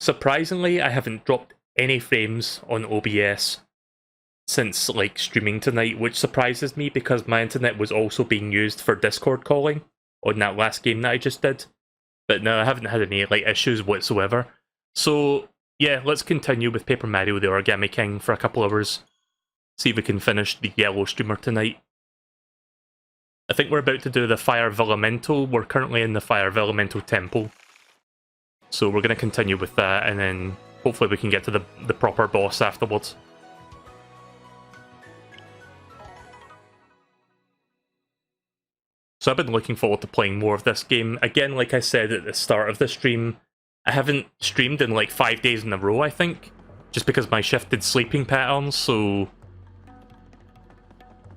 Surprisingly, I haven't dropped any frames on OBS since like streaming tonight, which surprises me because my internet was also being used for Discord calling on that last game that I just did. But no, I haven't had any like issues whatsoever. So yeah, let's continue with Paper Mario the Origami King for a couple hours. See if we can finish the yellow streamer tonight. I think we're about to do the Fire Velamental. We're currently in the Fire Velamental Temple. So we're going to continue with that, and then hopefully we can get to the proper boss afterwards. So I've been looking forward to playing more of this game. Again, like I said at the start of the stream, I haven't streamed in like 5 days in a row, I think. Just because my shifted sleeping patterns, so...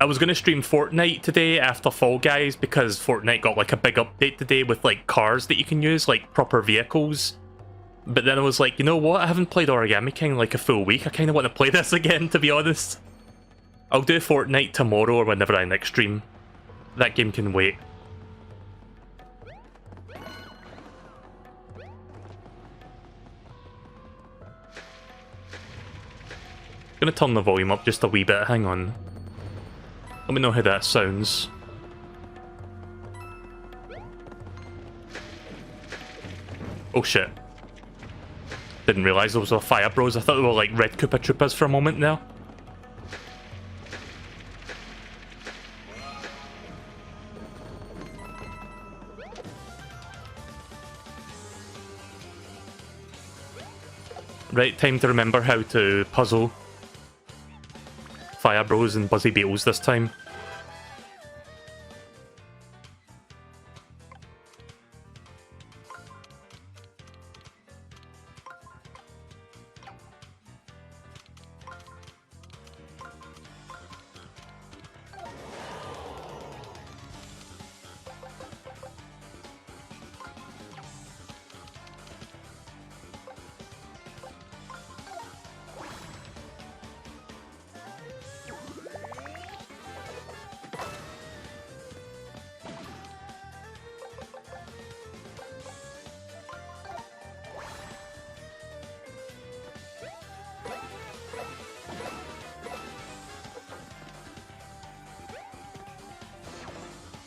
I was going to stream Fortnite today after Fall Guys because Fortnite got like a big update today with like cars that you can use, like proper vehicles. But then I was like, you know what, I haven't played Origami King like a full week, I kind of want to play this again, to be honest. I'll do Fortnite tomorrow or whenever I next stream. That game can wait. Gonna turn the volume up just a wee bit, hang on. Let me know how that sounds. Oh shit. Didn't realise those were Fire Bros, I thought they were like Red Koopa Troopas for a moment now. Right, time to remember how to puzzle Fire Bros and Buzzy Beetles this time.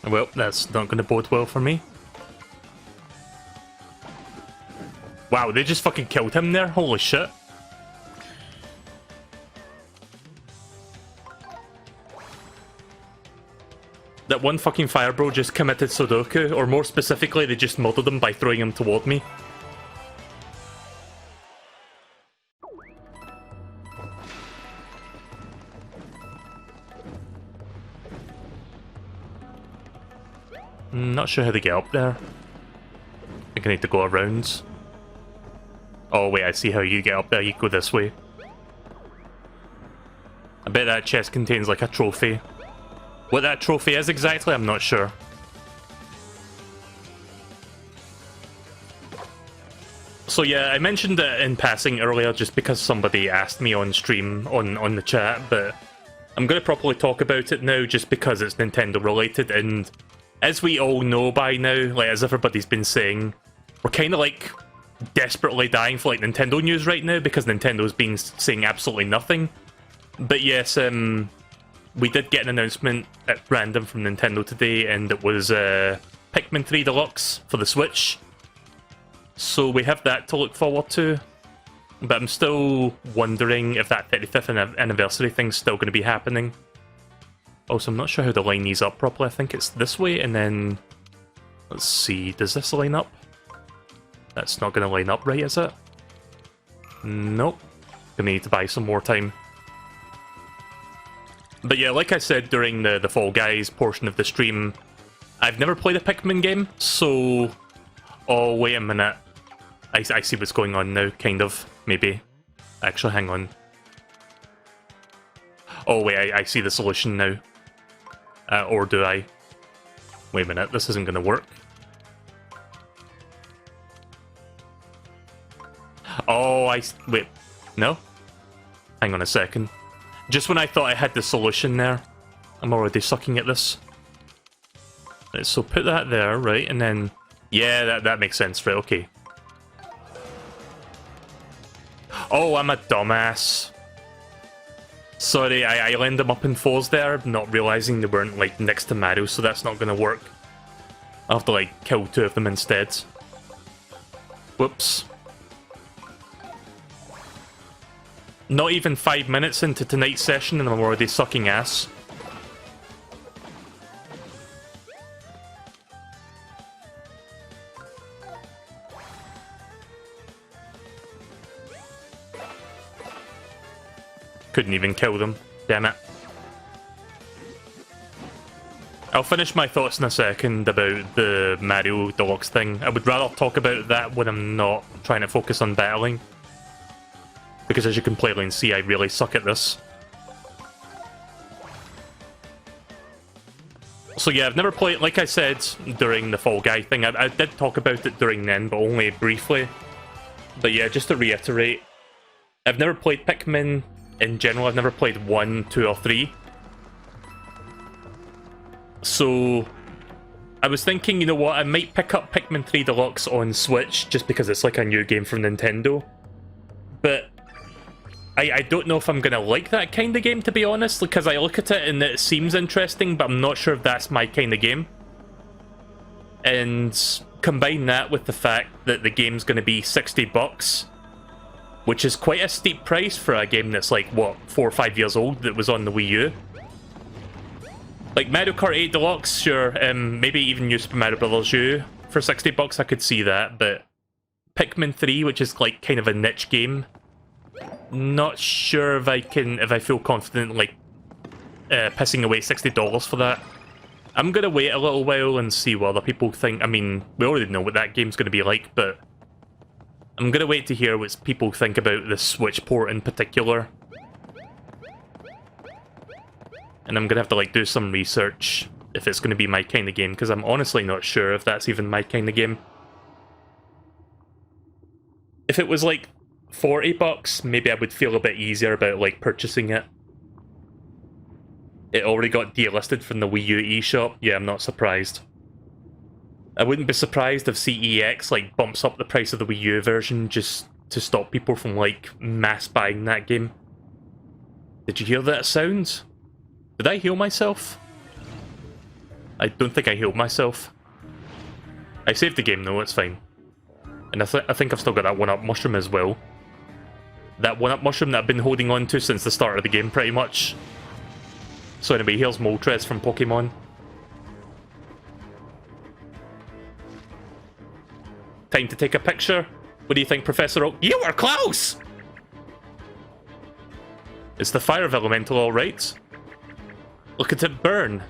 Well, that's not going to bode well for me. Wow, they just fucking killed him there? Holy shit. That one fucking Fire Bro just committed Sudoku, or more specifically, they just murdered him by throwing him toward me. Not sure how to get up there. I think I need to go around. Oh wait, I see how you get up there, you go this way. I bet that chest contains like a trophy. What that trophy is exactly, I'm not sure. So yeah, I mentioned it in passing earlier just because somebody asked me on stream, on the chat, but I'm going to properly talk about it now just because it's Nintendo related, and as we all know by now, like as everybody's been saying, we're kind of like desperately dying for like Nintendo news right now because Nintendo's been saying absolutely nothing. But yes, we did get an announcement at random from Nintendo today, and it was Pikmin 3 Deluxe for the Switch. So we have that to look forward to. But I'm still wondering if that 35th anniversary thing's still going to be happening. Also, I'm not sure how to line these up properly. I think it's this way, and then... Let's see, does this line up? That's not going to line up right, is it? Nope. Gonna need to buy some more time. But yeah, like I said during the Fall Guys portion of the stream, I've never played a Pikmin game, so... Oh, wait a minute. I see what's going on now, kind of, maybe. Actually, hang on. Oh wait, I see the solution now. Or do I? Wait a minute, this isn't going to work. Oh, wait. No? Hang on a second. Just when I thought I had the solution there, I'm already sucking at this. Right, so put that there, right, and then... Yeah, that makes sense, right, okay. Oh, I'm a dumbass. Sorry, I lined them up in fours there, not realizing they weren't, like, next to Mario, so that's not gonna work. I'll have to, like, kill two of them instead. Whoops. Not even 5 minutes into tonight's session and I'm already sucking ass. Couldn't even kill them. Damn it. I'll finish my thoughts in a second about the Mario Deluxe thing. I would rather talk about that when I'm not trying to focus on battling. Because as you can plainly see, I really suck at this. So yeah, I've never played, like I said during the Fall Guy thing, I did talk about it during then, but only briefly. But yeah, just to reiterate, I've never played Pikmin in general. I've never played 1, 2, or 3. So I was thinking, you know what, I might pick up Pikmin 3 Deluxe on Switch, just because it's like a new game from Nintendo. But I don't know if I'm going to like that kind of game, to be honest, because I look at it and it seems interesting, but I'm not sure if that's my kind of game. And combine that with the fact that the game's going to be $60, which is quite a steep price for a game that's like, what, 4 or 5 years old that was on the Wii U. Like Mario Kart 8 Deluxe, sure, maybe even New Super Mario Bros. U for $60, I could see that, but Pikmin 3, which is like kind of a niche game, not sure if I feel confident like pissing away $60 for that. I'm gonna wait a little while and see what other people think. I mean, we already know what that game's gonna be like, but I'm gonna wait to hear what people think about the Switch port in particular. And I'm gonna have to like do some research if it's gonna be my kind of game, because I'm honestly not sure if that's even my kind of game. If it was like $40, maybe I would feel a bit easier about like purchasing it. It already got delisted from the Wii U eShop. Yeah, I'm not surprised. I wouldn't be surprised if CEX like bumps up the price of the Wii U version just to stop people from like mass buying that game. Did you hear that sound? Did I heal myself? I don't think I healed myself. I saved the game though, it's fine. And I think I've still got that 1-up mushroom as well. That 1-up mushroom that I've been holding on to since the start of the game, pretty much. So anyway, here's Moltres from Pokemon. Time to take a picture. What do you think, Professor Oak? You were close! Is the fire elemental alright? Look at it burn.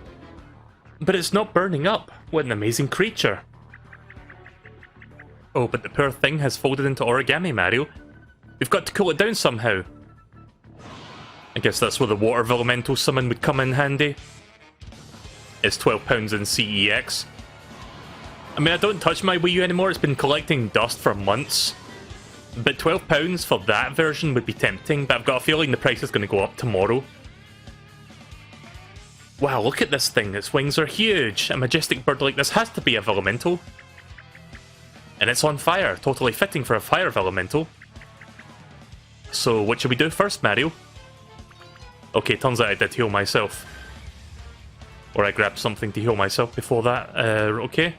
But it's not burning up. What an amazing creature. Oh, but the poor thing has folded into origami, Mario. We've got to cool it down somehow. I guess that's where the water elemental summon would come in handy. It's £12 in CEX. I mean, I don't touch my Wii U anymore, it's been collecting dust for months. But £12 for that version would be tempting, but I've got a feeling the price is going to go up tomorrow. Wow, look at this thing, its wings are huge. A majestic bird like this has to be a elemental. And it's on fire, totally fitting for a fire elemental. So what should we do first, Mario? Okay, turns out I did heal myself. Or I grabbed something to heal myself before that. Okay.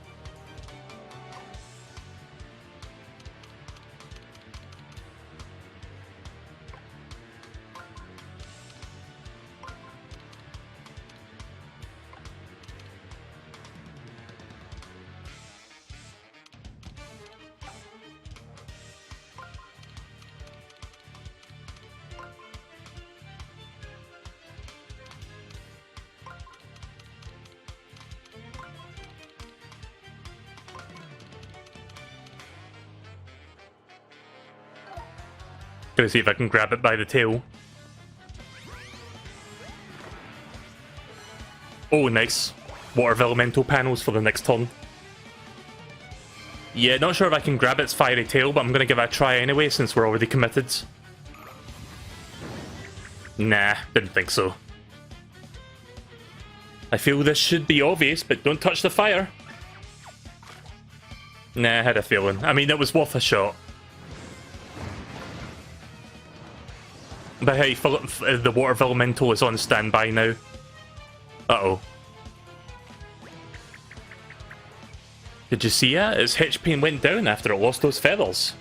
Gonna see if I can grab it by the tail. Oh, nice. Water elemental panels for the next turn. Yeah, not sure if I can grab its fiery tail, but I'm gonna give it a try anyway since we're already committed. Nah, didn't think so. I feel this should be obvious, but don't touch the fire. Nah, I had a feeling. I mean, it was worth a shot. But hey, the water elemental is on standby now. Uh-oh. Did you see that? Its HP went down after it lost those feathers.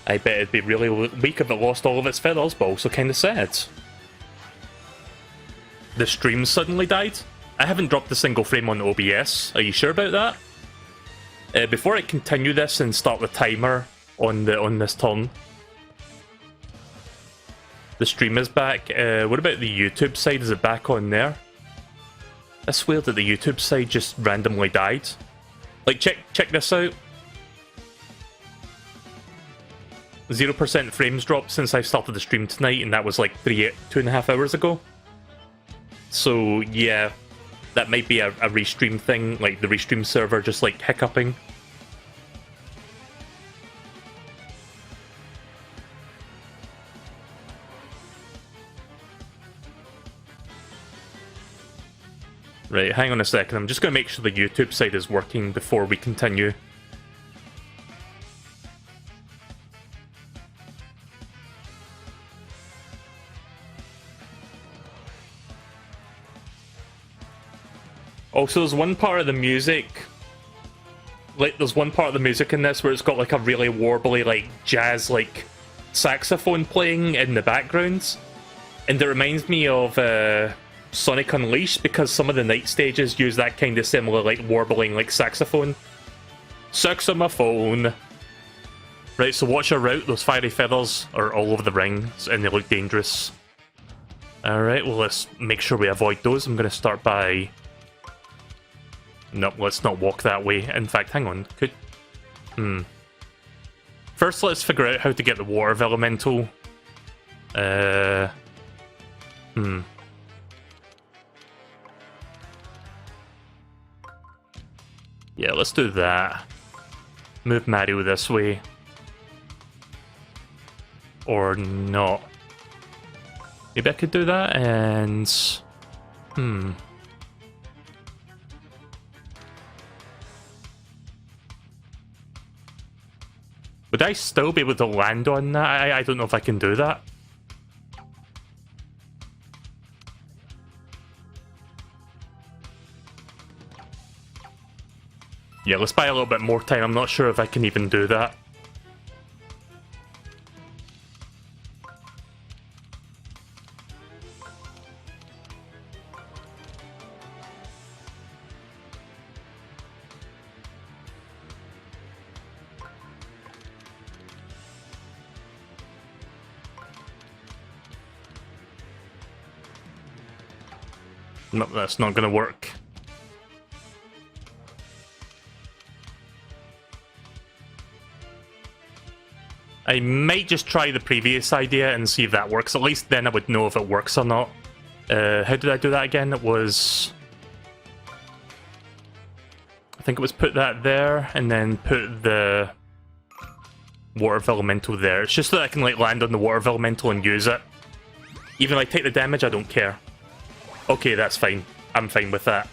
I bet it'd be really weak if it lost all of its feathers, but also kind of sad. The stream suddenly died? I haven't dropped a single frame on OBS. Are you sure about that? Before I continue this and start the timer on this turn, the stream is back. What about the YouTube side? Is it back on there? I swear that the YouTube side just randomly died. Like, check this out. 0% frames dropped since I started the stream tonight, and that was like 2.5 hours ago. So yeah, that might be a restream thing, like the restream server just like hiccuping. Right, hang on a second, I'm just going to make sure the YouTube side is working before we continue. Also, there's one part of the music, like, there's one part of the music in this where it's got, like, a really warbly, like, jazz, like, saxophone playing in the background. And it reminds me of, Sonic Unleashed, because some of the night stages use that kind of similar, like, warbling, like, saxophone. Saxophone! Right, so watch your route, those fiery feathers are all over the rings, and they look dangerous. Alright, well, let's make sure we avoid those. I'm gonna start by... Nope, let's not walk that way. In fact, hang on. First, let's figure out how to get the water elemental. Yeah, let's do that. Move Mario this way. Or not. Maybe I could do that and... Would I still be able to land on that? I don't know if I can do that. Yeah, let's buy a little bit more time. I'm not sure if I can even do that. No, that's not going to work. I might just try the previous idea and see if that works. At least then I would know if it works or not. How did I do that again? It was... I think it was put that there, and then put the water elemental there. It's just so that I can like land on the water elemental and use it. Even if I take the damage, I don't care. Okay, that's fine. I'm fine with that.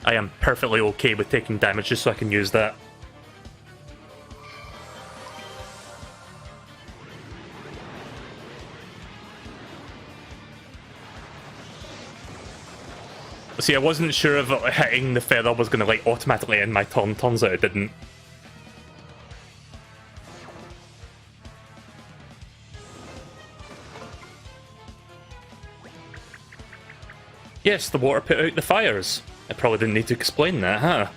I am perfectly okay with taking damage just so I can use that. See, I wasn't sure if hitting the feather was going to like automatically end my turn. Turns out it didn't. Yes, the water put out the fires. I probably didn't need to explain that, huh?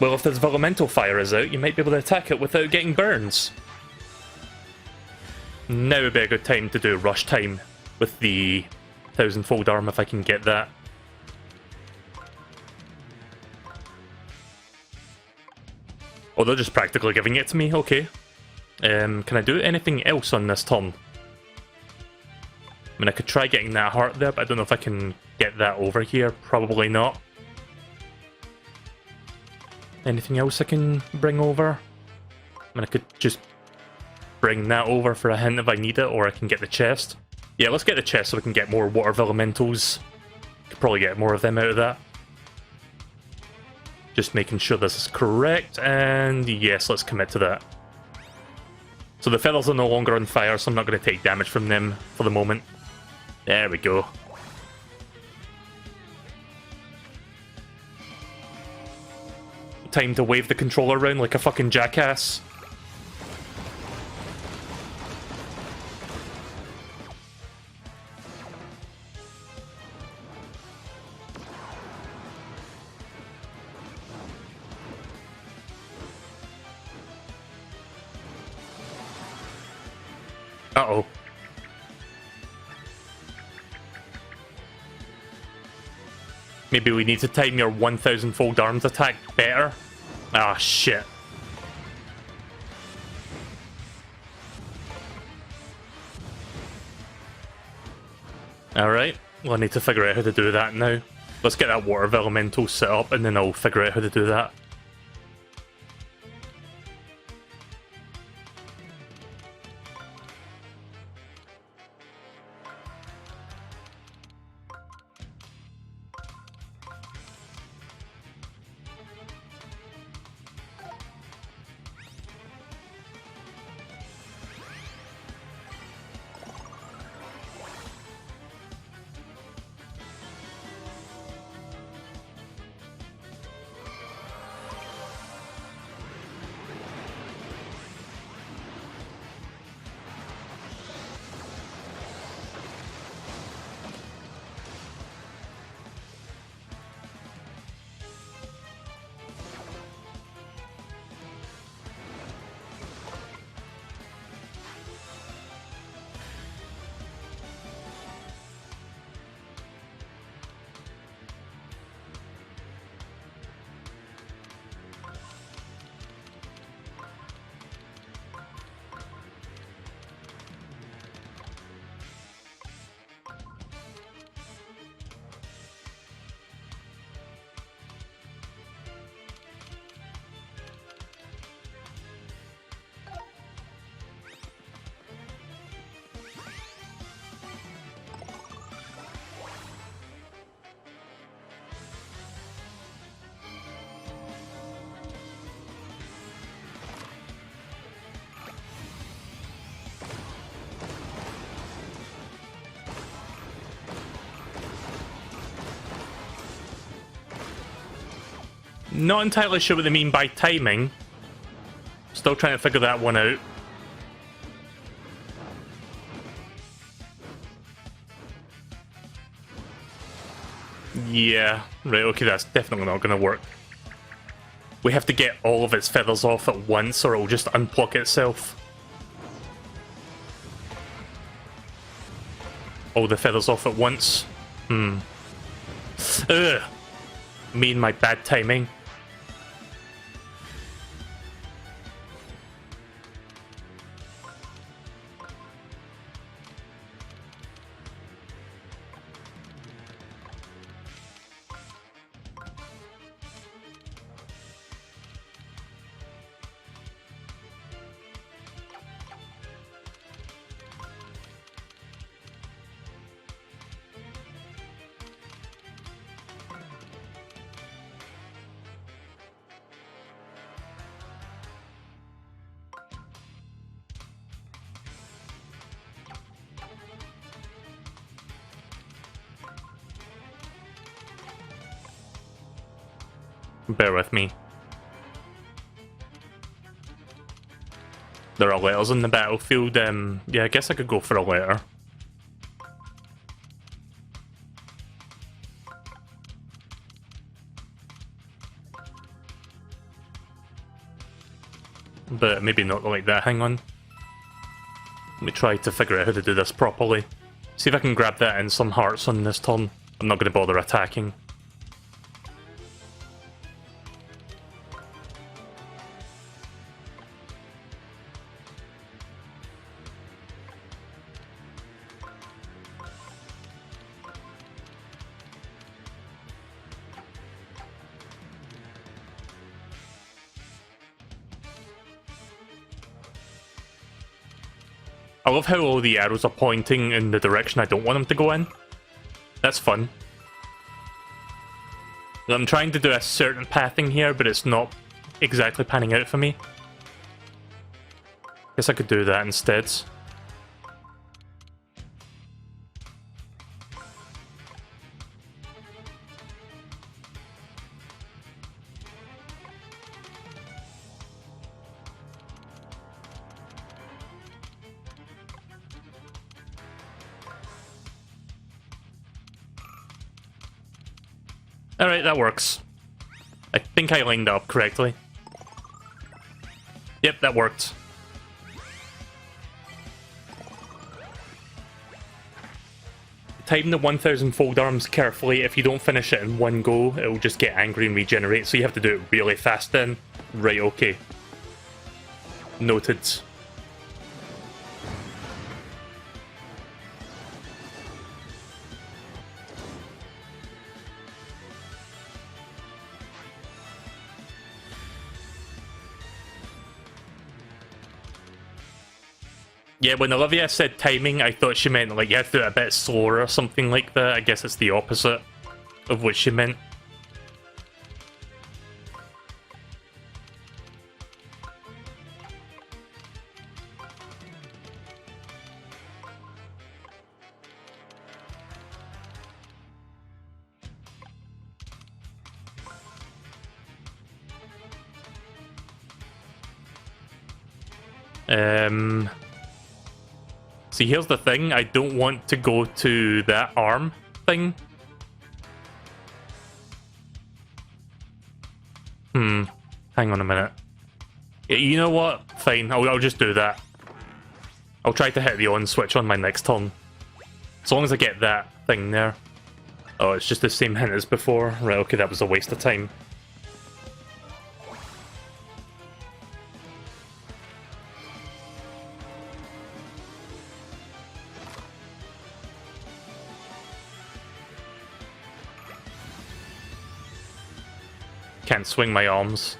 Well, if this elemental fire is out, you might be able to attack it without getting burns. Now would be a good time to do rush time with the 1000-fold arm if I can get that. Oh, they're just practically giving it to me, okay. Can I do anything else on this turn? I mean, I could try getting that heart there, but I don't know if I can get that over here. Probably not. Anything else I can bring over? I mean, I could just bring that over for a hint if I need it, or I can get the chest. Yeah, let's get the chest so we can get more water elementals. Could probably get more of them out of that. Just making sure this is correct, and yes, let's commit to that. So the feathers are no longer on fire, so I'm not going to take damage from them for the moment. There we go. Time to wave the controller around like a fucking jackass. Uh-oh. Maybe we need to time your 1,000-fold arms attack better. Ah, shit. Alright, well I need to figure out how to do that now. Let's get that water elemental set up and then I'll figure out how to do that. Not entirely sure what they mean by timing. Still trying to figure that one out. Yeah, right, okay, that's definitely not going to work. We have to get all of its feathers off at once or it'll just unpluck itself. All the feathers off at once. Ugh. Me and my bad timing. Bear with me. There are letters in the battlefield. Yeah, I guess I could go for a letter. But maybe not like that. Hang on. Let me try to figure out how to do this properly. See if I can grab that and some hearts on this turn. I'm not going to bother attacking. I love how all the arrows are pointing in the direction I don't want them to go in. That's fun. I'm trying to do a certain pathing here, but it's not exactly panning out for me. Guess I could do that instead. Alright, that works. I think I lined up correctly. Yep, that worked. Time the 1000 fold arms carefully. If you don't finish it in one go, it'll just get angry and regenerate, so you have to do it really fast then. Right, okay. Noted. Yeah, when Olivia said timing, I thought she meant like you have to do it a bit slower or something like that. I guess it's the opposite of what she meant. See, here's the thing. I don't want to go to that arm thing. Hang on a minute. Yeah, you know what? Fine, I'll just do that. I'll try to hit the on switch on my next turn. As long as I get that thing there. Oh, it's just the same hint as before. Right, okay, that was a waste of time. Can't swing my arms.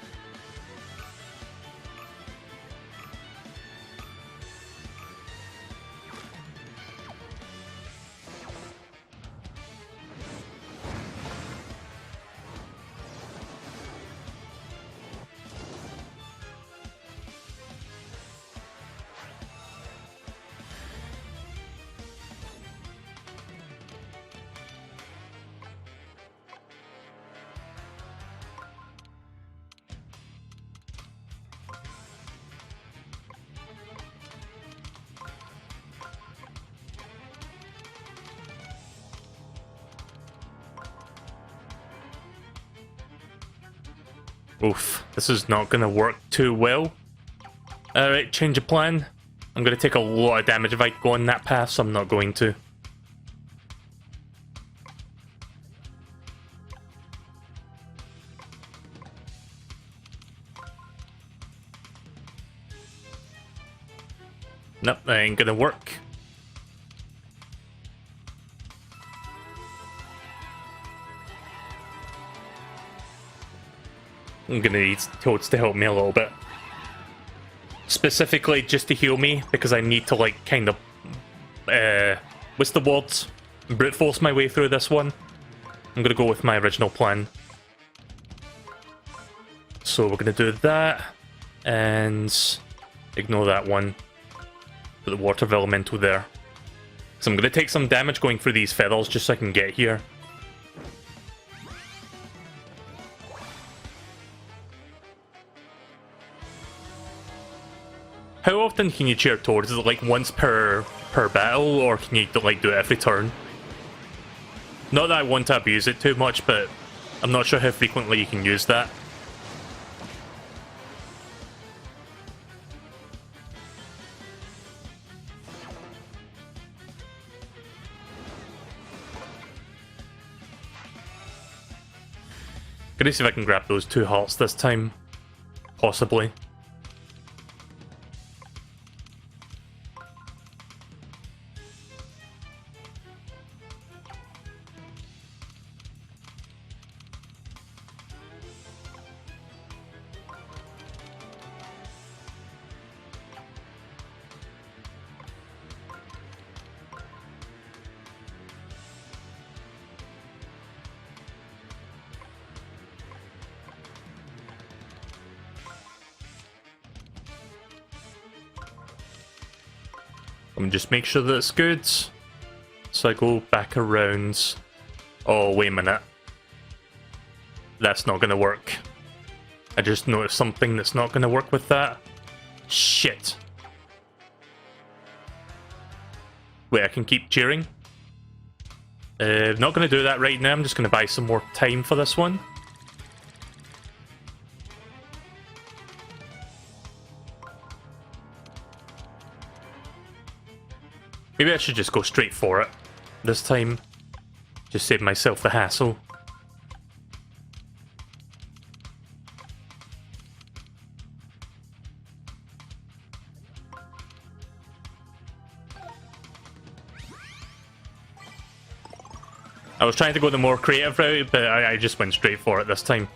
Oof, this is not going to work too well. Alright, change of plan. I'm going to take a lot of damage if I go on that path, so I'm not going to. Nope, that ain't going to work. I'm gonna need Toads to help me a little bit. Specifically just to heal me, because I need to like kind of what's the word? Brute force my way through this one. I'm gonna go with my original plan. So we're gonna do that and ignore that one. Put the water elemental there. So I'm gonna take some damage going through these feathers just so I can get here. How often can you cheer Toads? Is it like once per battle, or can you like do it every turn? Not that I want to abuse it too much, but I'm not sure how frequently you can use that. Gonna see if I can grab those 2 hearts this time. Possibly. Let me just make sure that it's good. So I go back around. Oh, wait a minute. That's not gonna work. I just noticed something that's not gonna work with that. Shit. Wait, I can keep cheering? Not gonna do that right now. I'm just gonna buy some more time for this one. Maybe I should just go straight for it this time. Just save myself the hassle. I was trying to go the more creative route, but I just went straight for it this time.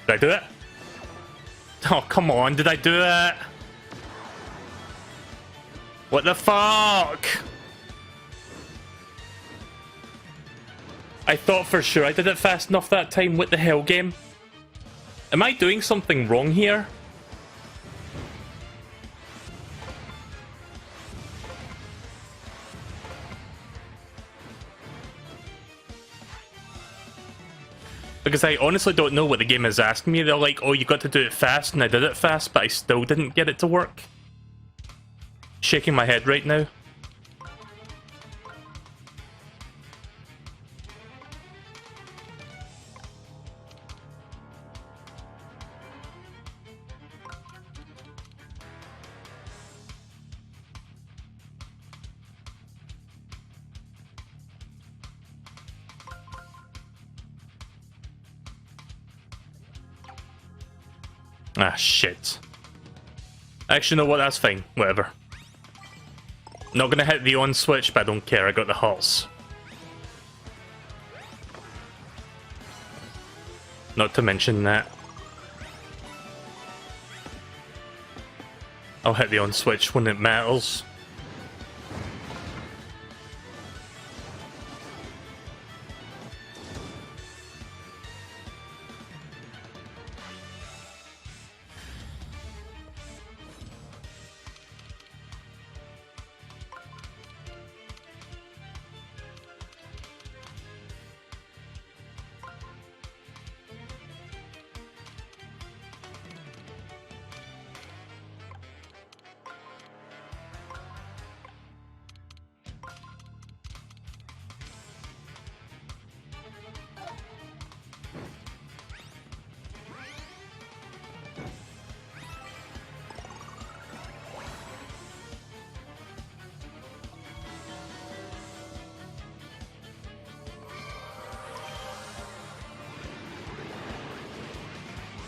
Did I do it? Oh, come on, did I do it? What the fuck? I thought for sure I did it fast enough that time. What the hell, game? Am I doing something wrong here? Because I honestly don't know what the game is asking me. They're like, oh, you got to do it fast, and I did it fast, but I still didn't get it to work. Shaking my head right now. Ah, shit. Actually, you know what? That's fine. Whatever. Not gonna hit the on switch, but I don't care. I got the hearts. Not to mention that. I'll hit the on switch when it matters.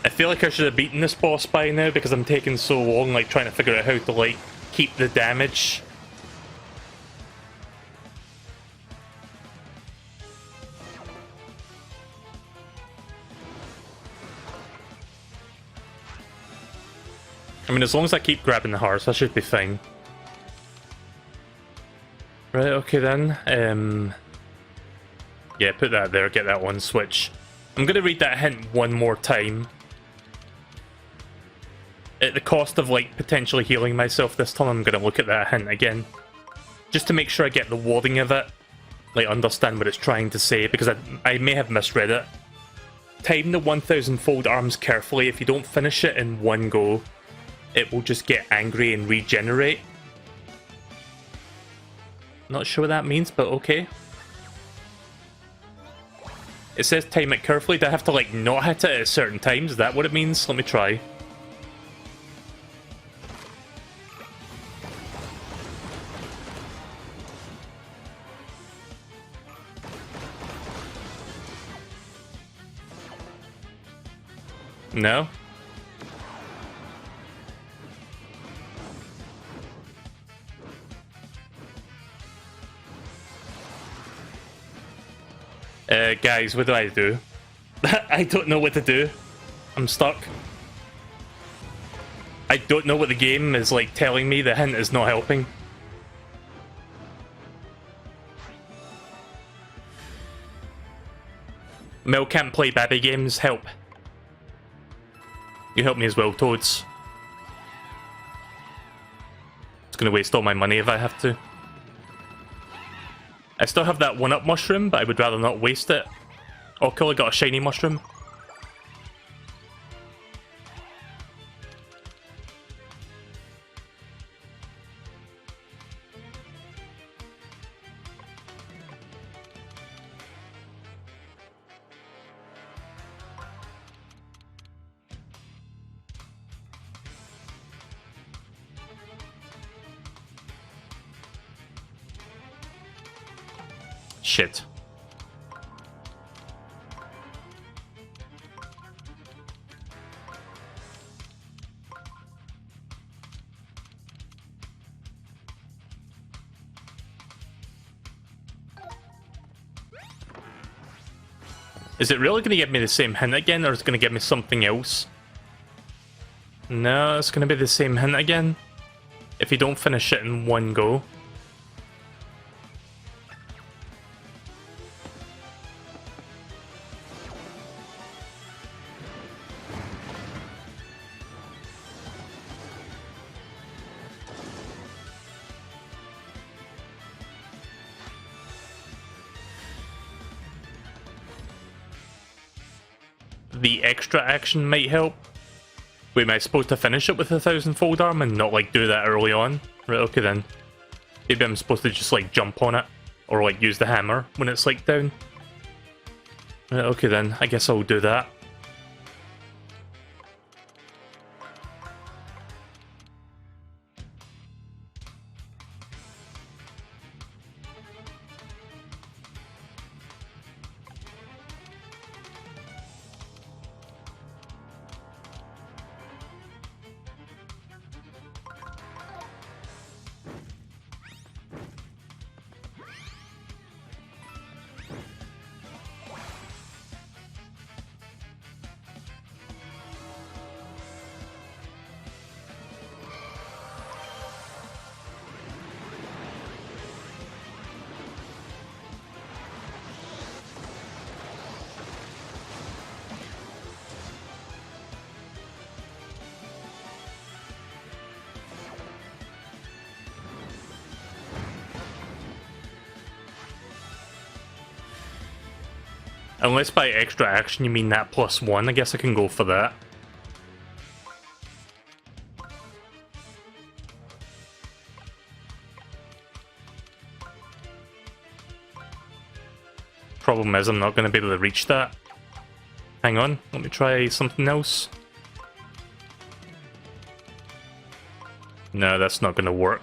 I feel like I should have beaten this boss by now because I'm taking so long, like, trying to figure out how to, like, keep the damage. I mean, as long as I keep grabbing the hearts, I should be fine. Right, okay then. Yeah, put that there, get that one switch. I'm gonna read that hint one more time. At the cost of, like, potentially healing myself this time, I'm gonna look at that hint again. Just to make sure I get the wording of it. Like, understand what it's trying to say, because I may have misread it. Time the 1000-fold arms carefully. If you don't finish it in one go, it will just get angry and regenerate. Not sure what that means, but okay. It says time it carefully. Do I have to, like, not hit it at certain times? Is that what it means? Let me try. No? Guys, what do I do? I don't know what to do. I'm stuck. I don't know what the game is, like, telling me. The hint is not helping. Mel can't play baby games, help. You help me as well, Toads. It's gonna waste all my money if I have to. I still have that 1-up mushroom, but I would rather not waste it. Oh cool, I got a shiny mushroom. Shit. Is it really going to give me the same hint again, or is it going to give me something else? No, it's going to be the same hint again. If you don't finish it in one go. The extra action might help. Wait, am I supposed to finish it with 1,000-fold arm and not like do that early on? Right, okay then. Maybe I'm supposed to just like jump on it or like use the hammer when it's like down. Right, okay then, I guess I'll do that. Unless by extra action you mean that +1, I guess I can go for that. Problem is I'm not going to be able to reach that. Hang on, let me try something else. No, that's not going to work.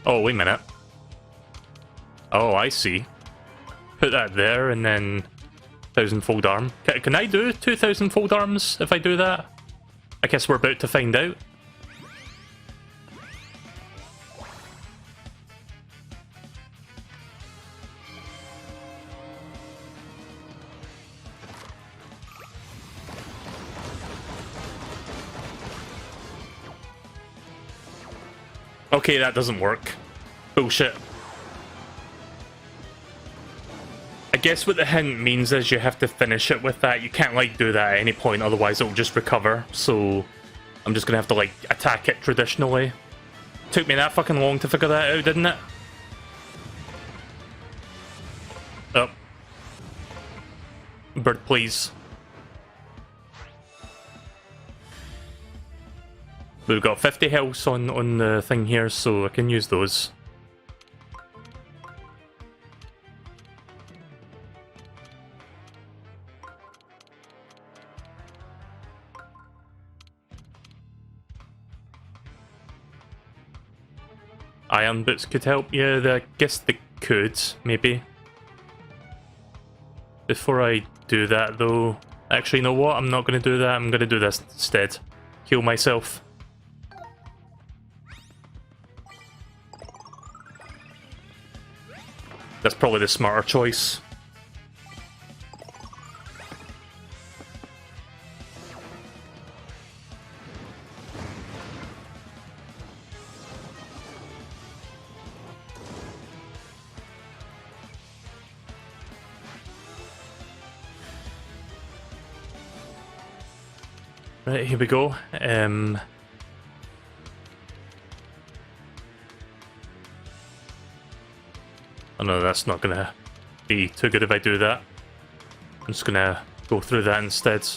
Oh, wait a minute. Oh, I see. Put that there and then 1,000-fold arm. Can I do 2,000-fold arms if I do that? I guess we're about to find out. Okay, that doesn't work. Bullshit. I guess what the hint means is you have to finish it with that. You can't, like, do that at any point, otherwise it'll just recover. So, I'm just gonna have to, like, attack it traditionally. Took me that fucking long to figure that out, didn't it? Oh. Bird, please. We've got 50 health on the thing here, so I can use those. Iron boots could help. Yeah, I guess they could, maybe. Before I do that, though... Actually, you know what? I'm not going to do that. I'm going to do this instead. Heal myself. That's probably the smarter choice. Right, here we go. Oh no, that's not gonna be too good if I do that. I'm just gonna go through that instead.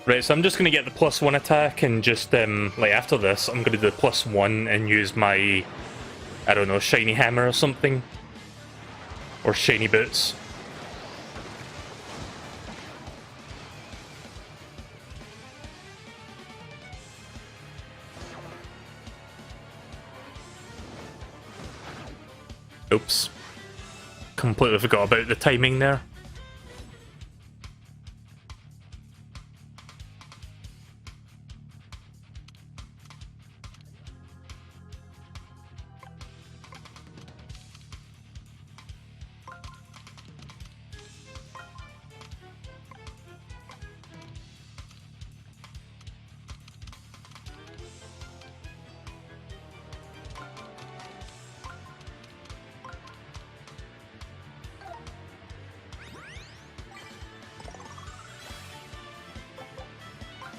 Right, so I'm just gonna get the +1 attack and just, like after this, I'm gonna do the +1 and use my, I don't know, shiny hammer or something. Or shiny boots. Oops. Completely forgot about the timing there.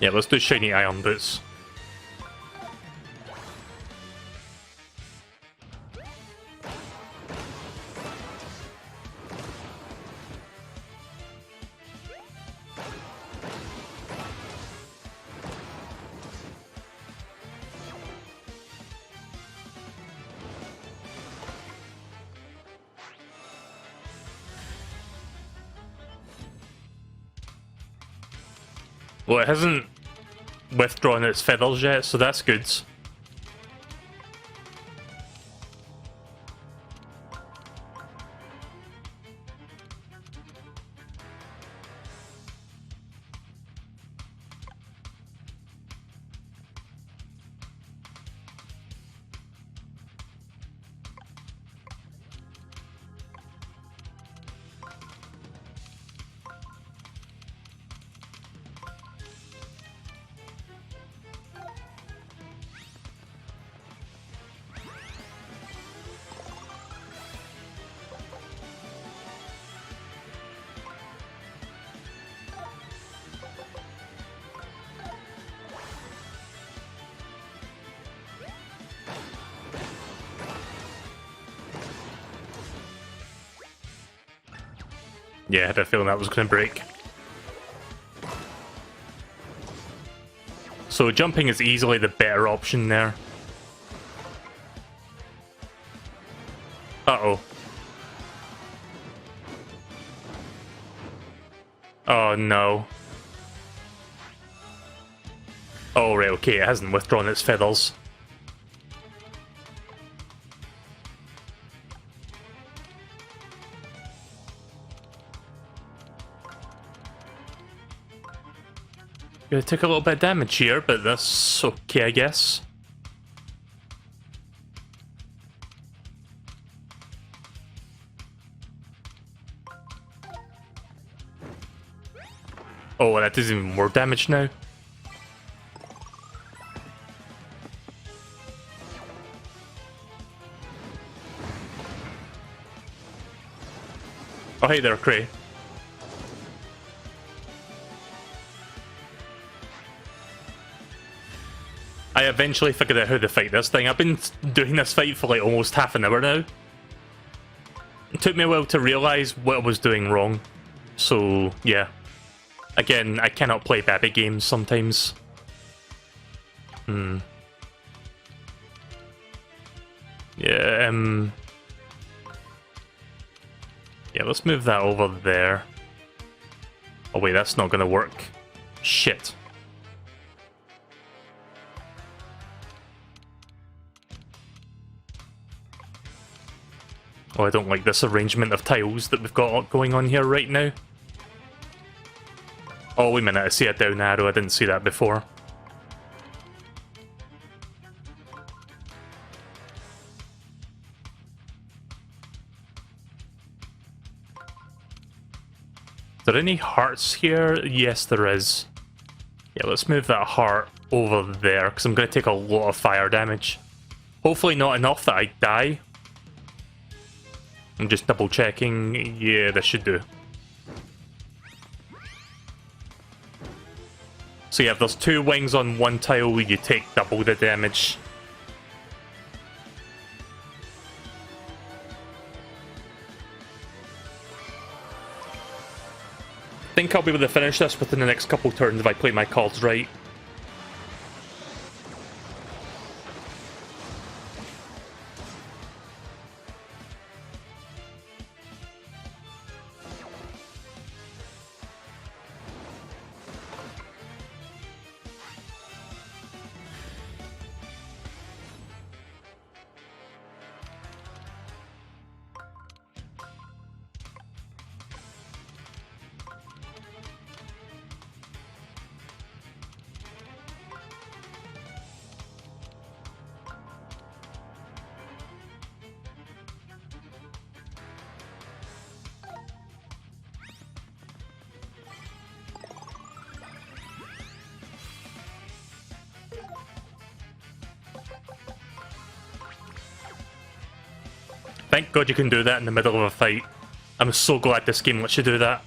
Yeah, let's do shiny iron boots. Well, it hasn't withdrawn its feathers yet, so that's good. Yeah, I had a feeling that was going to break. So jumping is easily the better option there. Uh-oh. Oh no. Oh right, okay, it hasn't withdrawn its feathers. Gonna take a little bit of damage here, but that's okay, I guess. Oh, that does even more damage now. Oh, hey there, Cray. I eventually figured out how to fight this thing. I've been doing this fight for like almost half an hour now. It took me a while to realise what I was doing wrong. So, yeah. Again, I cannot play Babby games sometimes. Yeah, yeah, let's move that over there. Oh wait, that's not gonna work. Shit. Oh, I don't like this arrangement of tiles that we've got going on here right now. Oh, wait a minute, I see a down arrow, I didn't see that before. Is there any hearts here? Yes, there is. Yeah, let's move that heart over there, because I'm going to take a lot of fire damage. Hopefully not enough that I die. I'm just double checking. Yeah, this should do. So yeah, if there's 2 wings on one tile, you take double the damage. I think I'll be able to finish this within the next couple turns if I play my cards right. Thank God you can do that in the middle of a fight. I'm so glad this game lets you do that.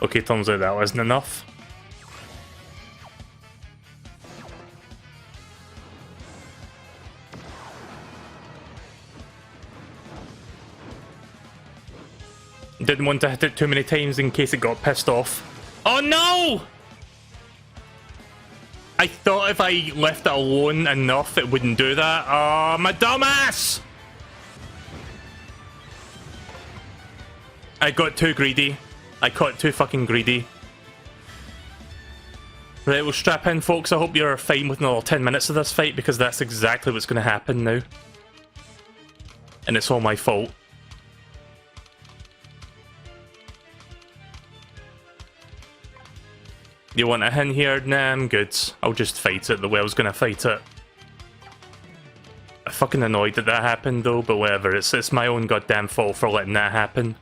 Okay, turns out that wasn't enough. Didn't want to hit it too many times in case it got pissed off. Oh no! I thought if I left it alone enough it wouldn't do that. Oh, my dumbass! I got too greedy. I caught too fucking greedy. Right, we'll strap in, folks. I hope you're fine with another 10 minutes of this fight, because that's exactly what's going to happen now. And it's all my fault. You want a hint here? Nah, I'm good. I'll just fight it the way I was going to fight it. I'm fucking annoyed that that happened though, but whatever. It's my own goddamn fault for letting that happen.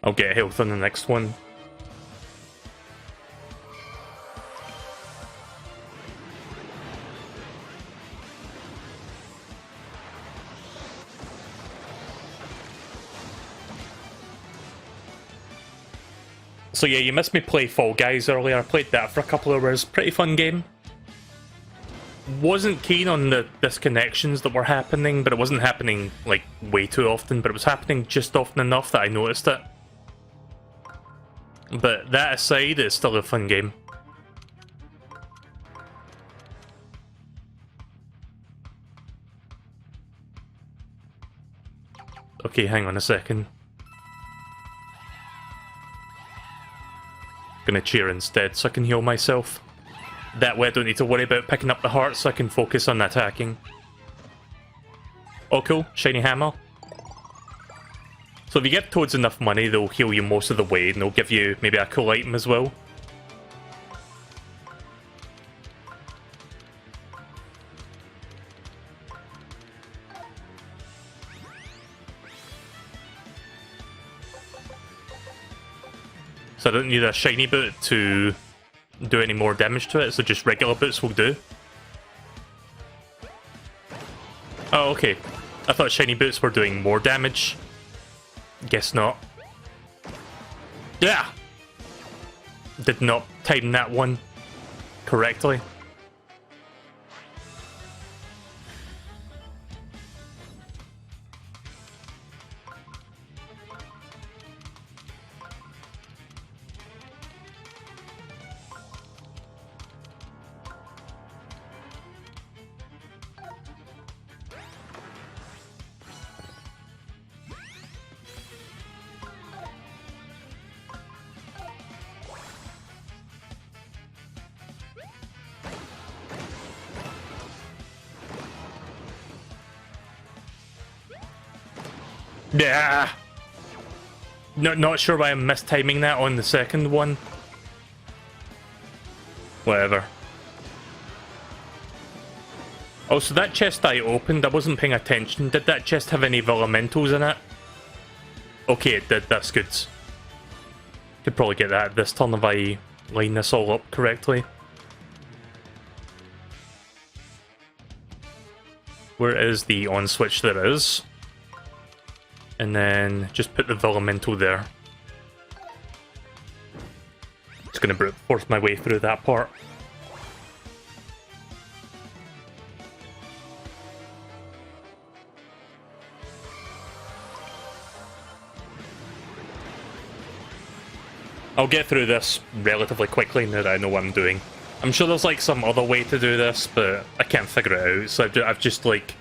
I'll get health on the next one. So yeah, you missed me play Fall Guys earlier. I played that for a couple of hours. Pretty fun game. Wasn't keen on the disconnections that were happening, but it wasn't happening like way too often, but it was happening just often enough that I noticed it. But that aside, it's still a fun game. Okay, hang on a second. Gonna cheer instead so I can heal myself. That way I don't need to worry about picking up the heart so I can focus on attacking. Oh cool, shiny hammer. So if you give toads enough money, they'll heal you most of the way, and they'll give you maybe a cool item as well. So I don't need a shiny boot to do any more damage to it, so just regular boots will do. Oh, okay. I thought shiny boots were doing more damage. Guess not. Yeah! Did not time that one correctly. Yeah. Not sure why I'm mistiming that on the second one. Whatever. Oh, so that chest I opened, I wasn't paying attention. Did that chest have any elementals in it? Okay, it did. That's good. Could probably get that this turn if I line this all up correctly. Where is the on switch? There is. And then just put the elemental there. Just gonna brute force my way through that part. I'll get through this relatively quickly now that I know what I'm doing. I'm sure there's like some other way to do this, but I can't figure it out, so I've just like...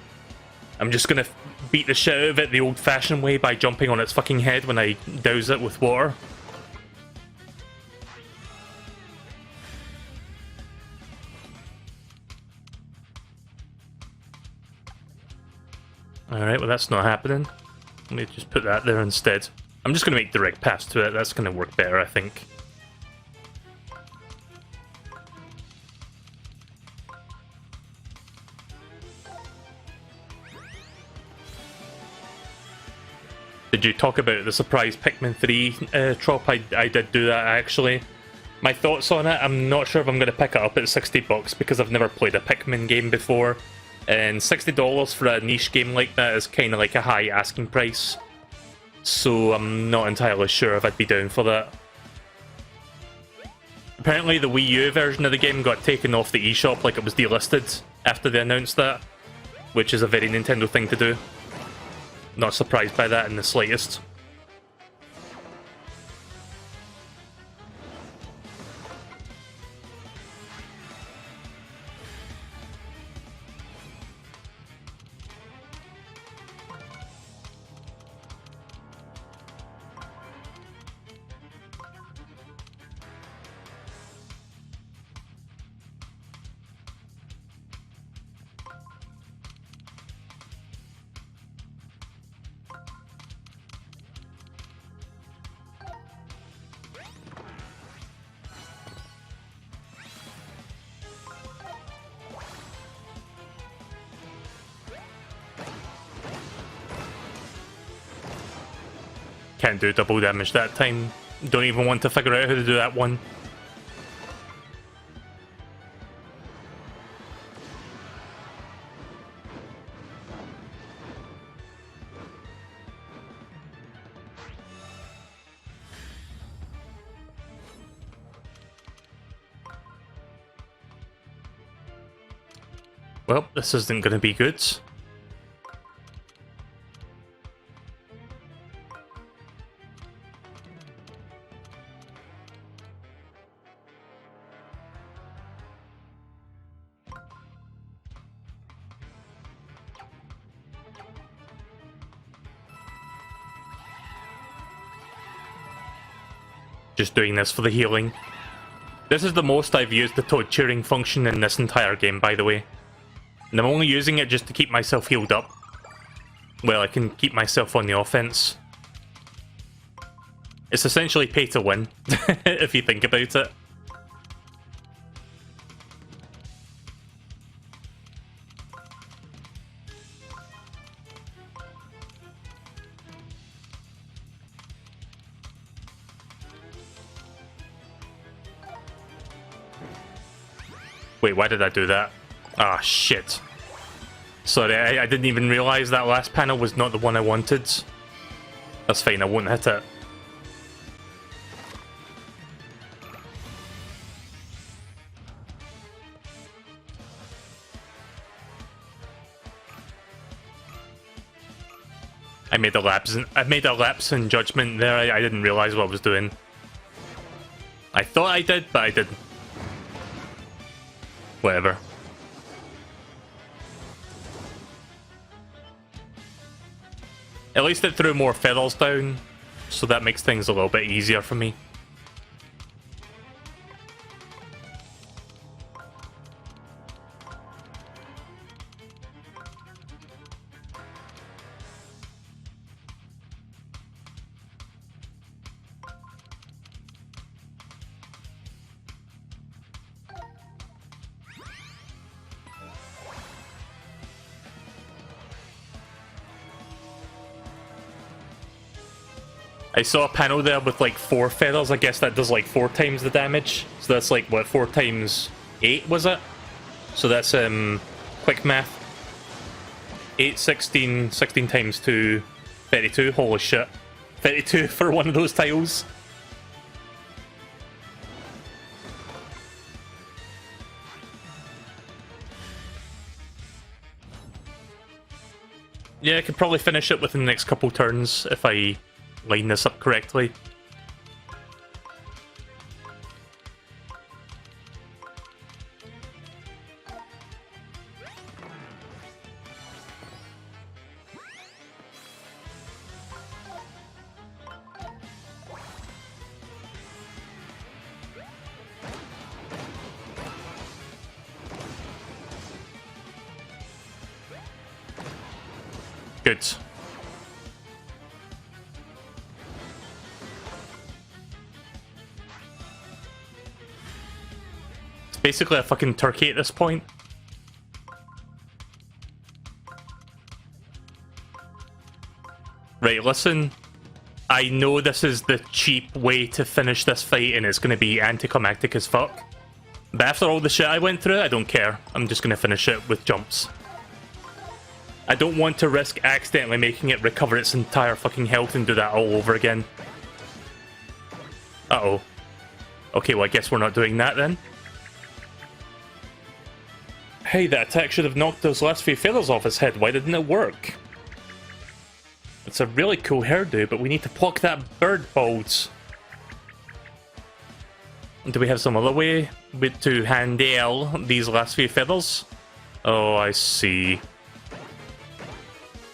I'm just gonna beat the shit out of it the old-fashioned way by jumping on its fucking head when I douse it with water. Alright, well that's not happening. Let me just put that there instead. I'm just gonna make direct paths to it, that's gonna work better, I think. Did you talk about the surprise Pikmin 3 drop? I did do that actually. My thoughts on it, I'm not sure if I'm going to pick it up at $60 because I've never played a Pikmin game before. And $60 for a niche game like that is kind of like a high asking price. So I'm not entirely sure if I'd be down for that. Apparently the Wii U version of the game got taken off the eShop like it was delisted after they announced that. Which is a very Nintendo thing to do. Not surprised by that in the slightest. Can't do double damage that time. Don't even want to figure out how to do that one. Well, this isn't going to be good. Just doing this for the healing. This is the most I've used the toad cheering function in this entire game, by the way. And I'm only using it just to keep myself healed up. Well, I can keep myself on the offense. It's essentially pay to win, if you think about it. Wait, why did I do that? Ah, shit. Sorry, I didn't even realize that last panel was not the one I wanted. That's fine, I won't hit it. I made a lapse in judgment there. I didn't realize what I was doing. I thought I did, but I didn't. Whatever. At least it threw more feathers down, so that makes things a little bit easier for me. I saw a panel there with like 4 feathers. I guess that does like 4 times the damage. So that's like, what, 4 times 8 was it? So that's quick math. 8, 16, 16 times 2, 32. Holy shit. 32 for one of those tiles. Yeah, I could probably finish it within the next couple turns if I line this up correctly. Good. Basically a fucking turkey at this point. Right, listen. I know this is the cheap way to finish this fight and it's going to be anticlimactic as fuck. But after all the shit I went through, I don't care. I'm just going to finish it with jumps. I don't want to risk accidentally making it recover its entire fucking health and do that all over again. Uh-oh. Okay, well I guess we're not doing that then. Hey, that attack should have knocked those last few feathers off his head. Why didn't it work? It's a really cool hairdo, but we need to pluck that bird balls. Do we have some other way to handle these last few feathers? Oh, I see.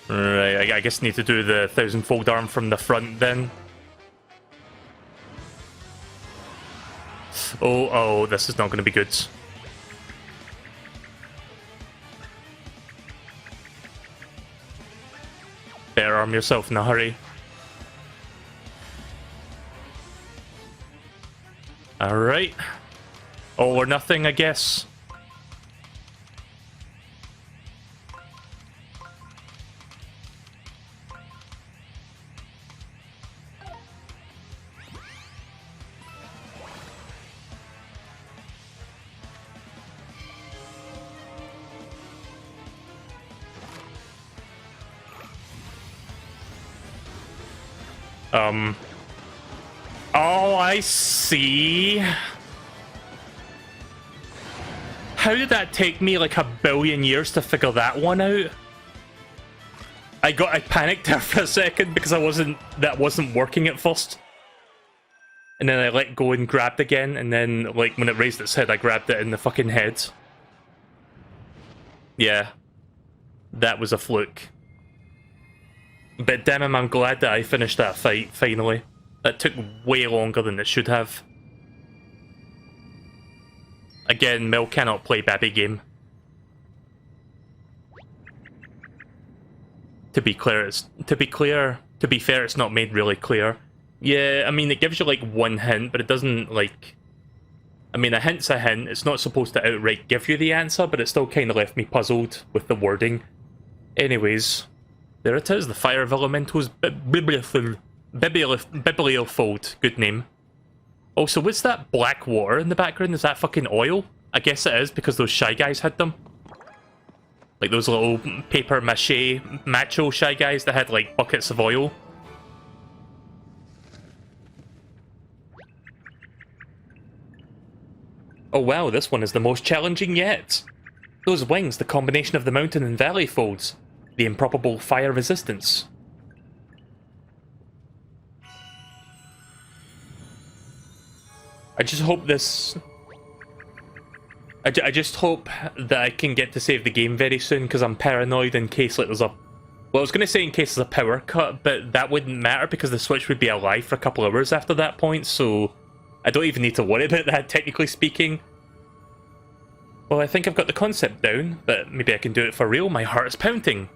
Right, I guess need to do the 1000-fold arm from the front then. Oh, this is not going to be good. Better arm yourself in a hurry. Alright. All or nothing, I guess. Oh, I see. How did that take me like a billion years to figure that one out? I panicked there for a second because that wasn't working at first. And then I let go and grabbed again, and then like when it raised its head, I grabbed it in the fucking head. Yeah. That was a fluke. But damn it, I'm glad that I finished that fight, finally. That took way longer than it should have. Again, Mel cannot play baby game. To be fair, it's not made really clear. Yeah, I mean, it gives you like one hint, but it doesn't like... I mean, a hint's a hint. It's not supposed to outright give you the answer, but it still kind of left me puzzled with the wording. Anyways, there it is, the Fire of Elementals Bibliofold. Good name. Also, what's that black water in the background? Is that fucking oil? I guess it is, because those Shy Guys had them. Like those little paper mache macho Shy Guys that had like buckets of oil. Oh wow, this one is the most challenging yet. Those wings, the combination of the mountain and valley folds. The improbable fire resistance. I just hope this... I just hope that I can get to save the game very soon, because I'm paranoid in case like there's a... Well, I was going to say in case there's a power cut, but that wouldn't matter because the Switch would be alive for a couple hours after that point, so... I don't even need to worry about that, technically speaking. Well, I think I've got the concept down, but maybe I can do it for real. My heart is pounding.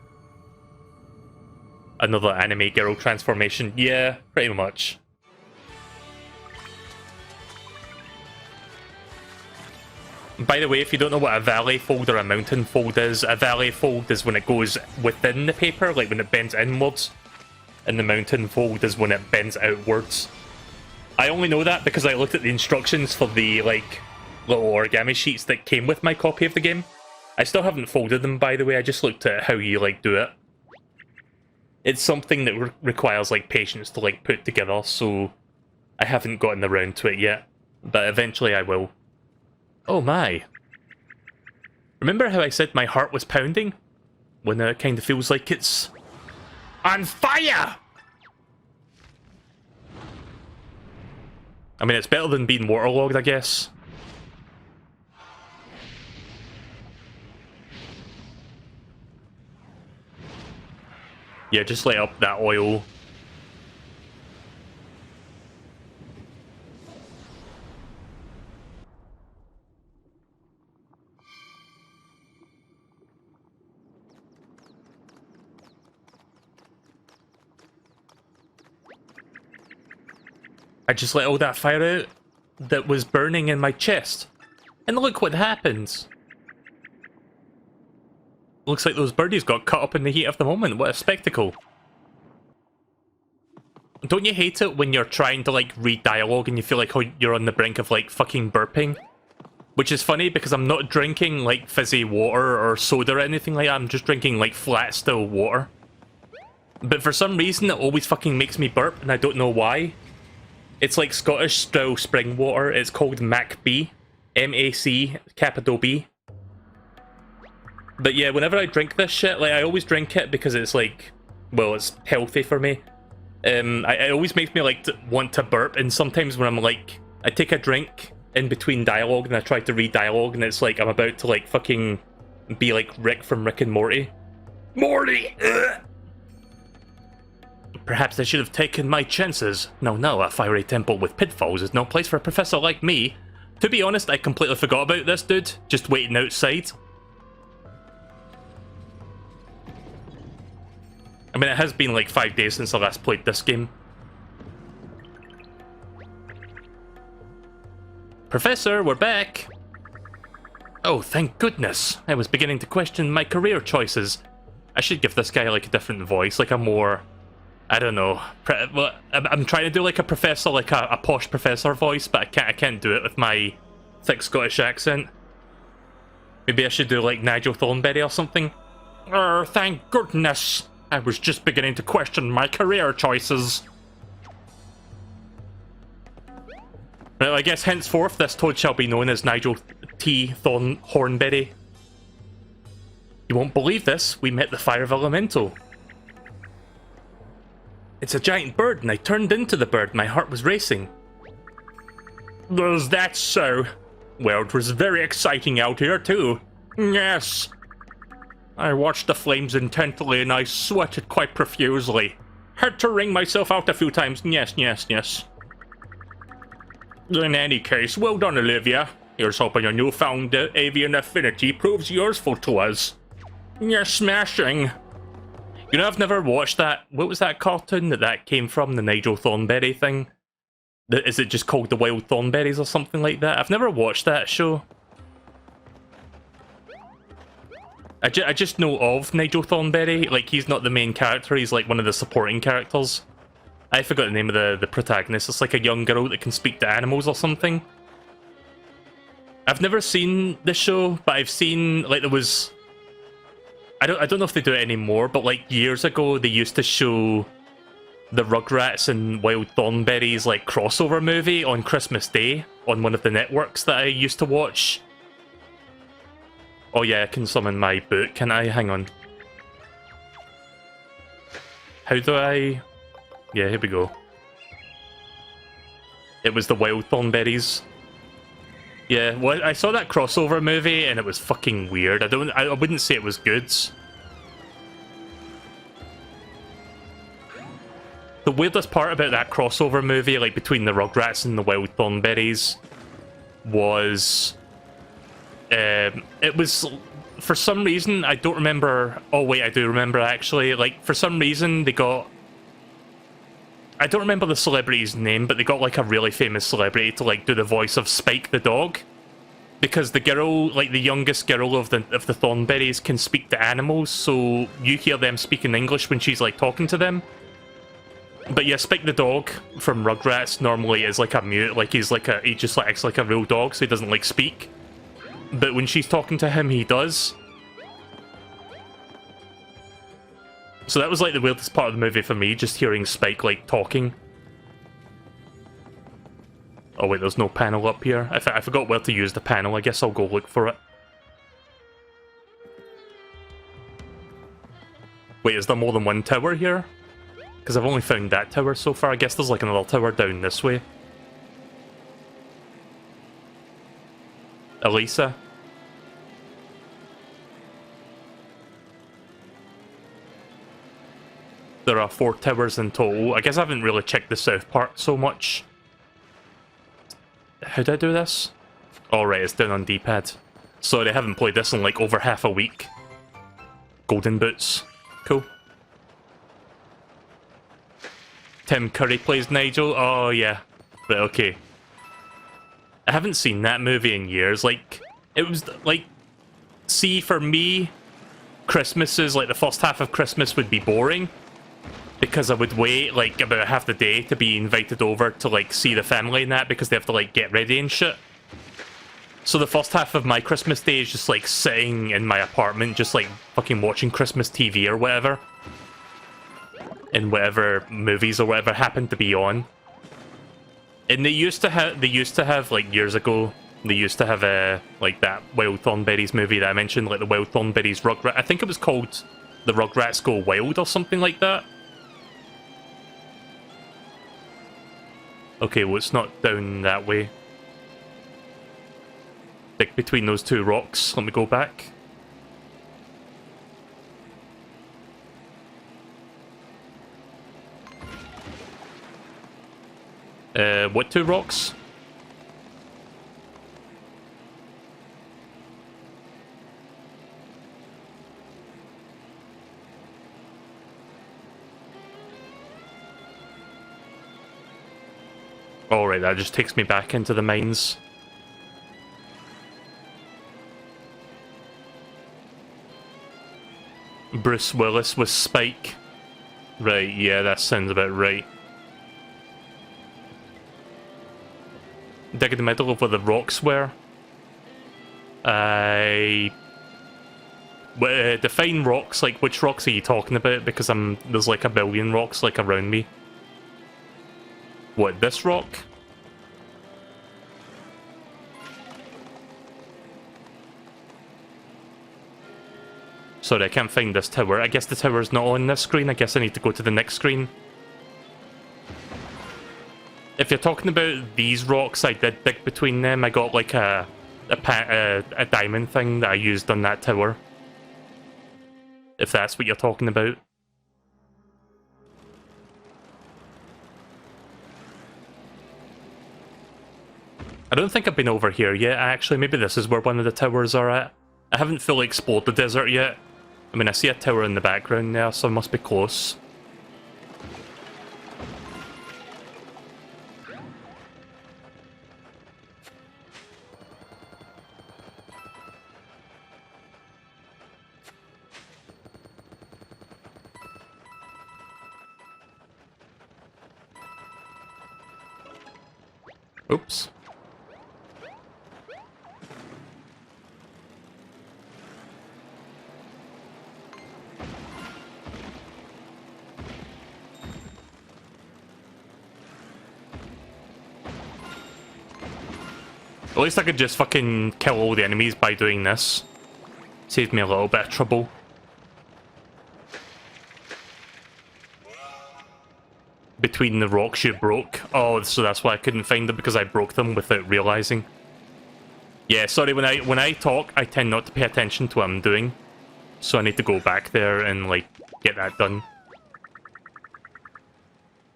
Another anime girl transformation. Yeah, pretty much. By the way, if you don't know what a valley fold or a mountain fold is, a valley fold is when it goes within the paper, like when it bends inwards. And the mountain fold is when it bends outwards. I only know that because I looked at the instructions for the, like, little origami sheets that came with my copy of the game. I still haven't folded them, by the way, I just looked at how you, like, do it. It's something that requires, like, patience to, like, put together, so I haven't gotten around to it yet. But eventually I will. Oh my. Remember how I said my heart was pounding? When it kind of feels like it's... on fire! I mean, it's better than being waterlogged, I guess. Yeah, just light up that oil. I just let all that fire out that was burning in my chest. And look what happens. Looks like those birdies got cut up in the heat of the moment. What a spectacle. Don't you hate it when you're trying to, like, read dialogue and you feel like you're on the brink of, like, fucking burping? Which is funny because I'm not drinking, like, fizzy water or soda or anything like that. I'm just drinking, like, flat, still water. But for some reason, it always fucking makes me burp, and I don't know why. It's like Scottish still spring water. It's called MacB. M-A-C, capital B. But yeah, whenever I drink this shit, like, I always drink it because it's, like, well, it's healthy for me. It always makes me, like, want to burp, and sometimes when I'm, like, I take a drink in between dialogue and I try to read dialogue, and it's like I'm about to, like, fucking be like Rick from Rick and Morty. Morty! Ugh! Perhaps I should have taken my chances. No, a fiery temple with pitfalls is no place for a professor like me. To be honest, I completely forgot about this dude, just waiting outside. I mean, it has been like 5 days since I last played this game. Professor, we're back! Oh, thank goodness. I was beginning to question my career choices. I should give this guy like a different voice, like a more... I don't know. I'm trying to do like a professor, like a posh professor voice, but I can't do it with my thick Scottish accent. Maybe I should do like Nigel Thornberry or something. Thank goodness. I was just beginning to question my career choices. Well, I guess henceforth this toad shall be known as Nigel T. Hornberry. You won't believe this, we met the Fire of Elemental. It's a giant bird, and I turned into the bird. My heart was racing. Is that so? Well, it was very exciting out here, too. Yes. I watched the flames intently, and I sweated quite profusely. Had to wring myself out a few times. Yes, yes, yes. In any case, well done, Olivia. Here's hoping your newfound avian affinity proves yours to us. You're smashing. You know, I've never watched that. What was that cartoon that came from? The Nigel Thornberry thing? Is it just called The Wild Thornberries or something like that? I've never watched that show. I just know of Nigel Thornberry. Like, he's not the main character, he's like one of the supporting characters. I forgot the name of the protagonist. It's like a young girl that can speak to animals or something. I've never seen the show, but I've seen, like, there was... I don't know if they do it anymore, but like years ago they used to show the Rugrats and Wild Thornberries like crossover movie on Christmas Day on one of the networks that I used to watch. Oh yeah, I can summon my boot, can I? Hang on. How do I... Yeah, here we go. It was the Wild Thornberries. Yeah, well, I saw that crossover movie and it was fucking weird. I wouldn't say it was good. The weirdest part about that crossover movie, like between the Rugrats and the Wild Thornberries, was it was, for some reason, I don't remember. Oh wait, I do remember actually. Like, for some reason they got, I don't remember the celebrity's name, but they got like a really famous celebrity to like do the voice of Spike the dog, because the girl, like the youngest girl of the Thornberries, can speak to animals, so you hear them speaking English when she's like talking to them. But yeah, Spike the dog from Rugrats normally is like a mute, like he just like acts like a real dog, so he doesn't like speak. But when she's talking to him, he does. So that was like the weirdest part of the movie for me, just hearing Spike like talking. Oh wait, there's no panel up here. I forgot where to use the panel. I guess I'll go look for it. Wait, is there more than one tower here? Because I've only found that tower so far. I guess there's like another tower down this way. Elisa. There are 4 towers in total. I guess I haven't really checked the south part so much. How do I do this? Alright, it's down on D-pad. Sorry, I haven't played this in like over half a week. Golden boots. Cool. Tim Curry plays Nigel? Oh yeah. But okay. I haven't seen that movie in years. Like, it was like... See, for me, Christmases, like the first half of Christmas would be boring. Because I would wait like about half the day to be invited over to like see the family and that, because they have to like get ready and shit. So the first half of my Christmas day is just like sitting in my apartment, just like fucking watching Christmas TV or whatever. And whatever movies or whatever happened to be on. And they used to have like years ago, they used to have like that Wild Thornberries movie that I mentioned, like the Wild Thornberries Rugrat. I think it was called The Rugrats Go Wild or something like that. Okay, well it's not down that way. Like between those 2 rocks. Let me go back. What 2 rocks? Alright, that just takes me back into the mines. Bruce Willis was Spike. Right, yeah, that sounds about right. Dig in the middle of where the rocks were. Define rocks, like which rocks are you talking about? Because there's like a billion rocks like around me. What, this rock? Sorry, I can't find this tower. I guess the tower's not on this screen. I guess I need to go to the next screen. If you're talking about these rocks, I did dig between them. I got like a diamond thing that I used on that tower. If that's what you're talking about. I don't think I've been over here yet, actually. Maybe this is where one of the towers are at. I haven't fully explored the desert yet. I mean, I see a tower in the background now, so I must be close. Oops. At least I could just fucking kill all the enemies by doing this. Saved me a little bit of trouble. Between the rocks you broke. Oh, so that's why I couldn't find them, because I broke them without realizing. Yeah, sorry, when I talk, I tend not to pay attention to what I'm doing. So I need to go back there and, like, get that done.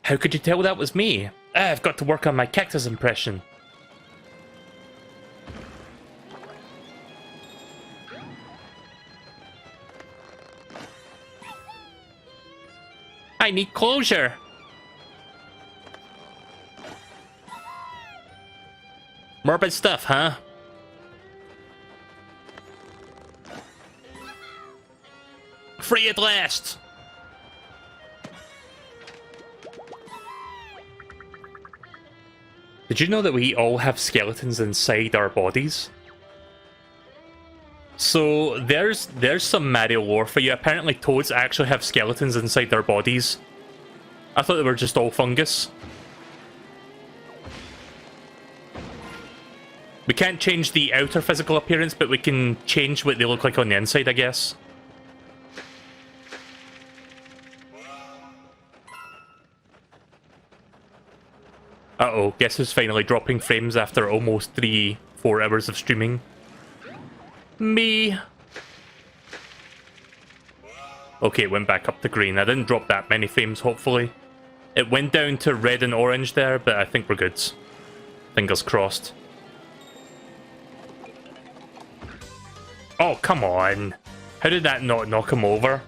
How could you tell that was me? I've got to work on my cactus impression. I need closure. Morbid stuff, huh? Free at last! Did you know that we all have skeletons inside our bodies? So there's some Mario lore for you. Apparently toads actually have skeletons inside their bodies. I thought they were just all fungus. We can't change the outer physical appearance, but we can change what they look like on the inside, I guess. Uh-oh, guess who's finally dropping frames after almost 3-4 hours of streaming? Me. Okay, it went back up to green. I didn't drop that many frames, hopefully. It went down to red and orange there, but I think we're good. Fingers crossed. Oh, come on. How did that not knock him over?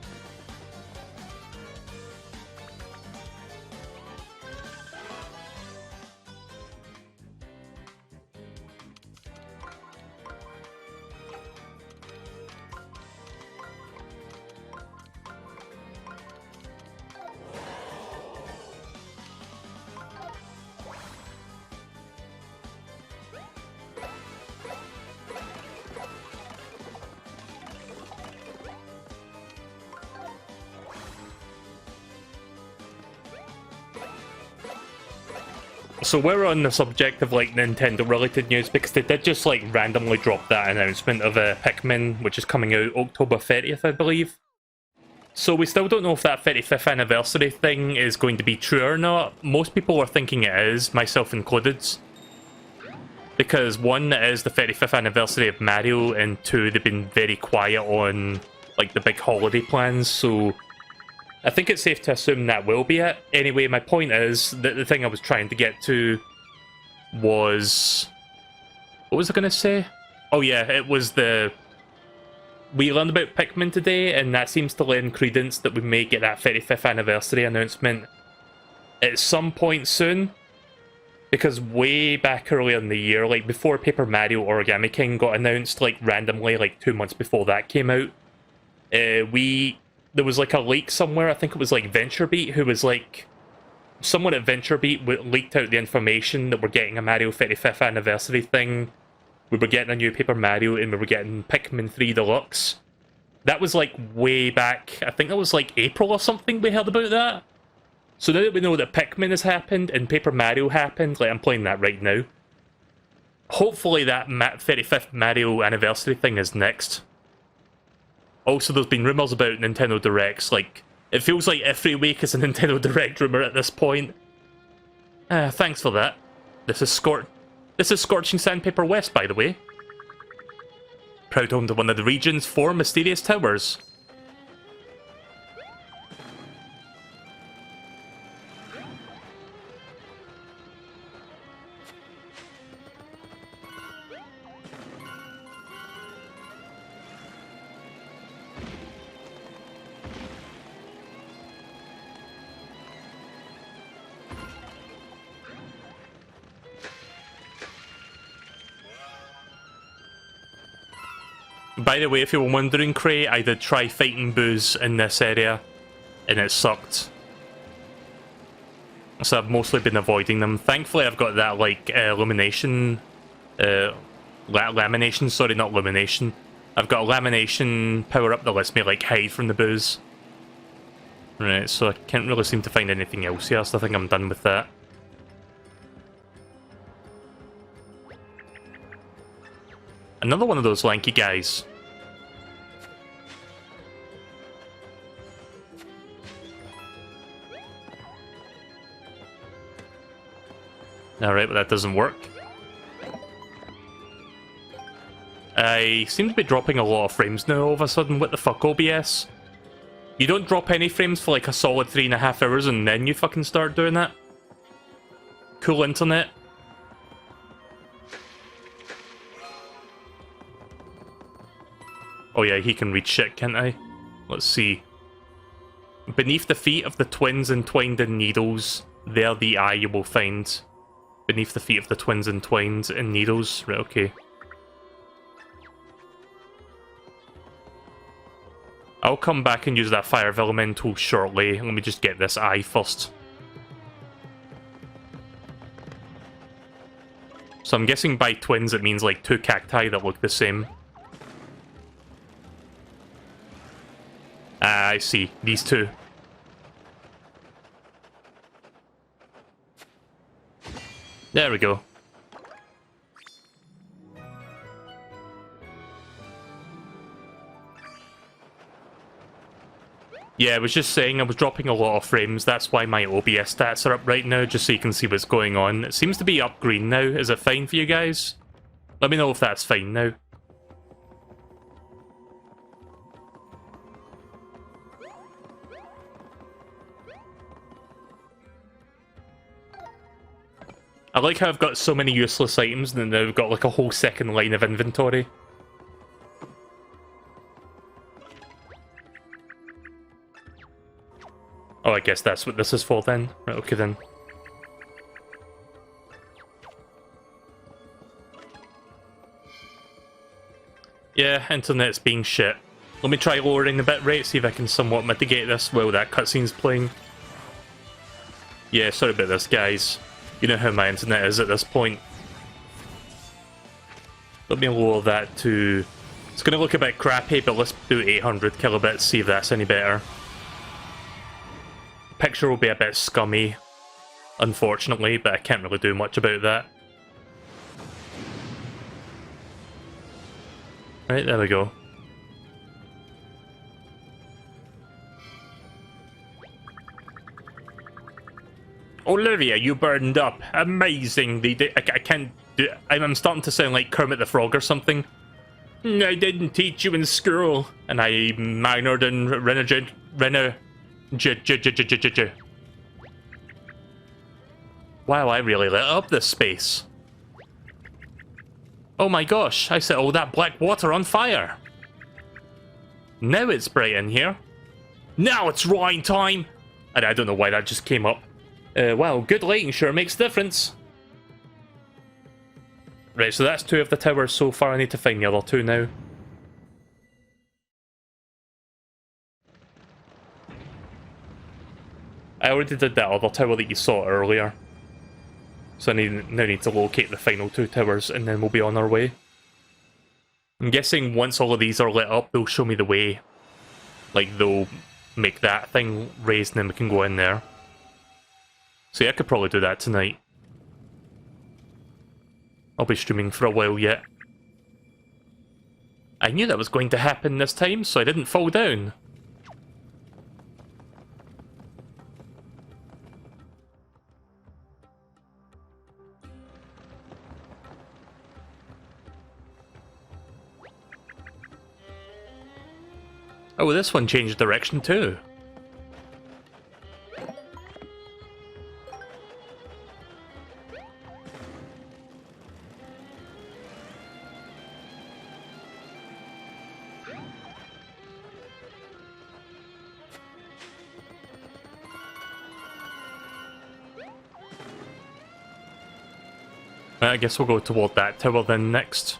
So we're on the subject of, like, Nintendo-related news, because they did just, like, randomly drop that announcement of Pikmin, which is coming out October 30th, I believe. So we still don't know if that 35th anniversary thing is going to be true or not. Most people are thinking it is, myself included. Because, one, it is the 35th anniversary of Mario, and two, they've been very quiet on, like, the big holiday plans, so I think it's safe to assume that will be it. Anyway, my point is that the thing I was trying to get to was... What was I going to say? Oh yeah, it was the... We learned about Pikmin today, and that seems to lend credence that we may get that 35th anniversary announcement at some point soon. Because way back earlier in the year, like before Paper Mario Origami King got announced, like randomly, like 2 months before that came out, there was like a leak somewhere, I think it was like VentureBeat, who was like... Someone at VentureBeat leaked out the information that we're getting a Mario 35th anniversary thing. We were getting a new Paper Mario, and we were getting Pikmin 3 Deluxe. That was like way back, I think that was like April or something we heard about that. So now that we know that Pikmin has happened and Paper Mario happened, like I'm playing that right now. Hopefully that 35th Mario anniversary thing is next. Also, there's been rumours about Nintendo Directs, like, it feels like every week is a Nintendo Direct rumour at this point. Thanks for that. This is Scorching Sandpaper West, by the way. Proud home to one of the region's 4 mysterious towers. By the way, if you were wondering, Cray, I did try fighting boos in this area, and it sucked. So I've mostly been avoiding them. Thankfully, I've got that, like, illumination... lamination, sorry, not illumination. I've got a lamination power-up that lets me, like, hide from the boos. Right, so I can't really seem to find anything else here, so I think I'm done with that. Another one of those lanky guys. Alright, but that doesn't work. I seem to be dropping a lot of frames now all of a sudden. What the fuck, OBS? You don't drop any frames for like a solid 3.5 hours and then you fucking start doing that? Cool internet. Oh yeah, he can read shit, can't I? Let's see. Beneath the feet of the twins entwined in needles, there the eye you will find. Beneath the feet of the twins entwined in needles. Right, okay. I'll come back and use that fire of elemental shortly. Let me just get this eye first. So I'm guessing by twins it means like two cacti that look the same. Ah, I see. These two. There we go. Yeah, I was just saying I was dropping a lot of frames. That's why my OBS stats are up right now, just so you can see what's going on. It seems to be up green now. Is it fine for you guys? Let me know if that's fine now. I like how I've got so many useless items and then now I've got like a whole second line of inventory. Oh, I guess that's what this is for then. Right, okay then. Yeah, internet's being shit. Let me try lowering the bitrate, see if I can somewhat mitigate this while that cutscene's playing. Yeah, sorry about this, guys. You know how my internet is at this point. Let me lower that to... It's going to look a bit crappy, but let's do 800 kilobits, see if that's any better. Picture will be a bit scummy, unfortunately, but I can't really do much about that. Right, there we go. Olivia, you burned up. Amazing. I can't do... I'm starting to sound like Kermit the Frog or something. I didn't teach you in school. And I minored in Wow, I really lit up this space. Oh my gosh, I set all that black water on fire. Now it's bright in here. Now it's wine time. I don't know why that just came up. Wow, good lighting sure makes a difference. Right, so that's 2 of the towers so far. I need to find the other 2 now. I already did that other tower that you saw earlier. So I now need to locate the final 2 towers and then we'll be on our way. I'm guessing once all of these are lit up, they'll show me the way. Like, they'll make that thing raised and then we can go in there. So yeah, I could probably do that tonight. I'll be streaming for a while yet. I knew that was going to happen this time, so I didn't fall down. Oh, this one changed direction too. I guess we'll go toward that tower then next.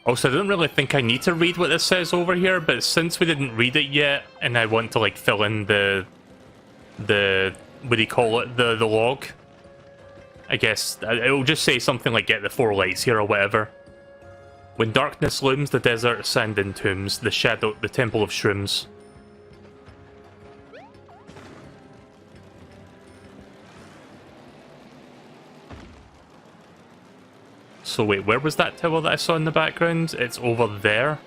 Also, I don't really think I need to read what this says over here, but since we didn't read it yet, and I want to, like, fill in the what do you call it, the log, I guess it'll just say something like, get the 4 lights here or whatever. When darkness looms, the desert, sand entombs, the shadow, the temple of shrooms. So wait, where was that tower that I saw in the background? It's over there.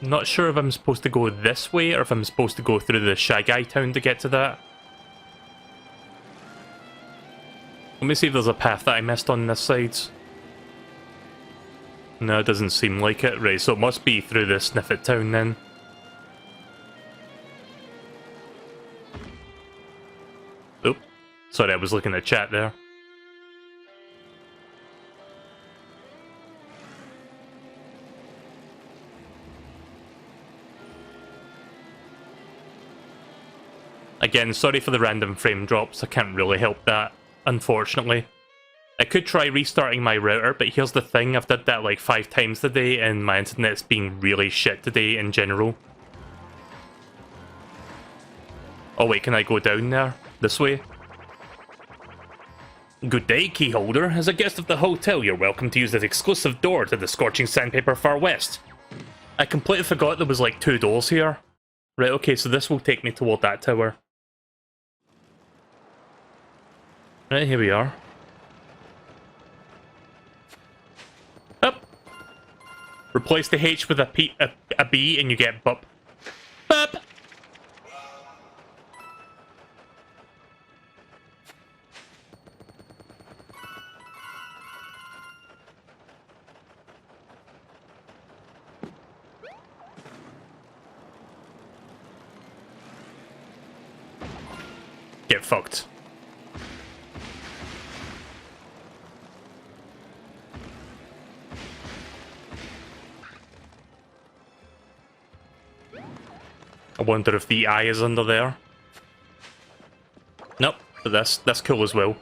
Not sure if I'm supposed to go this way or if I'm supposed to go through the Shy Guy town to get to that. Let me see if there's a path that I missed on this side. No, it doesn't seem like it. Right, so it must be through the Sniffet town then. Oop. Sorry, I was looking at chat there. Again, sorry for the random frame drops, I can't really help that, unfortunately. I could try restarting my router, but here's the thing, I've done that like 5 times today, and my internet's being really shit today in general. Oh wait, can I go down there? This way? Good day, keyholder. As a guest of the hotel, you're welcome to use this exclusive door to the scorching sandpaper far west. I completely forgot there was like 2 doors here. Right, okay, so this will take me toward that tower. Right, here we are. Up. Replace the H with a B and you get bup. Bup! Get fucked. I wonder if the eye is under there. Nope, but that's cool as well.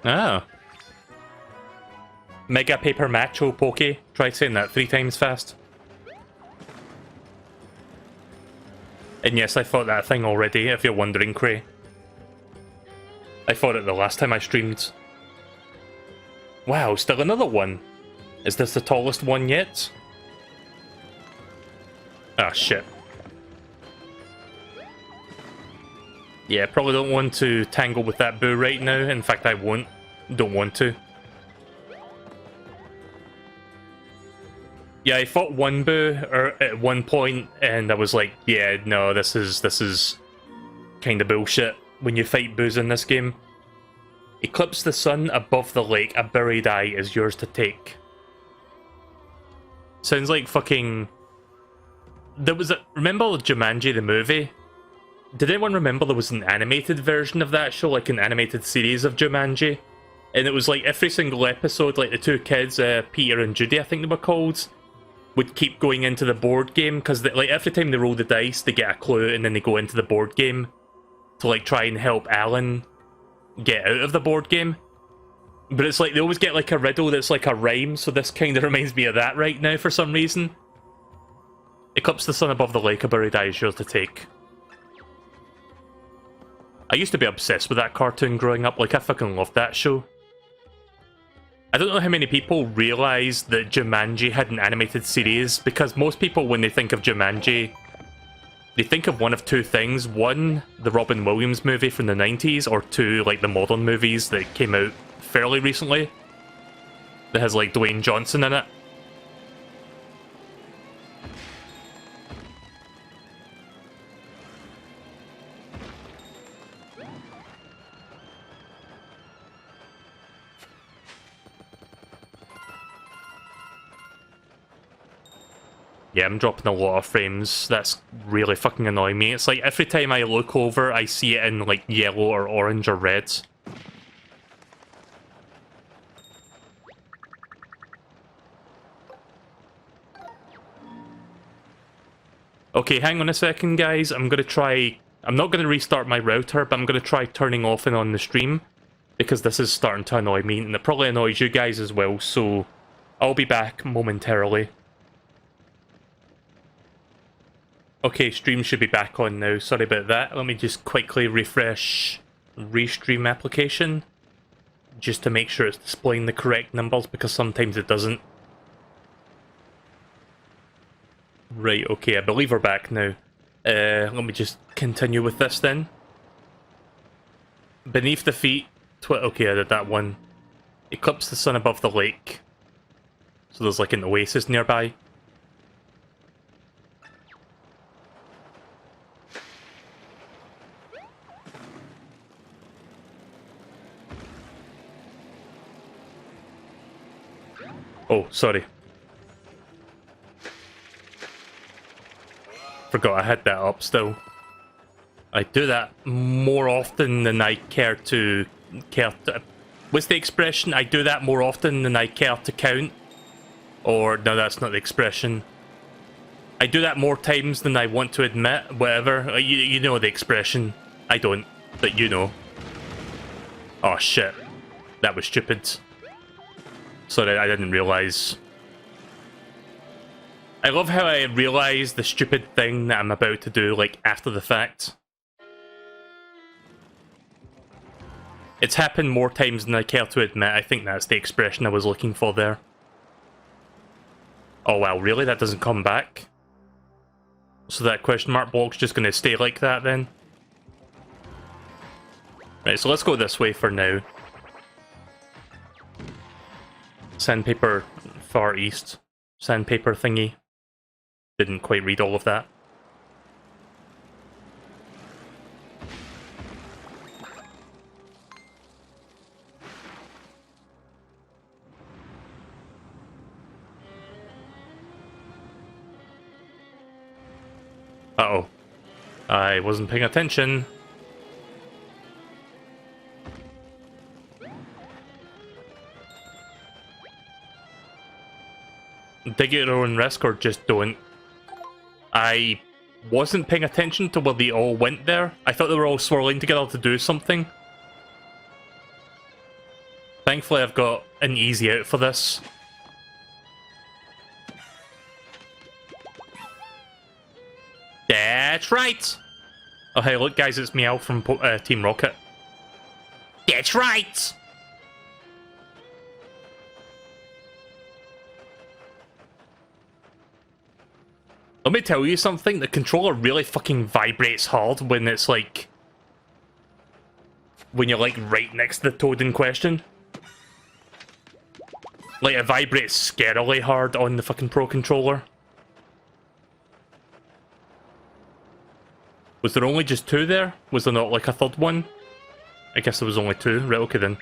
Ah. Mega Paper Macho Poke. Try saying that 3 times fast. And yes, I thought that thing already, if you're wondering, Cray. I thought it the last time I streamed. Wow, still another one. Is this the tallest one yet? Ah, shit. Yeah, probably don't want to tangle with that boo right now. In fact, I won't. Don't want to. Yeah, I fought one boo at one point, and I was like, yeah, no, this is kind of bullshit when you fight boos in this game. Eclipse the sun above the lake, a buried eye is yours to take. Sounds like fucking... There was a... Remember Jumanji the movie? Did anyone remember there was an animated version of that show, like an animated series of Jumanji? And it was like every single episode, like the 2 kids, Peter and Judy I think they were called, would keep going into the board game, because like every time they roll the dice, they get a clue, and then they go into the board game to like try and help Alan get out of the board game. But it's like they always get like a riddle that's like a rhyme, so this kind of reminds me of that right now for some reason. Eclipse the sun above the lake, a buried eye is yours to take. I used to be obsessed with that cartoon growing up, like I fucking loved that show. I don't know how many people realise that Jumanji had an animated series, because most people, when they think of Jumanji, they think of one of 2 things. 1, the Robin Williams movie from the 90s, or 2, like the modern movies that came out fairly recently, that has like Dwayne Johnson in it. Yeah, I'm dropping a lot of frames. That's really fucking annoying me. It's like every time I look over, I see it in like yellow or orange or red. Okay, hang on a second, guys. I'm not going to restart my router, but I'm going to try turning off and on the stream, because this is starting to annoy me, and it probably annoys you guys as well, so I'll be back momentarily. Okay, stream should be back on now. Sorry about that. Let me just quickly refresh Restream application, just to make sure it's displaying the correct numbers, because sometimes it doesn't. Right, okay, I believe we're back now. Let me just continue with this then. Beneath the feet... okay, I did that one. Eclipse the sun above the lake. So there's like an oasis nearby. Oh, sorry. Forgot I had that up still. I do that more often than I care to... What's the expression? I do that more often than I care to count. Or, no, that's not the expression. I do that more times than I want to admit, whatever. You know the expression. I don't, but you know. Oh shit. That was stupid. Sorry, I didn't realise. I love how I realise the stupid thing that I'm about to do, like, after the fact. It's happened more times than I care to admit. I think that's the expression I was looking for there. Oh wow, really? That doesn't come back? So that question mark block's just going to stay like that then? Right, so let's go this way for now. Sandpaper far east. Sandpaper thingy. Didn't quite read all of that. Uh-oh. I wasn't paying attention. Dig at your own risk or just don't. I wasn't paying attention to where they all went there. I thought they were all swirling together to do something. Thankfully I've got an easy out for this. That's right! Oh hey, look guys, it's Meow from Team Rocket. That's right! Let me tell you something, the controller really fucking vibrates hard when it's like... when you're like right next to the toad in question. Like it vibrates scarily hard on the fucking Pro Controller. Was there only just two there? Was there not like a third one? I guess there was only two. Right, okay then.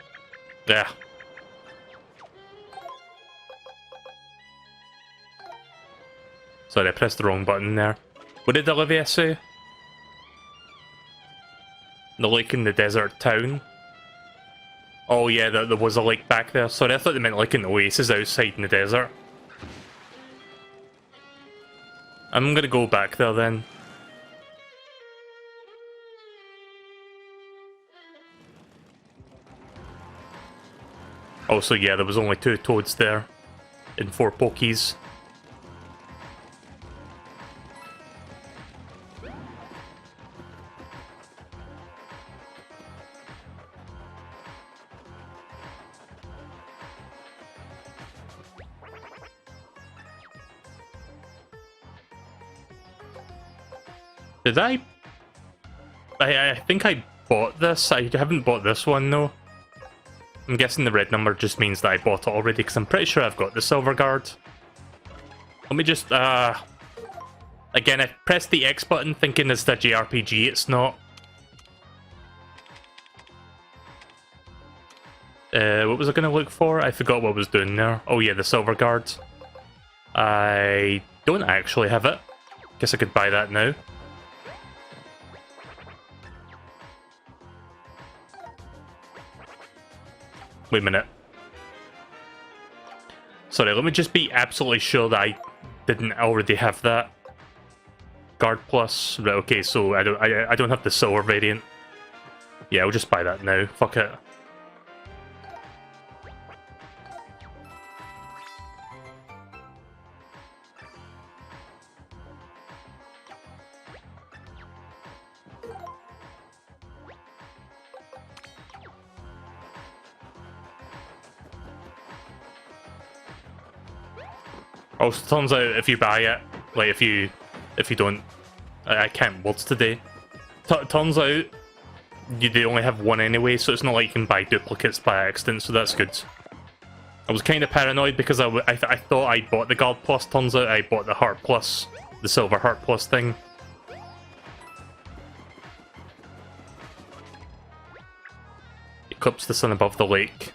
Yeah. Sorry, I pressed the wrong button there. What did Olivia say? The lake in the desert town? Oh yeah, there was a lake back there. Sorry, I thought they meant like an oasis outside in the desert. I'm gonna go back there then. Oh, so yeah, there was only two toads there. And 4 pokies. Did I think I bought this. I haven't bought this one though. I'm guessing the red number just means that I bought it already, because I'm pretty sure I've got the silver guard. Let me just, again, I pressed the X button thinking it's the JRPG, it's not. What was I going to look for? I forgot what I was doing there. Oh yeah, the silver guard. I don't actually have it. Guess I could buy that now. Wait a minute. Sorry, let me just be absolutely sure that I didn't already have that. Guard plus. Right, okay, so I don't have the silver variant. Yeah, I'll just buy that now. Fuck it. Also, turns out if you buy it, like if you don't, I can't words today. Turns out they only have one anyway, so it's not like you can buy duplicates by accident. So that's good. I was kind of paranoid because I thought I bought the Guard Plus. Turns out I bought the Heart Plus, the Silver Heart Plus thing. Eclipse the sun above the lake.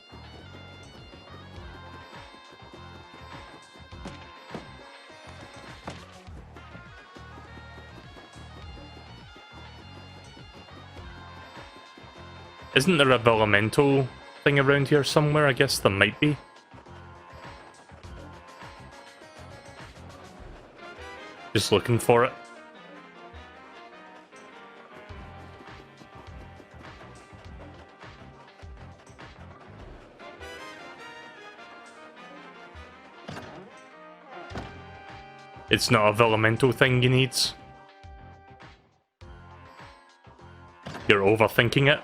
Isn't there a Elemental thing around here somewhere? I guess there might be. Just looking for it. It's not a Elemental thing you need. You're overthinking it.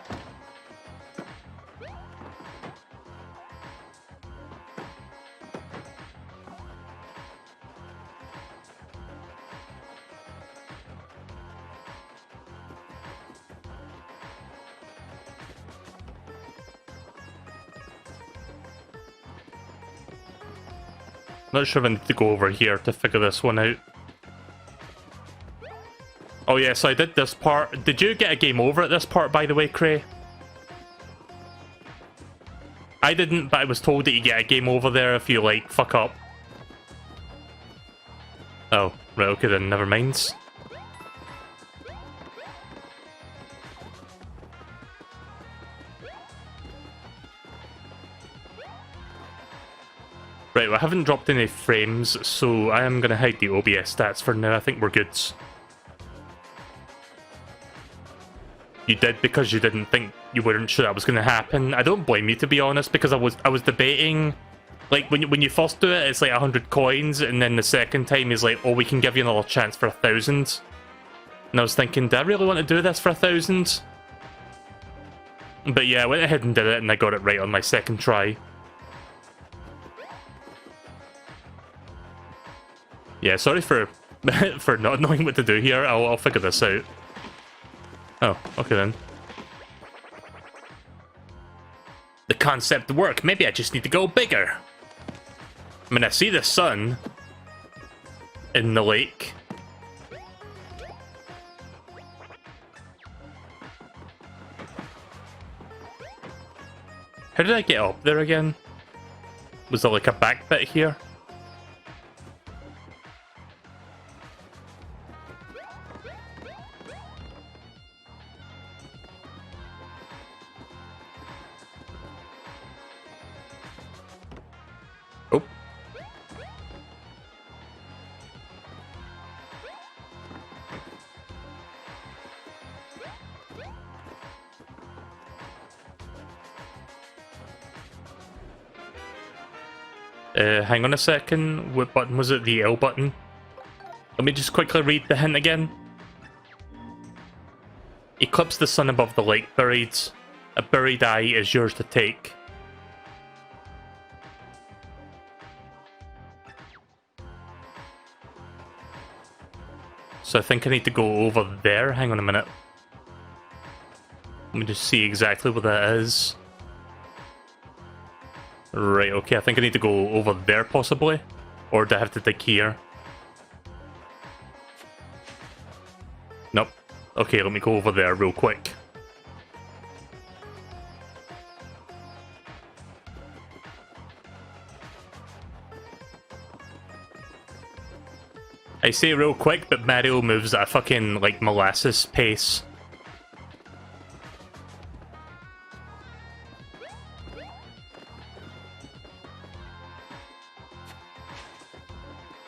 Not sure if I need to go over here to figure this one out. Oh yeah, so I did this part. Did you get a game over at this part, by the way, Cray? I didn't, but I was told that you get a game over there if you, like, fuck up. Oh, right, okay then, never mind. Right, well, I haven't dropped any frames, so I am going to hide the OBS stats for now. I think we're good. You did because you didn't think, you weren't sure that was going to happen. I don't blame you, to be honest, because I was debating, like, when you first do it, it's like 100 coins, and then the second time is like, oh, we can give you another chance for 1,000. And I was thinking, do I really want to do this for 1,000? But yeah, I went ahead and did it, and I got it right on my second try. Yeah, sorry for for not knowing what to do here. I'll figure this out. Oh, okay then. The concept worked. Maybe I just need to go bigger. I mean, I see the sun in the lake. How did I get up there again? Was there like a back bit here? Oh. Hang on a second. What button was it? The L button? Let me just quickly read the hint again. Eclipse the sun above the lake buried. A buried eye is yours to take. So I think I need to go over there. Hang on a minute. Let me just see exactly what that is. Right, okay, I think I need to go over there possibly. Or do I have to dig here? Nope. Okay, let me go over there real quick. I say real quick, but Mario moves at a fucking, like, molasses pace.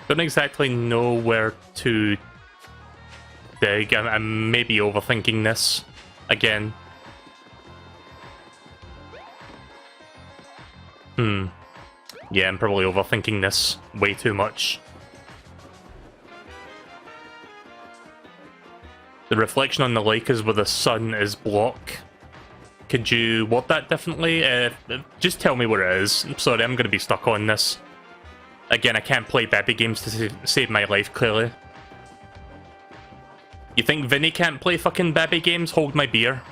Don't exactly know where to dig. I'm maybe overthinking this again. Yeah, I'm probably overthinking this way too much. The reflection on the lake is where the sun is block. Could you word that differently? Just tell me where it is. I'm sorry, I'm going to be stuck on this. Again, I can't play baby games to save my life, clearly. You think Vinny can't play fucking baby games? Hold my beer.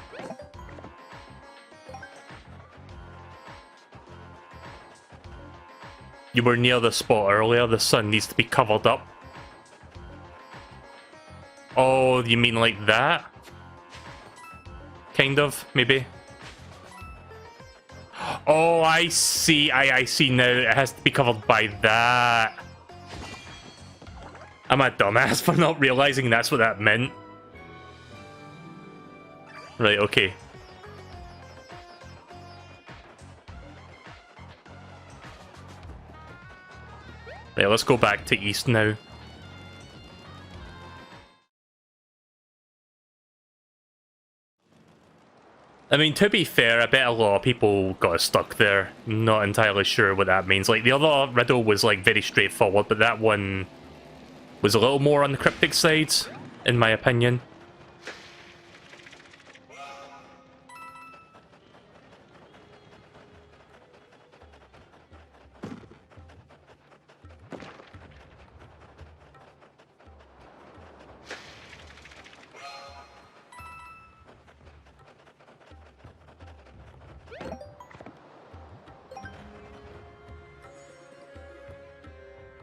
You were near the spot earlier. The sun needs to be covered up. Oh, you mean like that? Kind of, maybe. Oh, I see. I see now. It has to be covered by that. I'm a dumbass for not realizing that's what that meant. Right, okay. Right, let's go back to east now. I mean, to be fair, I bet a lot of people got stuck there. Not entirely sure what that means. Like, the other riddle was, like, very straightforward, but that one was a little more on the cryptic side, in my opinion.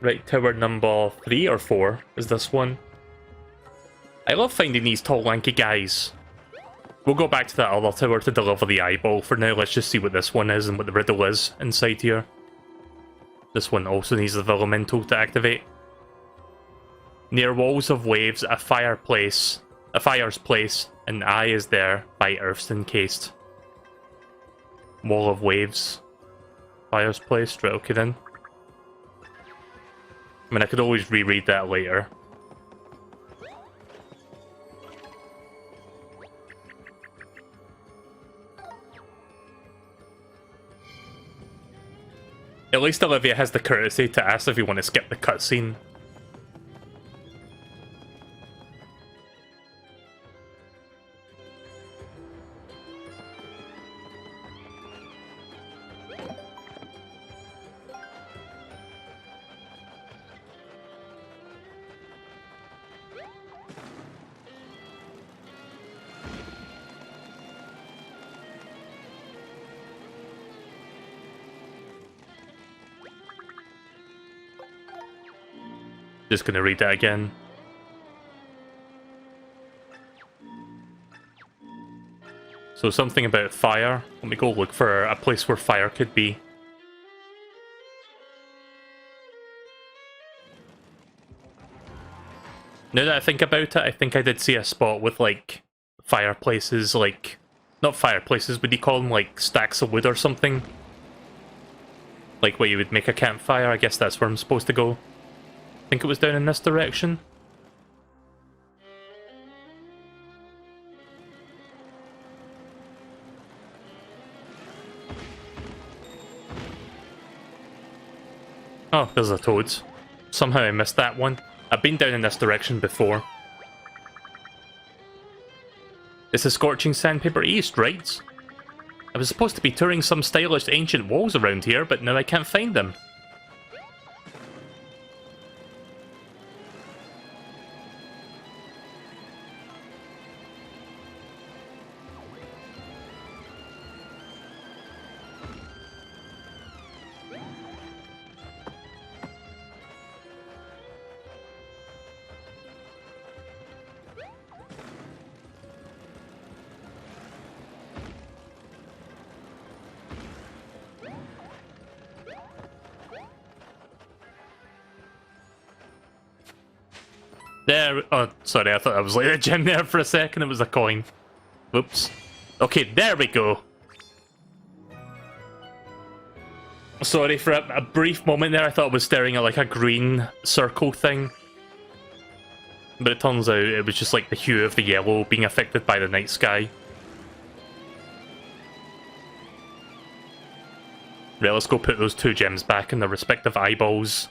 Right, tower number 3 or 4 is this one. I love finding these tall, lanky guys. We'll go back to that other tower to deliver the eyeball. For now, let's just see what this one is and what the riddle is inside here. This one also needs the elemental to activate. Near walls of waves, a fire's placed, an eye is there by earth's encased. Wall of waves. Fire's placed, right, okay then. I mean, I could always reread that later. At least Olivia has the courtesy to ask if you want to skip the cutscene. Just gonna read that again. So something about fire. Let me go look for a place where fire could be. Now that I think about it, I think I did see a spot with, like, fireplaces, like... Not fireplaces, would you call them, like, stacks of wood or something? Like where you would make a campfire, I guess that's where I'm supposed to go. I think it was down in this direction. Oh, there's a toad. Somehow I missed that one. I've been down in this direction before. It's the Scorching Sandpaper East, right? I was supposed to be touring some stylish ancient walls around here, but now I can't find them. there... Oh, sorry, I thought I was like a gem there for a second. It was a coin. Whoops. Okay, there we go. Sorry, for a brief moment there, I thought I was staring at like a green circle thing. But it turns out it was just like the hue of the yellow being affected by the night sky. Right, let's go put those 2 gems back in their respective eyeballs.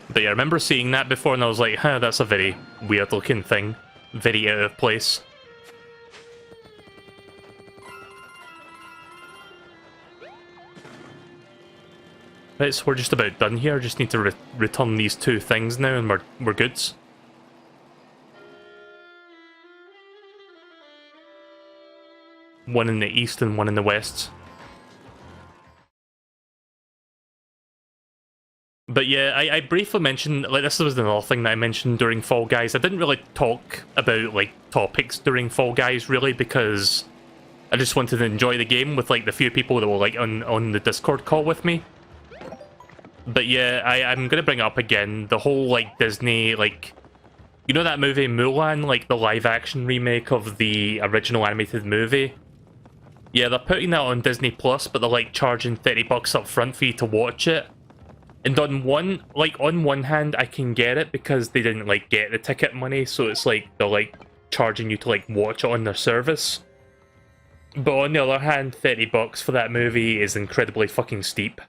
But yeah, I remember seeing that before and I was like, huh, that's a very weird looking thing. Very out of place. Right, so we're just about done here. Just need to return these 2 things now and we're good. One in the east and one in the west. But yeah, I briefly mentioned, like, this was another thing that I mentioned during Fall Guys. I didn't really talk about, like, topics during Fall Guys, really, because I just wanted to enjoy the game with, like, the few people that were, like, on the Discord call with me. But yeah, I'm gonna bring it up again, the whole, like, Disney, like... You know that movie Mulan, like, the live-action remake of the original animated movie? Yeah, they're putting that on Disney Plus, but they're, like, charging $30 up front for you to watch it. And on one hand, I can get it because they didn't, like, get the ticket money, so it's like, they're, like, charging you to, like, watch it on their service. But on the other hand, $30 for that movie is incredibly fucking steep.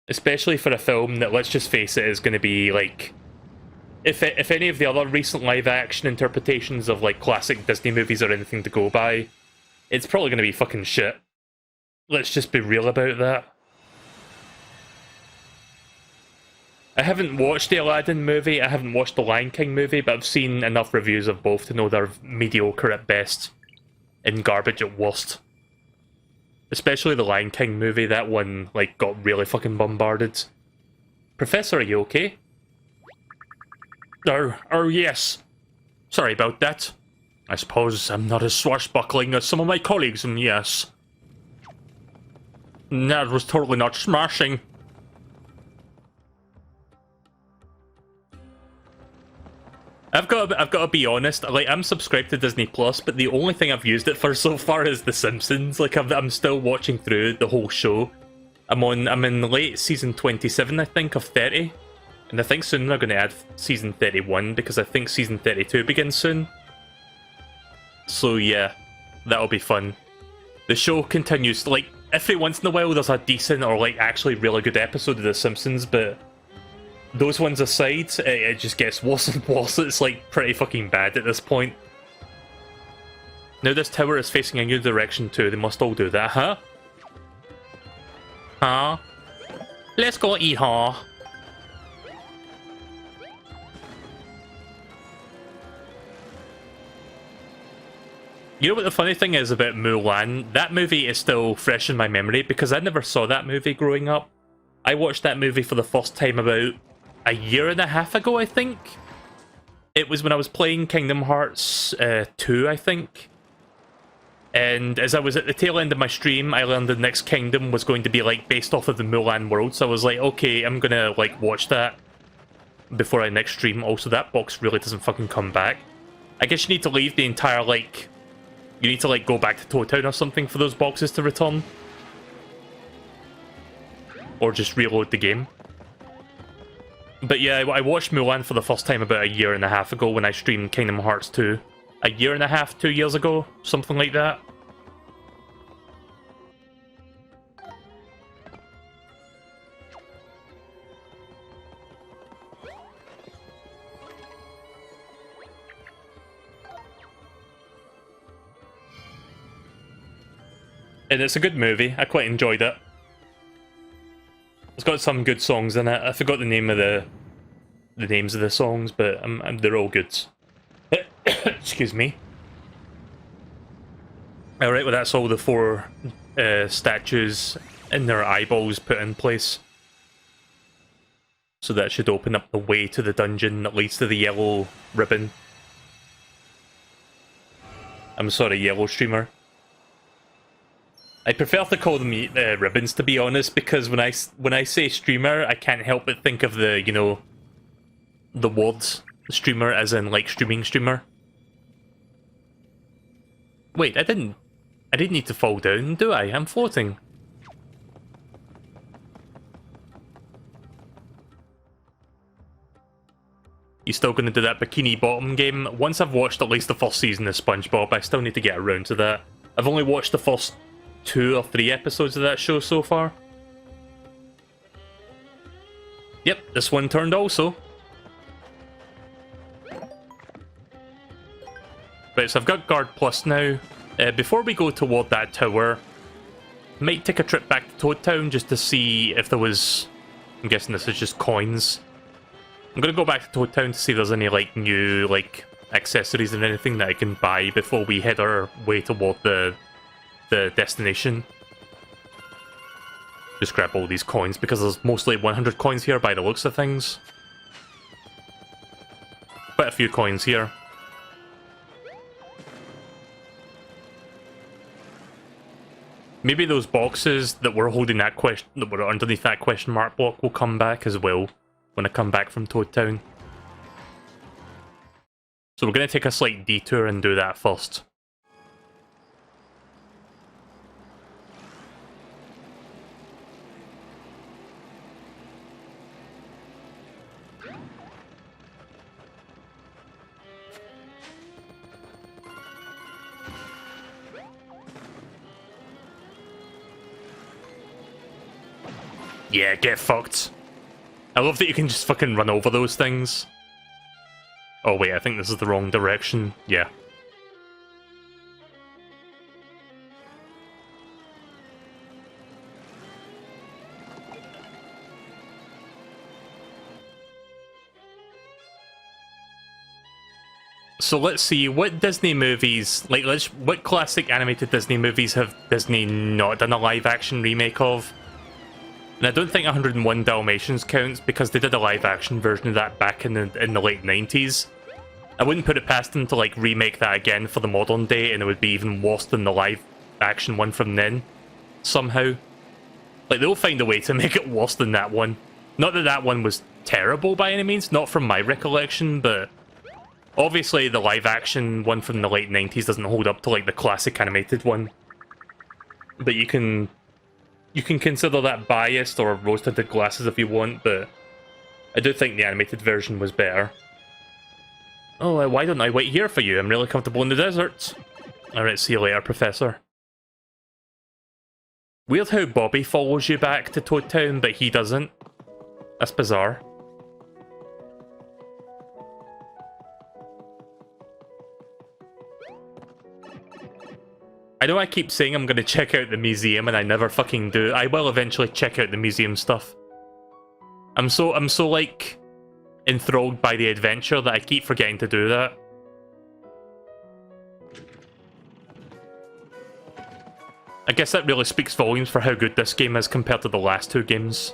Especially for a film that, let's just face it, is going to be, like... If any of the other recent live-action interpretations of, like, classic Disney movies are anything to go by, it's probably going to be fucking shit. Let's just be real about that. I haven't watched the Aladdin movie, I haven't watched the Lion King movie, but I've seen enough reviews of both to know they're mediocre at best and garbage at worst. Especially the Lion King movie, that one, like, got really fucking bombarded. Professor, are you okay? Oh yes. Sorry about that. I suppose I'm not as swashbuckling as some of my colleagues, and yes. That was totally not smashing. I've got to be honest, like, I'm subscribed to Disney Plus, but the only thing I've used it for so far is The Simpsons. Like, I'm still watching through the whole show. I'm in late season 27, I think, of 30. And I think soon they're going to add season 31, because I think season 32 begins soon. So yeah, that'll be fun. The show continues, like, every once in a while there's a decent or, like, actually really good episode of The Simpsons, but those ones aside, it just gets worse and worse. It's, like, pretty fucking bad at this point. Now this tower is facing a new direction too, they must all do that, huh? Huh? Let's go eat, huh? You know what the funny thing is about Mulan? That movie is still fresh in my memory because I never saw that movie growing up. I watched that movie for the first time about a year and a half ago, I think. It was when I was playing Kingdom Hearts 2, I think. And as I was at the tail end of my stream, I learned the next kingdom was going to be, like, based off of the Mulan world. So I was like, okay, I'm gonna, like, watch that before I next stream. Also, that box really doesn't fucking come back. I guess you need to leave the entire, like... You need to, like, go back to Toad Town or something for those boxes to return. Or just reload the game. But yeah, I watched Mulan for the first time about a year and a half ago when I streamed Kingdom Hearts 2. A year and a half, 2 years ago? Something like that. And it's a good movie. I quite enjoyed it. It's got some good songs in it. I forgot the name of the names of the songs, but they're all good. Excuse me. Alright, well that's all the 4 statues and their eyeballs put in place. So that should open up the way to the dungeon that leads to the yellow ribbon. I'm sorry, yellow streamer. I prefer to call them ribbons, to be honest, because when I say streamer, I can't help but think of the, you know, the words streamer as in like streamer. Wait, I didn't need to fall down, do I? I'm floating. You still gonna do that Bikini Bottom game? Once I've watched at least the first season of SpongeBob, I still need to get around to that. I've only watched the first 2 or 3 episodes of that show so far. Yep, this one turned also. Right, so I've got Guard Plus now. Before we go toward that tower, might take a trip back to Toad Town just to see if there was... I'm guessing this is just coins. I'm gonna go back to Toad Town to see if there's any, like, new, like, accessories and anything that I can buy before we head our way toward the destination. Just grab all these coins, because there's mostly 100 coins here by the looks of things. Quite a few coins here. Maybe those boxes that were holding that that were underneath that question mark block will come back as well when I come back from Toad Town. So we're going to take a slight detour and do that first. Yeah, get fucked. I love that you can just fucking run over those things. Oh wait, I think this is the wrong direction. Yeah. So let's see, what Disney movies, like, what classic animated Disney movies have Disney not done a live-action remake of? And I don't think 101 Dalmatians counts, because they did a live-action version of that back in the late 90s. I wouldn't put it past them to, like, remake that again for the modern day, and it would be even worse than the live-action one from then, somehow. Like, they'll find a way to make it worse than that one. Not that that one was terrible by any means, not from my recollection, but... obviously, the live-action one from the late 90s doesn't hold up to, like, the classic animated one. But you can consider that biased or rose-tinted glasses if you want, but I do think the animated version was better. Oh, why don't I wait here for you? I'm really comfortable in the desert. Alright, see you later, Professor. Weird how Bobby follows you back to Toad Town, but he doesn't. That's bizarre. I know I keep saying I'm gonna check out the museum and I never fucking do. I will eventually check out the museum stuff. I'm so like enthralled by the adventure that I keep forgetting to do that. I guess that really speaks volumes for how good this game is compared to the last 2 games.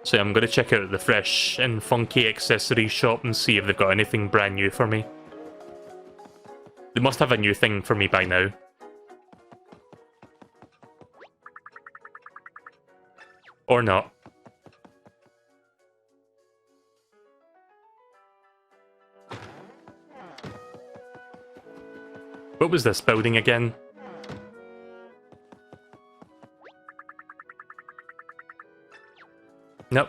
So I'm gonna check out the fresh and funky accessory shop and see if they've got anything brand new for me. They must have a new thing for me by now. Or not. What was this building again? Nope.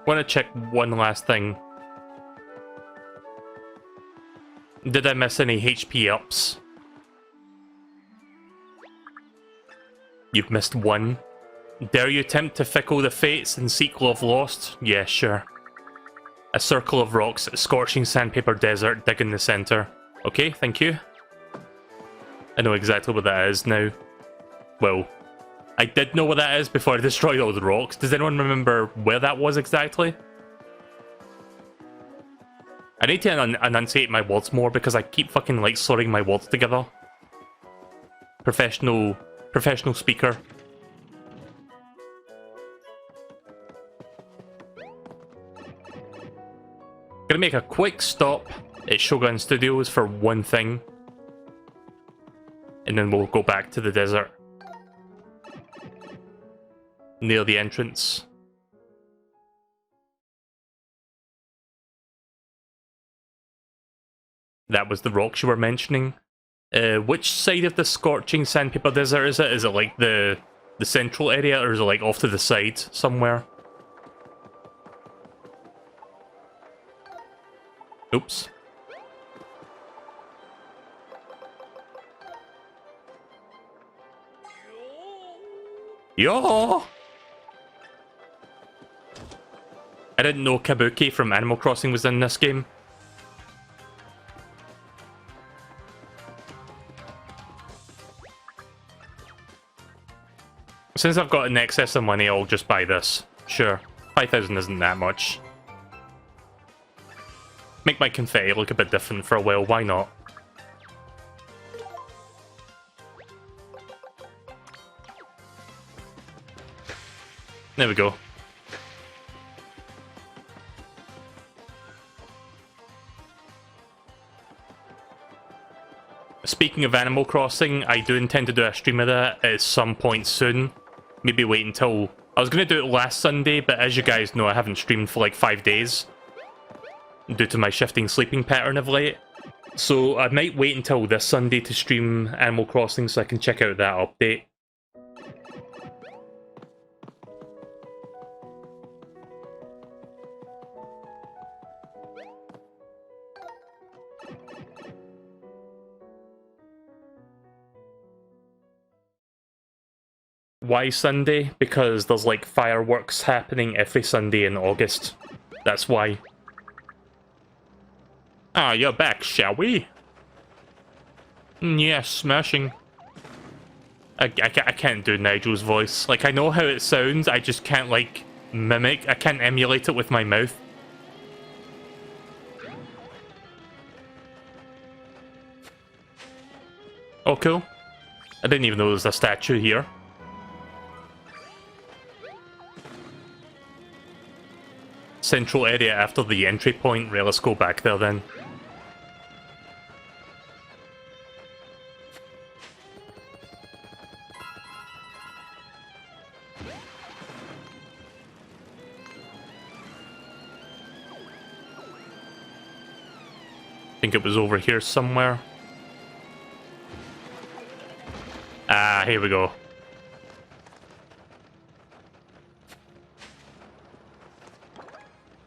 Want to check one last thing. Did I miss any HP ups? You've missed one. Dare you attempt to fickle the fates and seek love lost? Yeah, sure. A circle of rocks, scorching sandpaper desert, dig in the center. Okay, thank you. I know exactly what that is now. Well, I did know what that is before I destroyed all the rocks. Does anyone remember where that was exactly? I need to enunciate my words more because I keep fucking like slurring my words together. Professional professional speaker. Gonna make a quick stop at Shogun Studios for one thing. And then we'll go back to the desert. Near the entrance. That was the rocks you were mentioning. Which side of the scorching sandpaper desert is it? Is it like the central area, or is it like off to the side somewhere? Oops. Yo! I didn't know Kabuki from Animal Crossing was in this game. Since I've got an excess of money, I'll just buy this. Sure. 5,000 isn't that much. Make my confetti look a bit different for a while, why not? There we go. Speaking of Animal Crossing, I do intend to do a stream of that at some point soon. Maybe wait until... I was going to do it last Sunday, but as you guys know, I haven't streamed for like 5 days. Due to my shifting sleeping pattern of late. So I might wait until this Sunday to stream Animal Crossing so I can check out that update. Why Sunday? Because there's like fireworks happening every Sunday in August. That's why. Ah, you're back, shall we? Yeah, smashing. I can't do Nigel's voice. Like, I know how it sounds, I just can't, like, mimic. I can't emulate it with my mouth. Oh, cool. I didn't even know there was a statue here. Central area after the entry point. Right, let's go back there then. I think it was over here somewhere. Ah, here we go.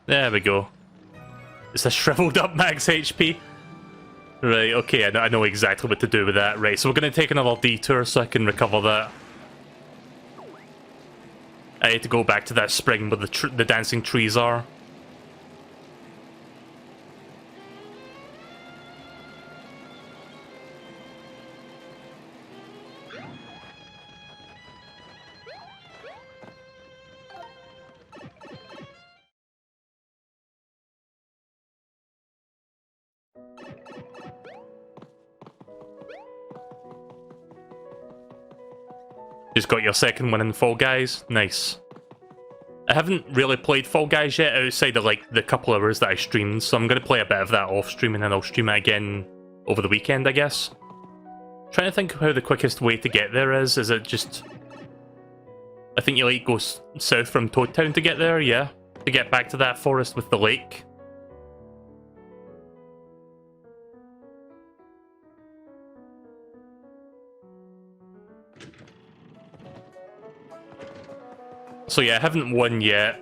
There we go. It's a shriveled up max HP. Right, okay, I know exactly what to do with that. Right, so we're going to take another detour so I can recover that. I need to go back to that spring where the dancing trees are. Just got your second one in Fall Guys. Nice. I haven't really played Fall Guys yet outside of like the couple hours that I streamed, so I'm going to play a bit of that off stream and then I'll stream it again over the weekend, I guess. Trying to think of how the quickest way to get there is. Is it just... I think you like go south from Toad Town to get there, yeah? To get back to that forest with the lake. So yeah, I haven't won yet.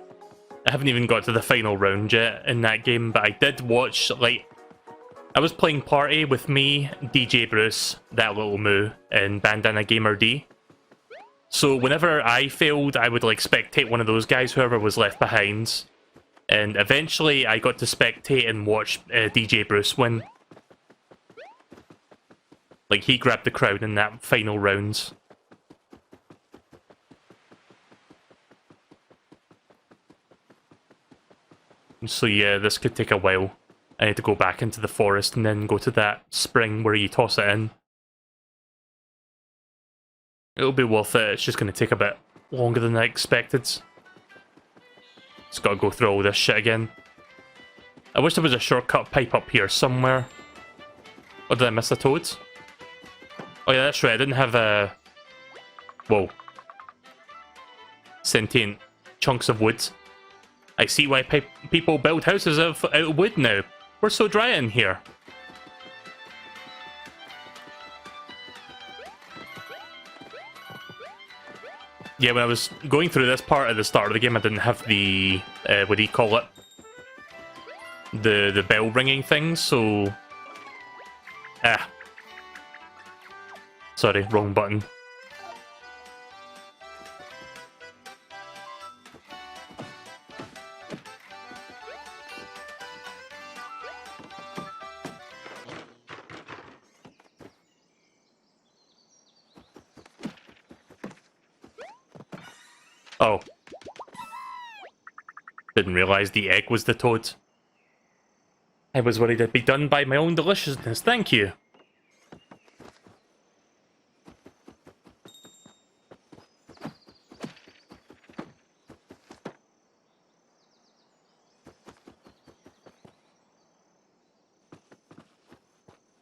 I haven't even got to the final round yet in that game, but I did watch, like... I was playing party with me, DJ Bruce, that little moo, and Bandana Gamer D. So whenever I failed, I would like spectate one of those guys, whoever was left behind. And eventually I got to spectate and watch DJ Bruce win. Like, he grabbed the crown in that final round. So yeah, this could take a while. I need to go back into the forest and then go to that spring where you toss it in. It'll be worth it. It's just going to take a bit longer than I expected. Just got to go through all this shit again. I wish there was a shortcut pipe up here somewhere. Or did I miss the toads? Oh yeah, that's right. I didn't have a... Whoa. Sentient chunks of wood. I see why people build houses out of wood now. We're so dry in here. Yeah, when I was going through this part at the start of the game, I didn't have the, what do you call it? The bell ringing thing, so... Ah. Sorry, wrong button. Oh. Didn't realize the egg was the toad. I was worried I'd be done by my own deliciousness, thank you.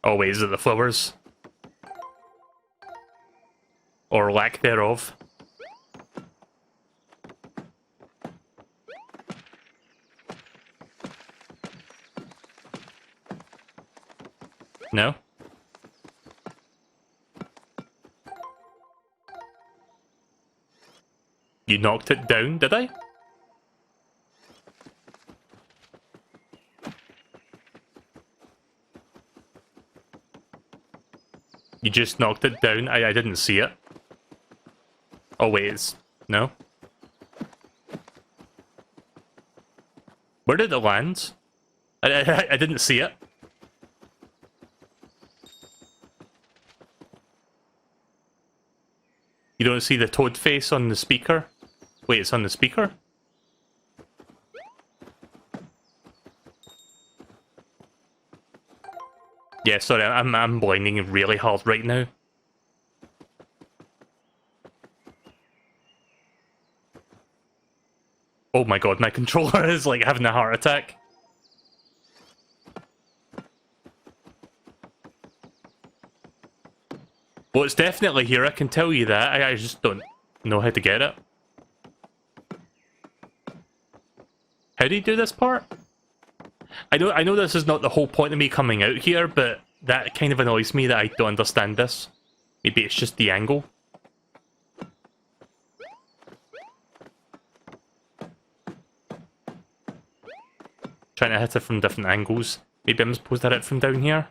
Oh wait, is it the flowers? Or lack thereof? No? You knocked it down, did I? You just knocked it down? I didn't see it. Oh wait, it's... No? Where did it land? I didn't see it. You don't see the toad face on the speaker? Wait, it's on the speaker? Yeah, sorry, I'm blinding really hard right now. Oh my god, my controller is like having a heart attack. Well, it's definitely here, I can tell you that. I just don't know how to get it. How do you do this part? I know this is not the whole point of me coming out here, but that kind of annoys me that I don't understand this. Maybe it's just the angle. Trying to hit it from different angles. Maybe I'm supposed to hit it from down here?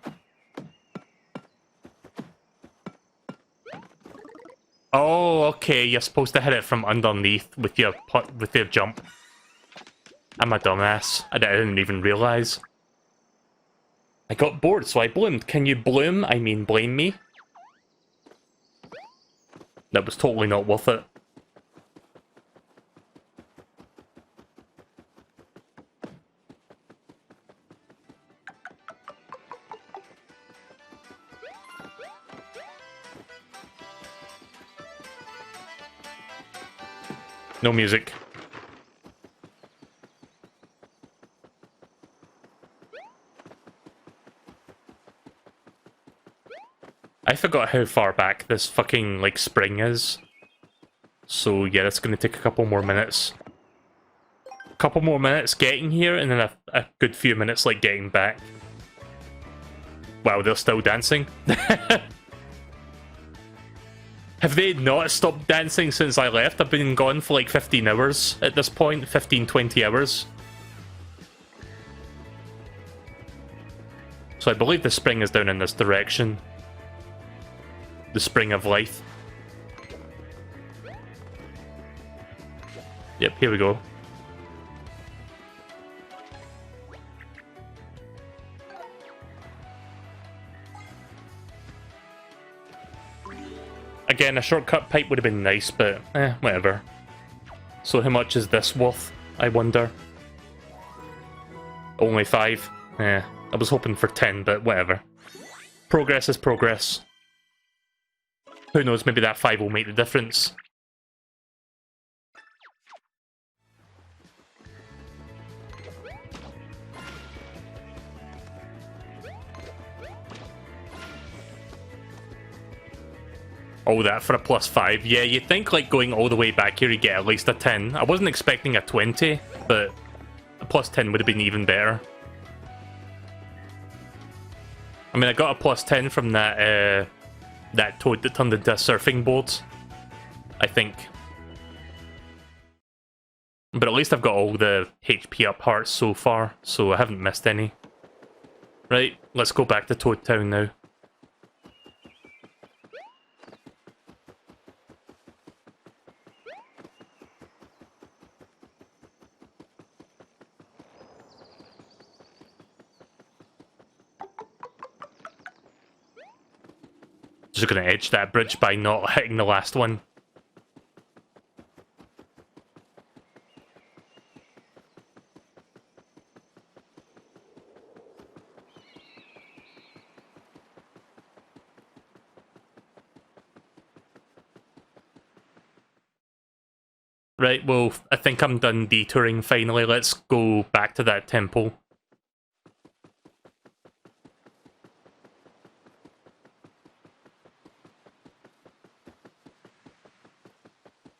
Oh, okay, you're supposed to hit it from underneath with your jump. I'm a dumbass. I didn't even realise. I got bored, so I bloomed. Can you bloom? I mean, blame me? That was totally not worth it. No music. I forgot how far back this fucking, like, spring is. So, yeah, that's gonna take a couple more minutes. A couple more minutes getting here, and then a good few minutes, like, getting back. Wow, they're still dancing. Have they not stopped dancing since I left? I've been gone for like 15 hours at this point. 15, 20 hours. So I believe the spring is down in this direction. The spring of life. Yep, here we go. Again, a shortcut pipe would have been nice, but whatever. So how much is this worth, I wonder? Only 5? I was hoping for 10, but whatever. Progress is progress. who knows, maybe that 5 will make the difference. All that for a +5. Yeah, you'd think like going all the way back here you get at least a 10. I wasn't expecting a 20, but a +10 would have been even better. I mean, I got a +10 from that that toad that turned into a surfing board, I think. But at least I've got all the HP up hearts so far, so I haven't missed any. Right, let's go back to Toad Town now. Just gonna edge that bridge by not hitting the last one. Right, well, I think I'm done detouring finally. Let's go back to that temple.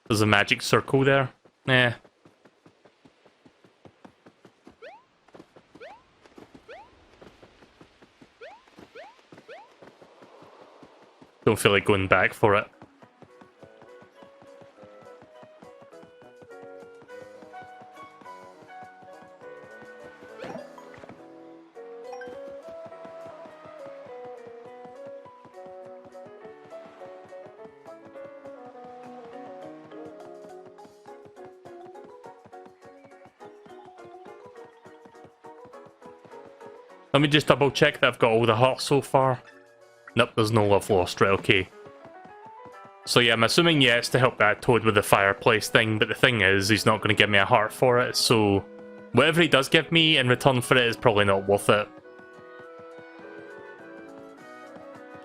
There's a magic circle there. Eh. Don't feel like going back for it. Let me just double check that I've got all the hearts so far. Nope, there's no love lost, right, okay. So yeah, I'm assuming yes to help that toad with the fireplace thing, but the thing is, he's not going to give me a heart for it, so whatever he does give me in return for it is probably not worth it.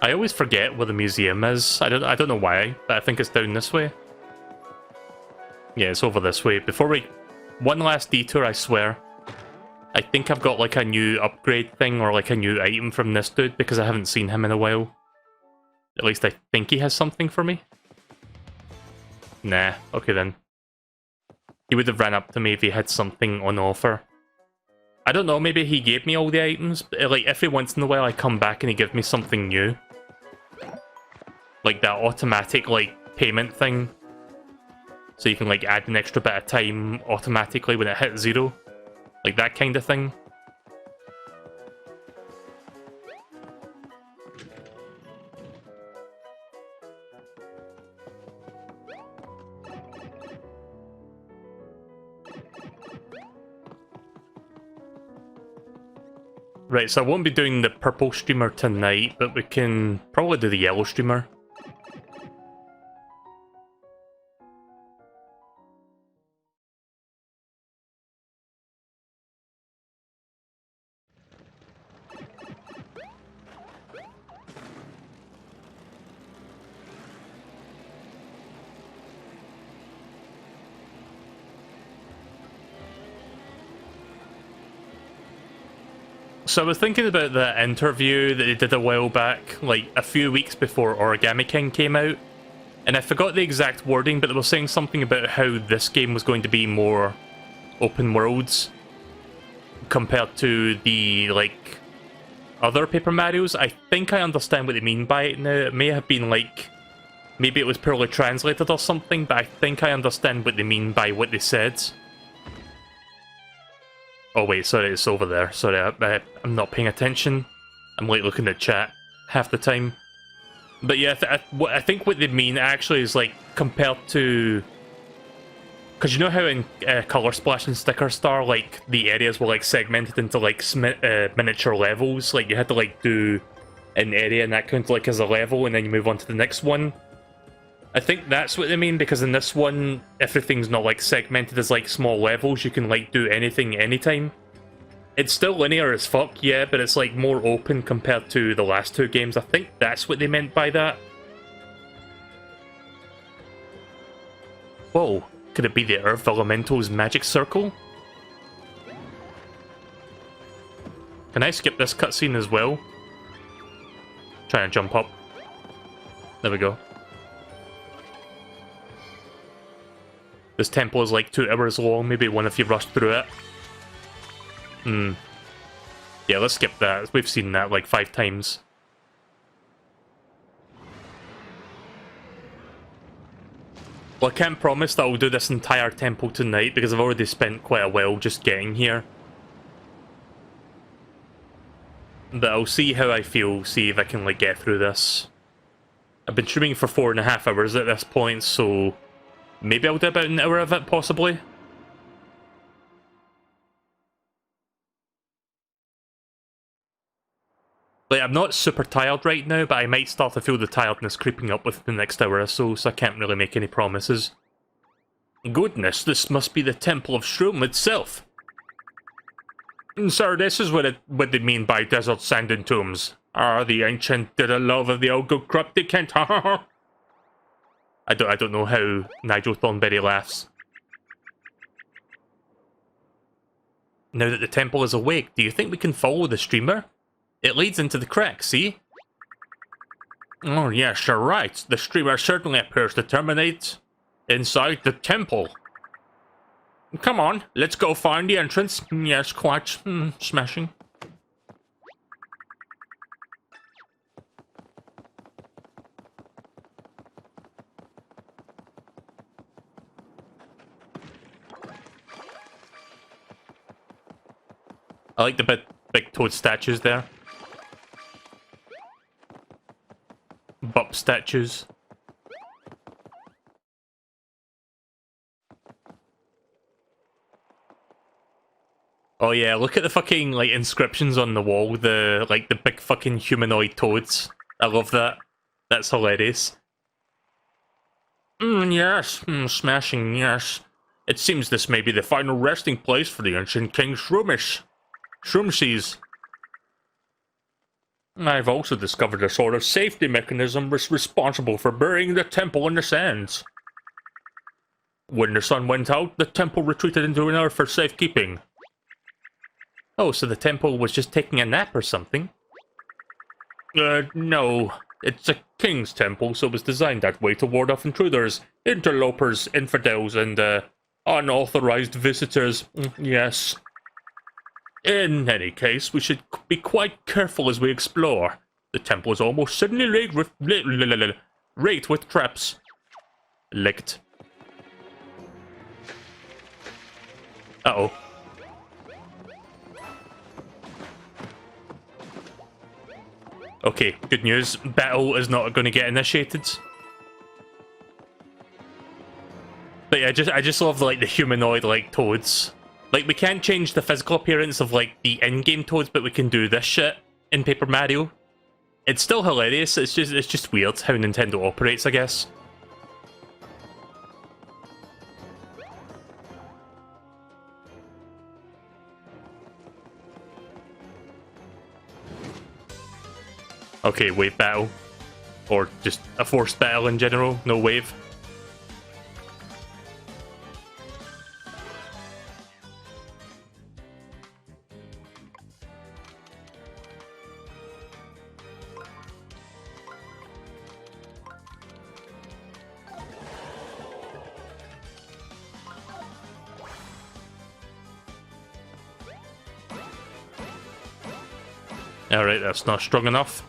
I always forget where the museum is. I don't know why, but I think it's down this way. Yeah, it's over this way. Before we... One last detour, I swear. I think I've got like a new upgrade thing or like a new item from this dude because I haven't seen him in a while. At least I think he has something for me. Nah, okay then. He would have ran up to me if he had something on offer. I don't know, maybe he gave me all the items, but like every once in a while I come back and he gives me something new. Like that automatic like payment thing. So you can like add an extra bit of time automatically when it hits 0. Like that kind of thing. Right, so I won't be doing the purple streamer tonight, but we can probably do the yellow streamer. So I was thinking about the interview that they did a while back, like a few weeks before Origami King came out, and I forgot the exact wording, but they were saying something about how this game was going to be more open worlds compared to the, like, other Paper Marios. I think I understand what they mean by it now. It may have been, like, maybe it was poorly translated or something, but I think I understand what they mean by what they said. Oh wait, sorry, it's over there. Sorry, I'm not paying attention. I'm like looking at chat half the time. But yeah, I think what they mean actually is like compared to... Because you know how in Colour Splash and Sticker Star, like the areas were like segmented into like miniature levels? Like you had to like do an area and that counted like as a level and then you move on to the next one. I think that's what they mean, because in this one, everything's not like segmented as like small levels. You can like do anything anytime. It's still linear as fuck, yeah, but it's like more open compared to the last two games. I think that's what they meant by that. Whoa, could it be the Earth Elemental's magic circle? Can I skip this cutscene as well? Trying to jump up. There we go. This temple is like 2 hours long, maybe one if you rushed through it. Yeah, let's skip that. We've seen that like 5 times. Well, I can't promise that I'll do this entire temple tonight because I've already spent quite a while just getting here. But I'll see how I feel, see if I can like get through this. I've been streaming for 4.5 hours at this point, so maybe I'll do about an hour of it, possibly. Like, I'm not super tired right now, but I might start to feel the tiredness creeping up within the next hour or so, so I can't really make any promises. Goodness, this must be the Temple of Shroom itself. Sir, this is what they mean by desert sand and tombs. The ancient did a love of the old good corrupted Kent. I don't know how Nigel Thornberry laughs. Now that the temple is awake, do you think we can follow the streamer? It leads into the crack, see? Oh yes, you're right. The streamer certainly appears to terminate inside the temple. Come on, let's go find the entrance. Yes, quite. Smashing. I like the big toad statues there. Bup statues. Oh yeah, look at the fucking like inscriptions on the wall, the big fucking humanoid toads. I love that. That's hilarious. Yes, smashing, yes. It seems this may be the final resting place for the ancient King Shroomsies. I've also discovered a sort of safety mechanism responsible for burying the temple in the sands. When the sun went out, the temple retreated into an earth for safekeeping. Oh, so the temple was just taking a nap or something? No. It's a king's temple, so it was designed that way to ward off intruders, interlopers, infidels, and, unauthorized visitors. Yes. In any case, we should be quite careful as we explore. The temple is almost certainly raked with traps. Licked. Uh-oh. Okay, good news. Battle is not going to get initiated. But yeah, I just love like the humanoid like toads. Like, we can't change the physical appearance of, like, the in-game toads, but we can do this shit in Paper Mario. It's still hilarious, it's just weird how Nintendo operates, I guess. Okay, wave battle. Or just a forced battle in general, no wave. Alright, that's not strong enough.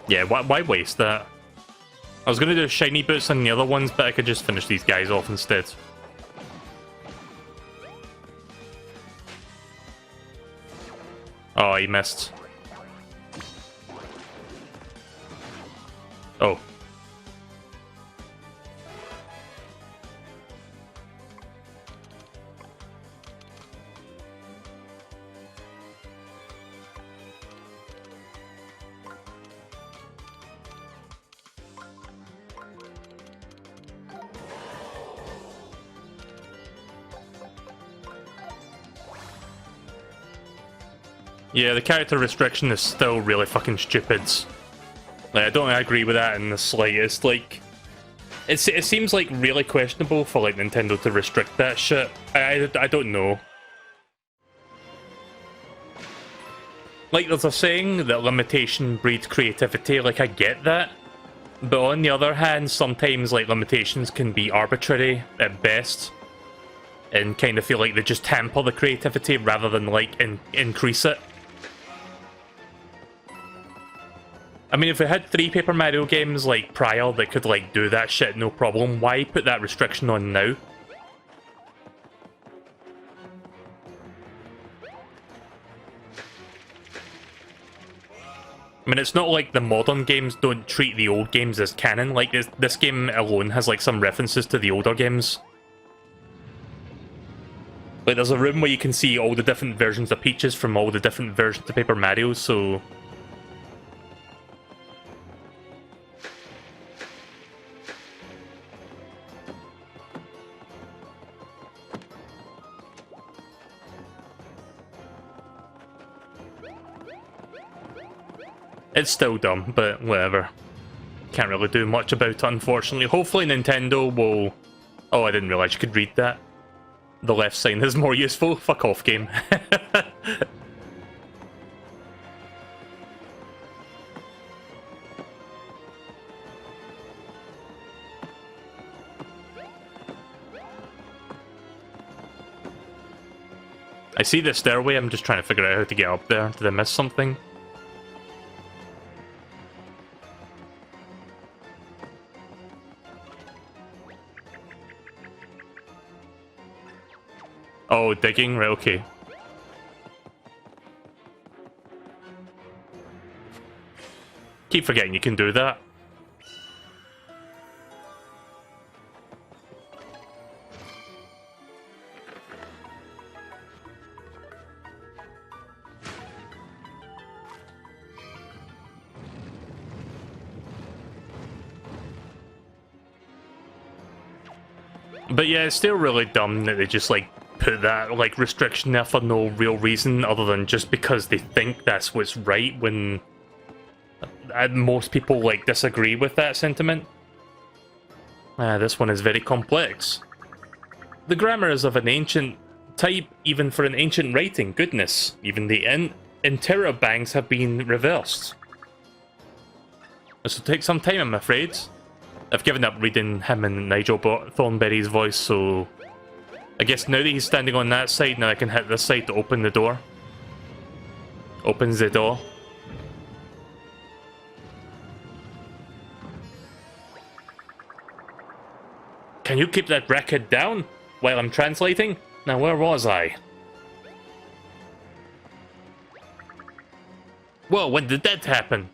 Yeah, why waste that? I was gonna do shiny boots on the other ones, but I could just finish these guys off instead. Oh, he missed. Oh. Yeah, the character restriction is still really fucking stupid. Like, I don't agree with that in the slightest. Like, it seems like really questionable for like Nintendo to restrict that shit. I don't know. Like, there's a saying that limitation breeds creativity. Like, I get that. But on the other hand, sometimes like limitations can be arbitrary at best, and kind of feel like they just hamper the creativity rather than like increase it. I mean, if we had 3 Paper Mario games like prior that could like do that shit no problem, why put that restriction on now? I mean, it's not like the modern games don't treat the old games as canon. Like, this game alone has like some references to the older games. Like, there's a room where you can see all the different versions of Peaches from all the different versions of Paper Mario, so... It's still dumb, but whatever. Can't really do much about it, unfortunately. Hopefully Nintendo will... Oh, I didn't realise you could read that. The left sign is more useful. Fuck off, game. I see the stairway, I'm just trying to figure out how to get up there. Did I miss something? Oh, digging? Right, okay. Keep forgetting you can do that. But yeah, it's still really dumb that they just, like, put that, like, restriction there for no real reason other than just because they think that's what's right when most people, like, disagree with that sentiment. This one is very complex. The grammar is of an ancient type, even for an ancient writing. Goodness, even the interrobangs have been reversed. This will take some time, I'm afraid. I've given up reading him and Nigel Thornberry's voice, so... I guess now that he's standing on that side, now I can hit this side to open the door. Opens the door. Can you keep that racket down while I'm translating? Now, where was I? Whoa, when did that happen?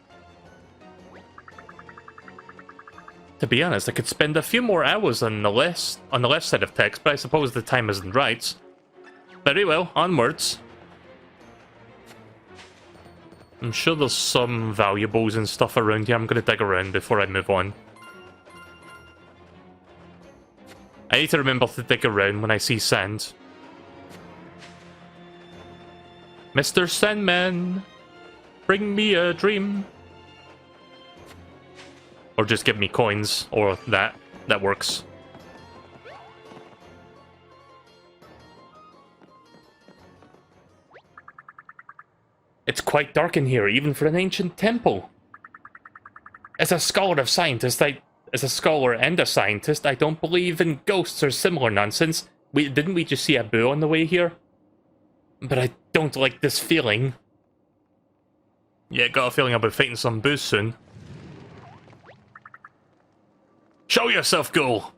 To be honest, I could spend a few more hours on the left side of text, but I suppose the time isn't right. Very well, onwards. I'm sure there's some valuables and stuff around here. I'm gonna dig around before I move on. I need to remember to dig around when I see sand. Mr. Sandman, bring me a dream. Or just give me coins, or that. That works. It's quite dark in here, even for an ancient temple. As a scholar and a scientist, I don't believe in ghosts or similar nonsense. Didn't we just see a boo on the way here? But I don't like this feeling. Yeah, got a feeling I'll be fighting some boos soon. Show yourself, ghoul!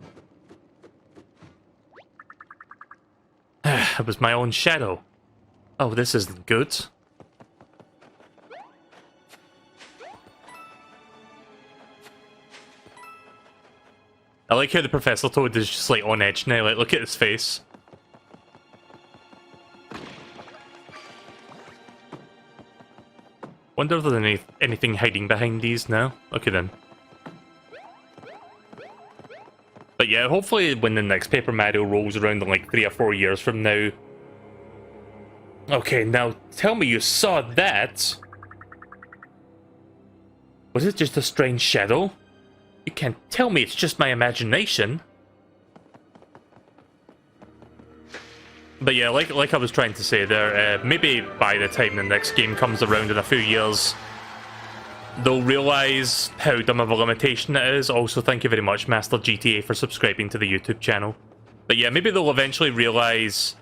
It was my own shadow. Oh, this isn't good. I like how the Professor Toad is just like on edge now, like look at his face. Wonder if there's anything hiding behind these now. Okay then. But yeah, hopefully when the next Paper Mario rolls around in like 3 or 4 years from now... Okay, now tell me you saw that! Was it just a strange shadow? You can't tell me it's just my imagination. But yeah, like I was trying to say there, maybe by the time the next game comes around in a few years, they'll realise how dumb of a limitation it is. Also, thank you very much, Master GTA, for subscribing to the YouTube channel. But yeah, maybe they'll eventually realise...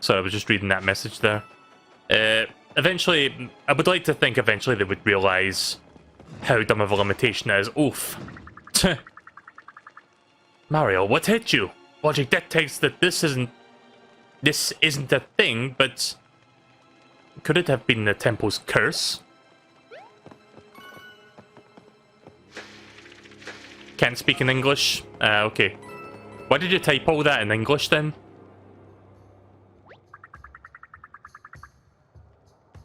Sorry, I was just reading that message there. Eventually, I would like to think eventually they would realise how dumb of a limitation it is. Oof. Mario, what hit you? Logic dictates that this isn't a thing, but could it have been the temple's curse? Can't speak in English? Okay. Why did you type all that in English then?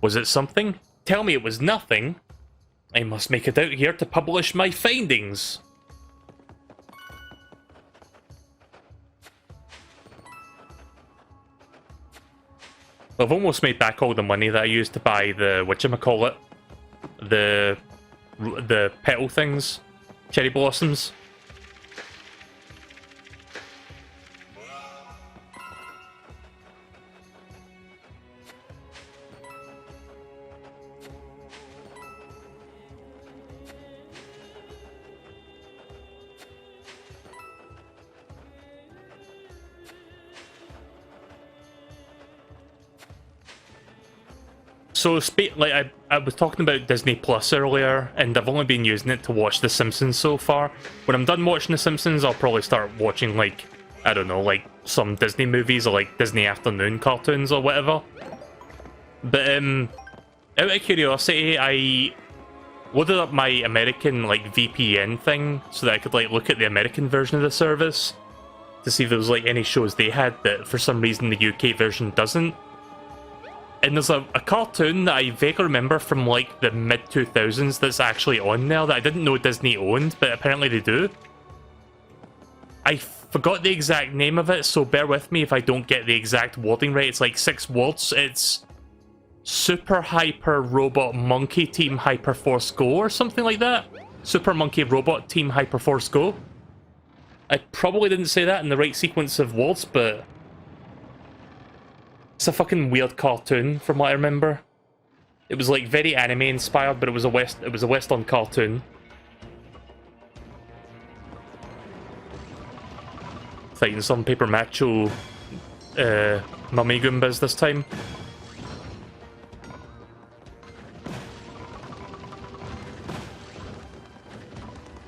Was it something? Tell me it was nothing. I must make it out here to publish my findings. I've almost made back all the money that I used to buy the whatchamacallit, the petal things, cherry blossoms. So, I was talking about Disney Plus earlier, and I've only been using it to watch The Simpsons so far. When I'm done watching The Simpsons, I'll probably start watching, like, I don't know, like, some Disney movies or, like, Disney afternoon cartoons or whatever. But, out of curiosity, I loaded up my American, like, VPN thing so that I could, like, look at the American version of the service to see if there was, like, any shows they had that, for some reason, the UK version doesn't. And there's a cartoon that I vaguely remember from, like, the mid-2000s that's actually on there that I didn't know Disney owned, but apparently they do. I forgot the exact name of it, so bear with me if I don't get the exact wording right. It's like 6 words. It's Super Hyper Robot Monkey Team Hyperforce Go or something like that. Super Monkey Robot Team Hyperforce Go. I probably didn't say that in the right sequence of words, but... it's a fucking weird cartoon, from what I remember. It was like very anime inspired, but it was a Western cartoon. Fighting some Paper Macho mummy Goombas this time.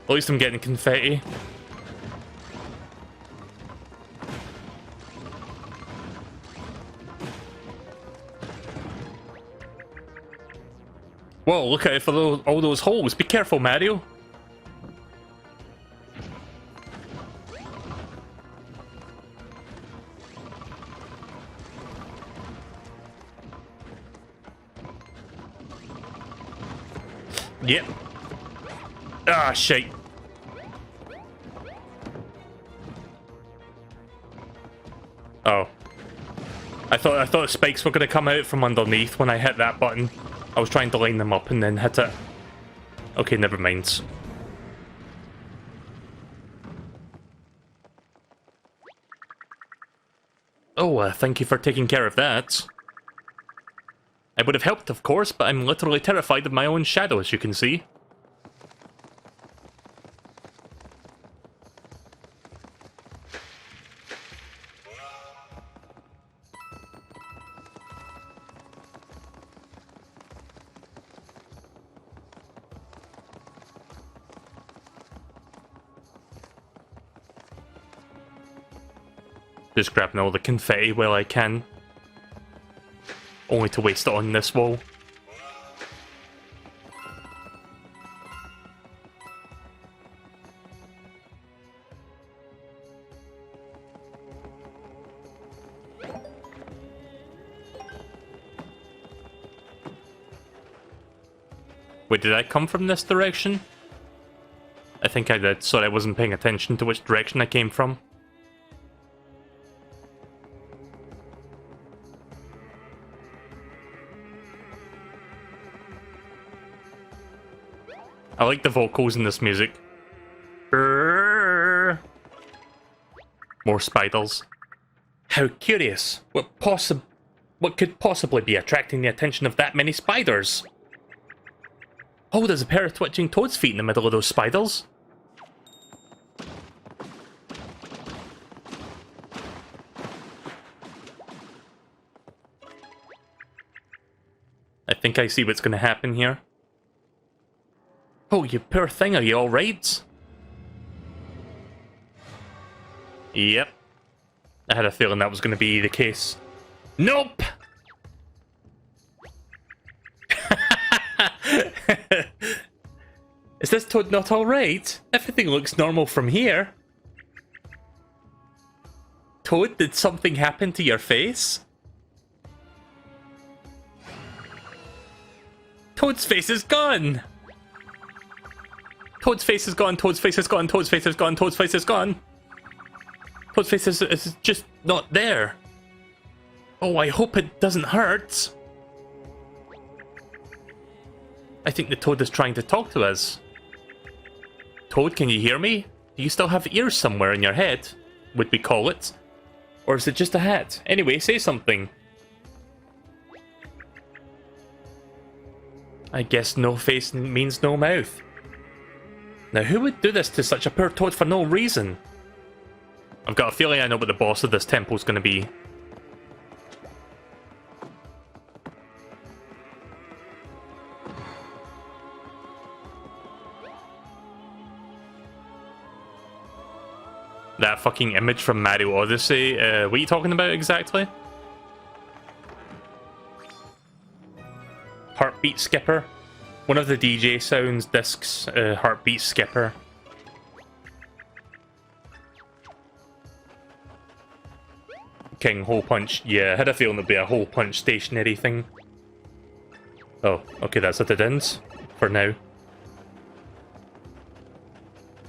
At least I'm getting confetti. Whoa, look out for all those holes. Be careful, Mario. Yep. Ah, shit. Oh. I thought spikes were gonna come out from underneath when I hit that button. I was trying to line them up and then hit it. Okay, never mind. Oh, thank you for taking care of that. I would have helped, of course, but I'm literally terrified of my own shadow, as you can see. Just grabbing all the confetti while I can. Only to waste it on this wall. Wait, did I come from this direction? I think I did. Sorry, I wasn't paying attention to which direction I came from. I like the vocals in this music. More spiders. How curious. What could possibly be attracting the attention of that many spiders? Oh, there's a pair of twitching toad's feet in the middle of those spiders. I think I see what's going to happen here. Oh, you poor thing, are you alright? Yep. I had a feeling that was going to be the case. Nope! Is this toad not alright? Everything looks normal from here. Toad, did something happen to your face? Toad's face is gone! Toad's face is gone, Toad's face is gone, Toad's face is gone, Toad's face is gone! Toad's face is just not there. Oh, I hope it doesn't hurt. I think the Toad is trying to talk to us. Toad, can you hear me? Do you still have ears somewhere in your head? Would we call it? Or is it just a hat? Anyway, say something. I guess no face means no mouth. Now, who would do this to such a poor Toad for no reason? I've got a feeling I know what the boss of this temple is going to be. That fucking image from Mario Odyssey, what are you talking about exactly? Heartbeat skipper. One of the DJ sounds discs, heartbeat skipper. King hole punch. Yeah, I had a feeling there'd be a hole punch stationary thing. Oh, okay, that's at it ends for now.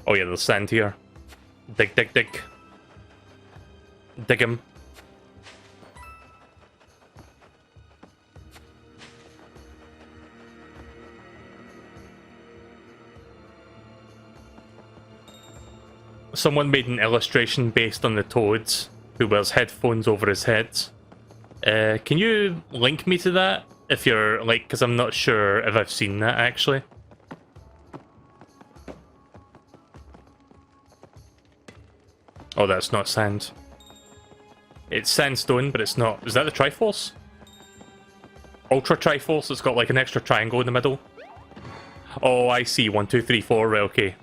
Oh yeah, there's sand here. Dig, dig, dig. Dig him. Someone made an illustration based on the Toads who wears headphones over his head. Can you link me to that? If you're, like, because I'm not sure if I've seen that, actually. Oh, that's not sand. It's sandstone, but it's not. Is that the Triforce? Ultra Triforce? It's got, like, an extra triangle in the middle. Oh, I see. 1, 2, 3, 4. Right, okay.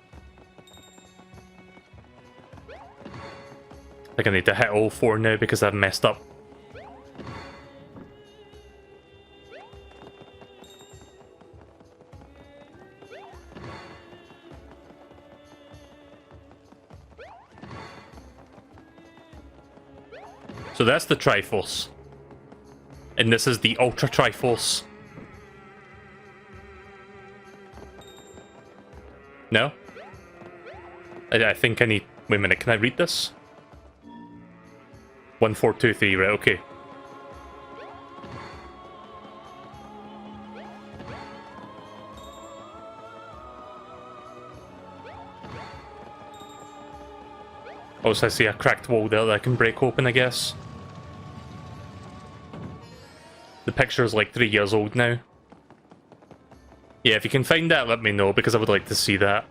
I think I need to hit all 4 now because I've messed up. So that's the Triforce. And this is the Ultra Triforce. No? I think I need... Wait a minute, can I read this? 1, 4, 2, 3, right, okay. Oh, so I see a cracked wall there that I can break open, I guess. The picture is like 3 years old now. Yeah, if you can find that, let me know, because I would like to see that.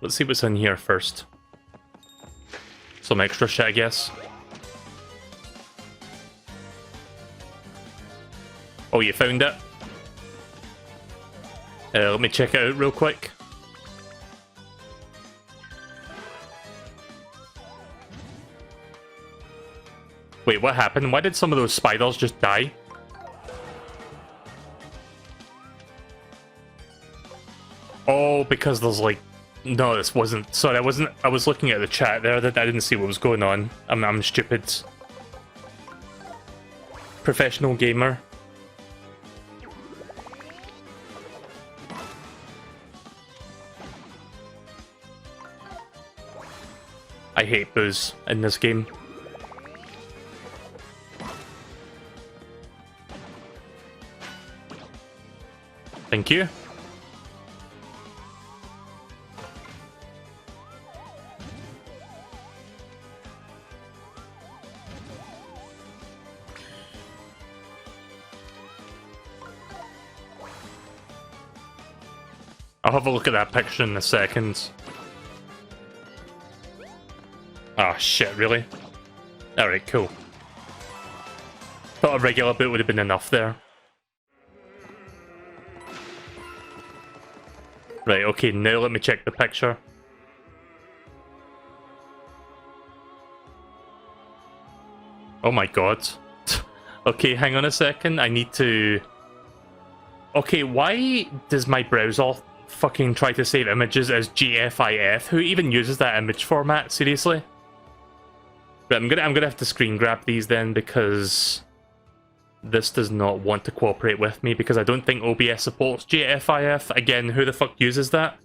Let's see what's in here first. Some extra shit, I guess. Oh, you found it? Let me check it out real quick. Wait, what happened? Why did some of those spiders just die? Oh, because there's like... No, this wasn't... Sorry, I was looking at the chat there. I didn't see what was going on. I'm stupid. Professional gamer. I hate booze in this game. Thank you. I'll have a look at that picture in a second. Ah, shit, really? Alright, cool. Thought a regular boot would have been enough there. Right, okay, now let me check the picture. Oh my god. Okay, hang on a second, I need to... Okay, why does my browser fucking try to save images as GFIF? Who even uses that image format? Seriously? But I'm gonna have to screen grab these then, because this does not want to cooperate with me, because I don't think OBS supports GFIF. Again, who the fuck uses that?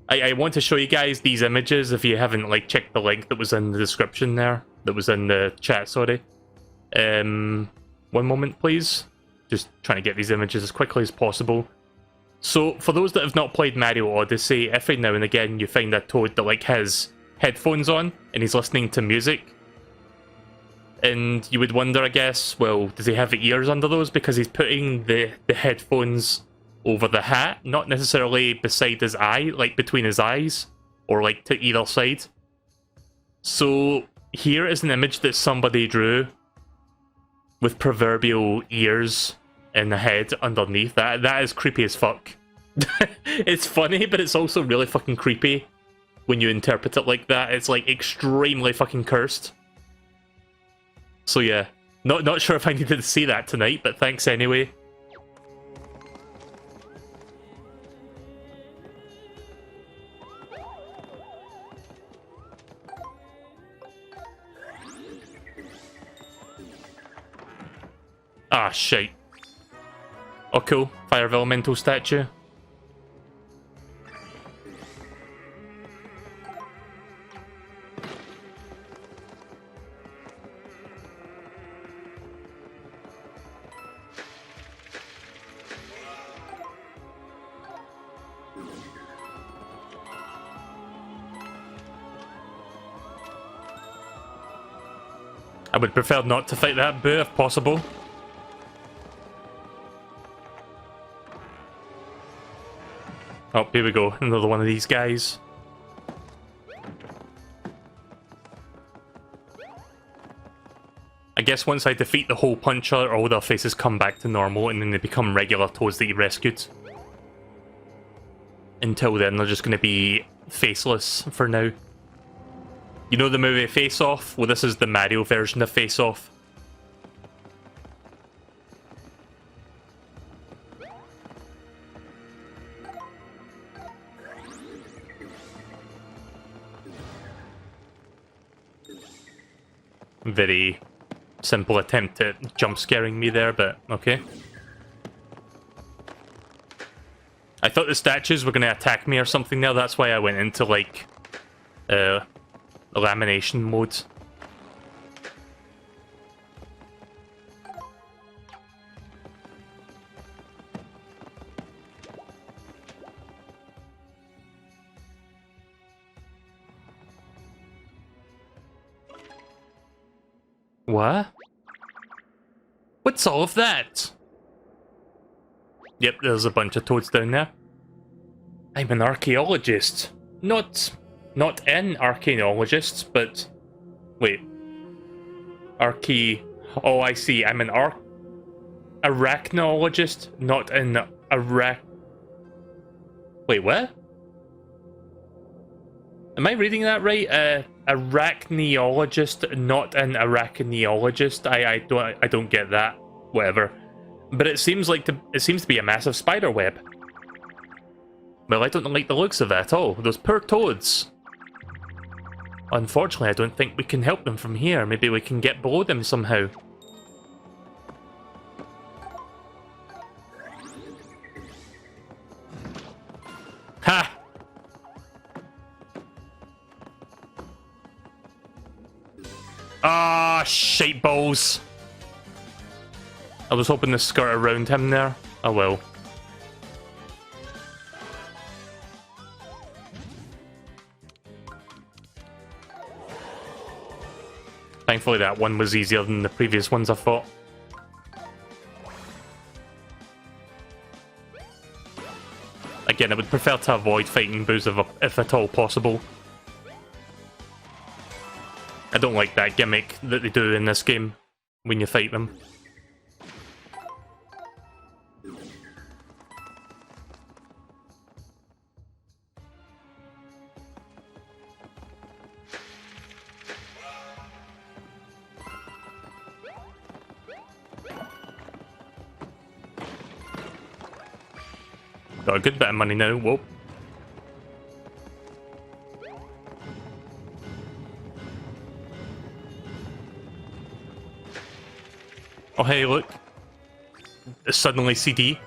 I want to show you guys these images if you haven't like checked the link that was in the description there, that was in the chat, sorry. One moment please. Just trying to get these images as quickly as possible. So, for those that have not played Mario Odyssey, every now and again you find a Toad that like has headphones on and he's listening to music. And you would wonder, I guess, well, does he have ears under those? Because he's putting the headphones over the hat, not necessarily beside his eye, like between his eyes, or like to either side. So here is an image that somebody drew with proverbial ears in the head underneath. That is creepy as fuck. It's funny, but it's also really fucking creepy when you interpret it like that. It's like extremely fucking cursed. So yeah, not sure if I needed to see that tonight, but thanks anyway. Ah, shite. Oh, cool. Fire of Elemental statue. I would prefer not to fight that boo if possible. Oh, here we go. Another one of these guys. I guess once I defeat the whole puncher, all their faces come back to normal and then they become regular Toads that you rescued. Until then, they're just going to be faceless for now. You know the movie Face Off? Well, this is the Mario version of Face Off. Very simple attempt at jump scaring me there, but okay. I thought the statues were going to attack me or something there, that's why I went into like lamination mode. What? What's all of that? Yep, there's a bunch of Toads down there. I'm an archaeologist. Not an archaeologist, but... Wait. Oh, I see. I'm an arachnologist, not an Wait, what? Am I reading that right? Arachneologist, not an arachneologist. I don't get that. Whatever. But it seems to be a massive spider web. Well, I don't like the looks of it at all. Those poor Toads. Unfortunately, I don't think we can help them from here. Maybe we can get below them somehow. Ha! Ah, shite balls. I was hoping to skirt around him there. Oh well. Thankfully that one was easier than the previous ones I fought. again, I would prefer to avoid fighting boos if at all possible. I don't like that gimmick that they do in this game when you fight them. Got a good bit of money now. Whoa. Oh hey, look. Suddenly CD.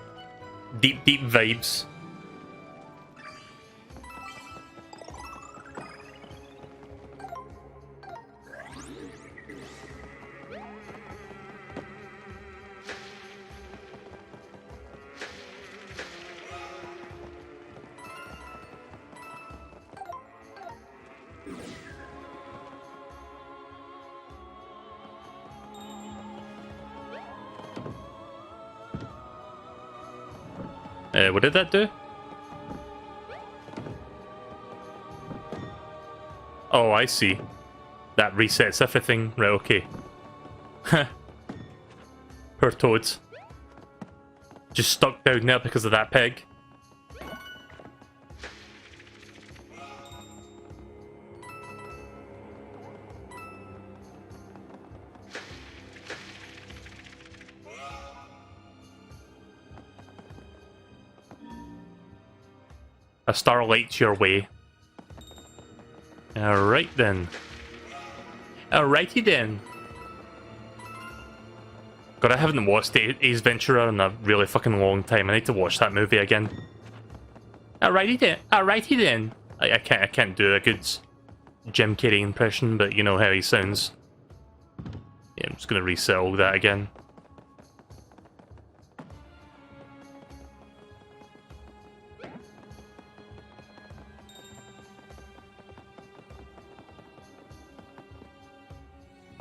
Deep, deep vibes. What did that do? Oh, I see. That resets everything. Right, okay. Poor toads. Just stuck down there because of that peg. A star lights your way. Alright then. Alrighty then. God, I haven't watched Ace Ventura in a really fucking long time. I need to watch that movie again. Alrighty then. Alrighty then. I can't do a good Jim Carrey impression, but you know how he sounds. Yeah, I'm just gonna reset all that again.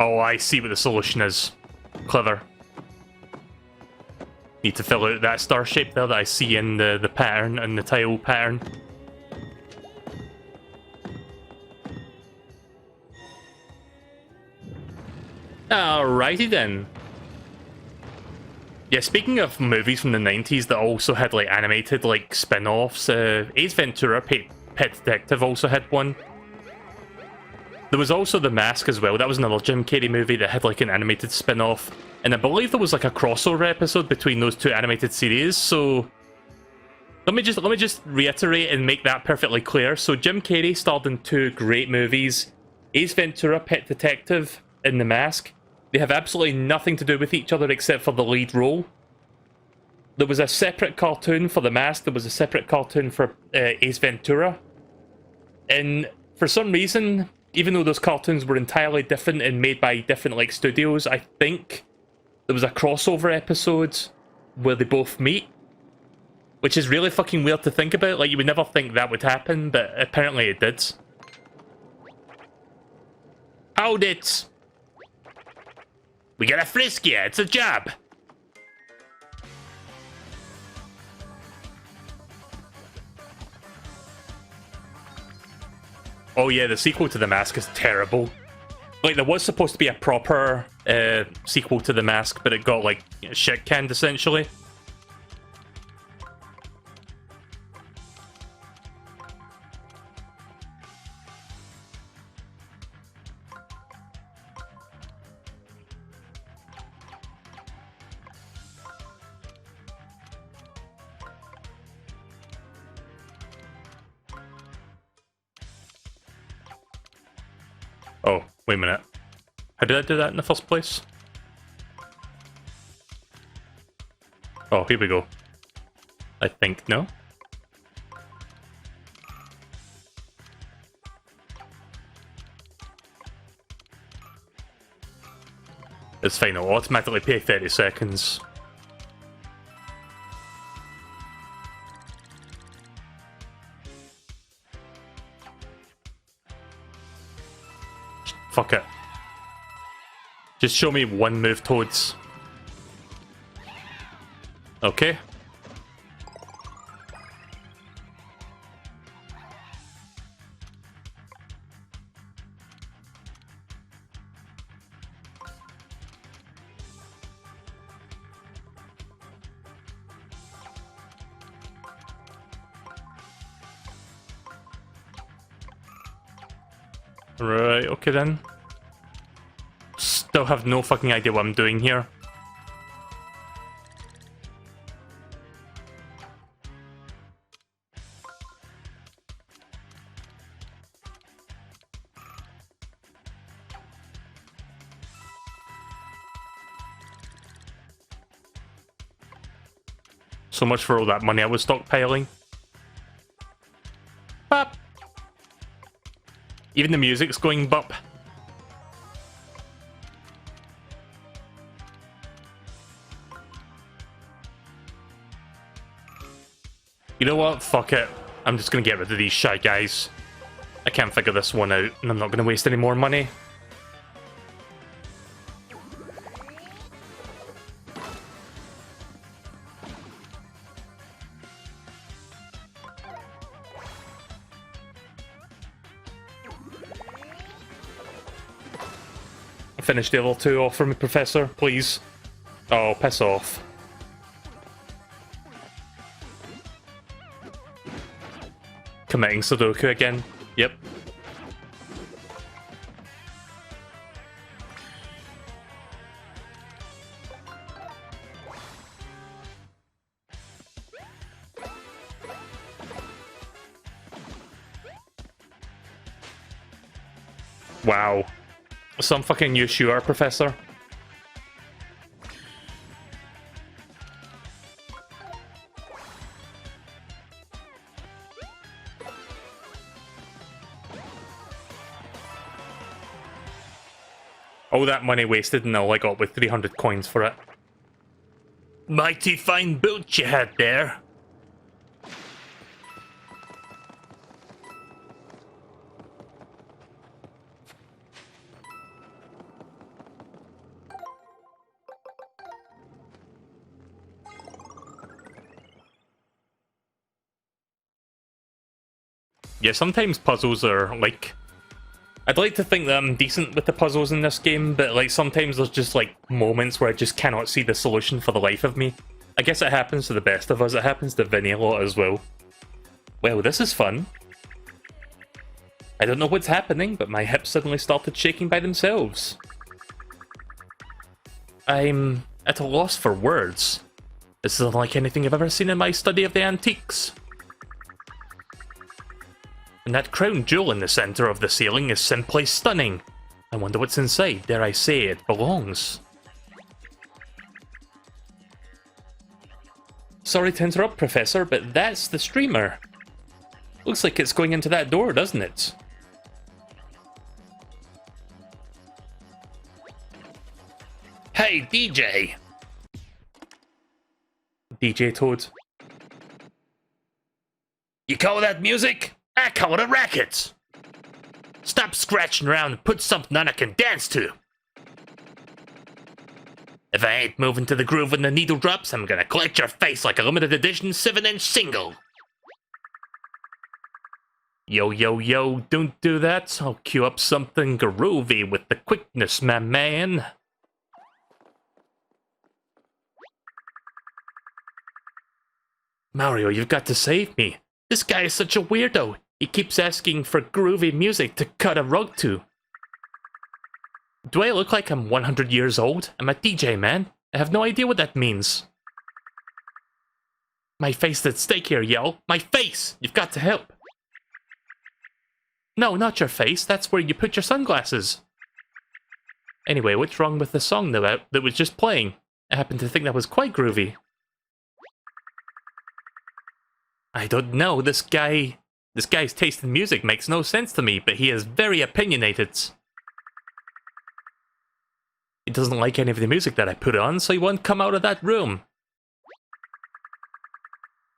Oh, I see what the solution is. Clever. Need to fill out that star shape there that I see in the pattern, and the tile pattern. Alrighty then. Yeah, speaking of movies from the 90s that also had like animated like spin-offs, Ace Ventura, Pet Detective also had one. There was also The Mask as well. That was another Jim Carrey movie that had like an animated spin-off. And I believe there was like a crossover episode between those two animated series, so let me just reiterate and make that perfectly clear. So Jim Carrey starred in two great movies, Ace Ventura, Pet Detective, and The Mask. They have absolutely nothing to do with each other except for the lead role. There was a separate cartoon for The Mask, there was a separate cartoon for Ace Ventura. And for some reason, even though those cartoons were entirely different and made by different like studios, I think there was a crossover episode where they both meet. Which is really fucking weird to think about. Like, you would never think that would happen, but apparently it did. Hold it! We gotta frisk you, it's a job! Oh yeah, the sequel to The Mask is terrible. Like, there was supposed to be a proper sequel to The Mask, but it got, like, shit canned, essentially. Oh, wait a minute. How did I do that in the first place? Oh, here we go. I think, no? It's fine, I'll automatically pay 30 seconds. Fuck it. Just show me one move, Toads. Okay. Right, okay then. Still have no fucking idea what I'm doing here. So much for all that money I was stockpiling. Bop! Even the music's going bop. You know what? Fuck it. I'm just gonna get rid of these shy guys. I can't figure this one out, and I'm not gonna waste any more money. Finish the level 2 off for me, Professor, please. Oh, piss off. Committing Sudoku again. Yep. Wow. Some fucking use you are, Professor. All that money wasted and all I got with 300 coins for it. Mighty fine boot you had there. Yeah, sometimes puzzles are, like... I'd like to think that I'm decent with the puzzles in this game, but, like, sometimes there's just, like, moments where I just cannot see the solution for the life of me. I guess it happens to the best of us, it happens to Vinny a lot as well. Well, this is fun. I don't know what's happening, but my hips suddenly started shaking by themselves. I'm at a loss for words. This is unlike anything I've ever seen in my study of the antiques. And that crown jewel in the center of the ceiling is simply stunning. I wonder what's inside. Dare I say it belongs. Sorry to interrupt, Professor, but that's the streamer. Looks like it's going into that door, doesn't it? Hey, DJ! DJ Toad. You call that music? I call it a racket! Stop scratching around and put something on I can dance to! If I ain't moving to the groove when the needle drops, I'm gonna collect your face like a limited edition 7-inch single! Yo, yo, yo, don't do that. I'll cue up something groovy with the quickness, my man. Mario, you've got to save me. This guy is such a weirdo. He keeps asking for groovy music to cut a rug to. Do I look like I'm 100 years old? I'm a DJ, man. I have no idea what that means. My face at stake here, yo. My face! You've got to help. No, not your face. That's where you put your sunglasses. Anyway, what's wrong with the song that was just playing? I happen to think that was quite groovy. I don't know, this guy's taste in music makes no sense to me, but he is very opinionated. He doesn't like any of the music that I put on, so he won't come out of that room.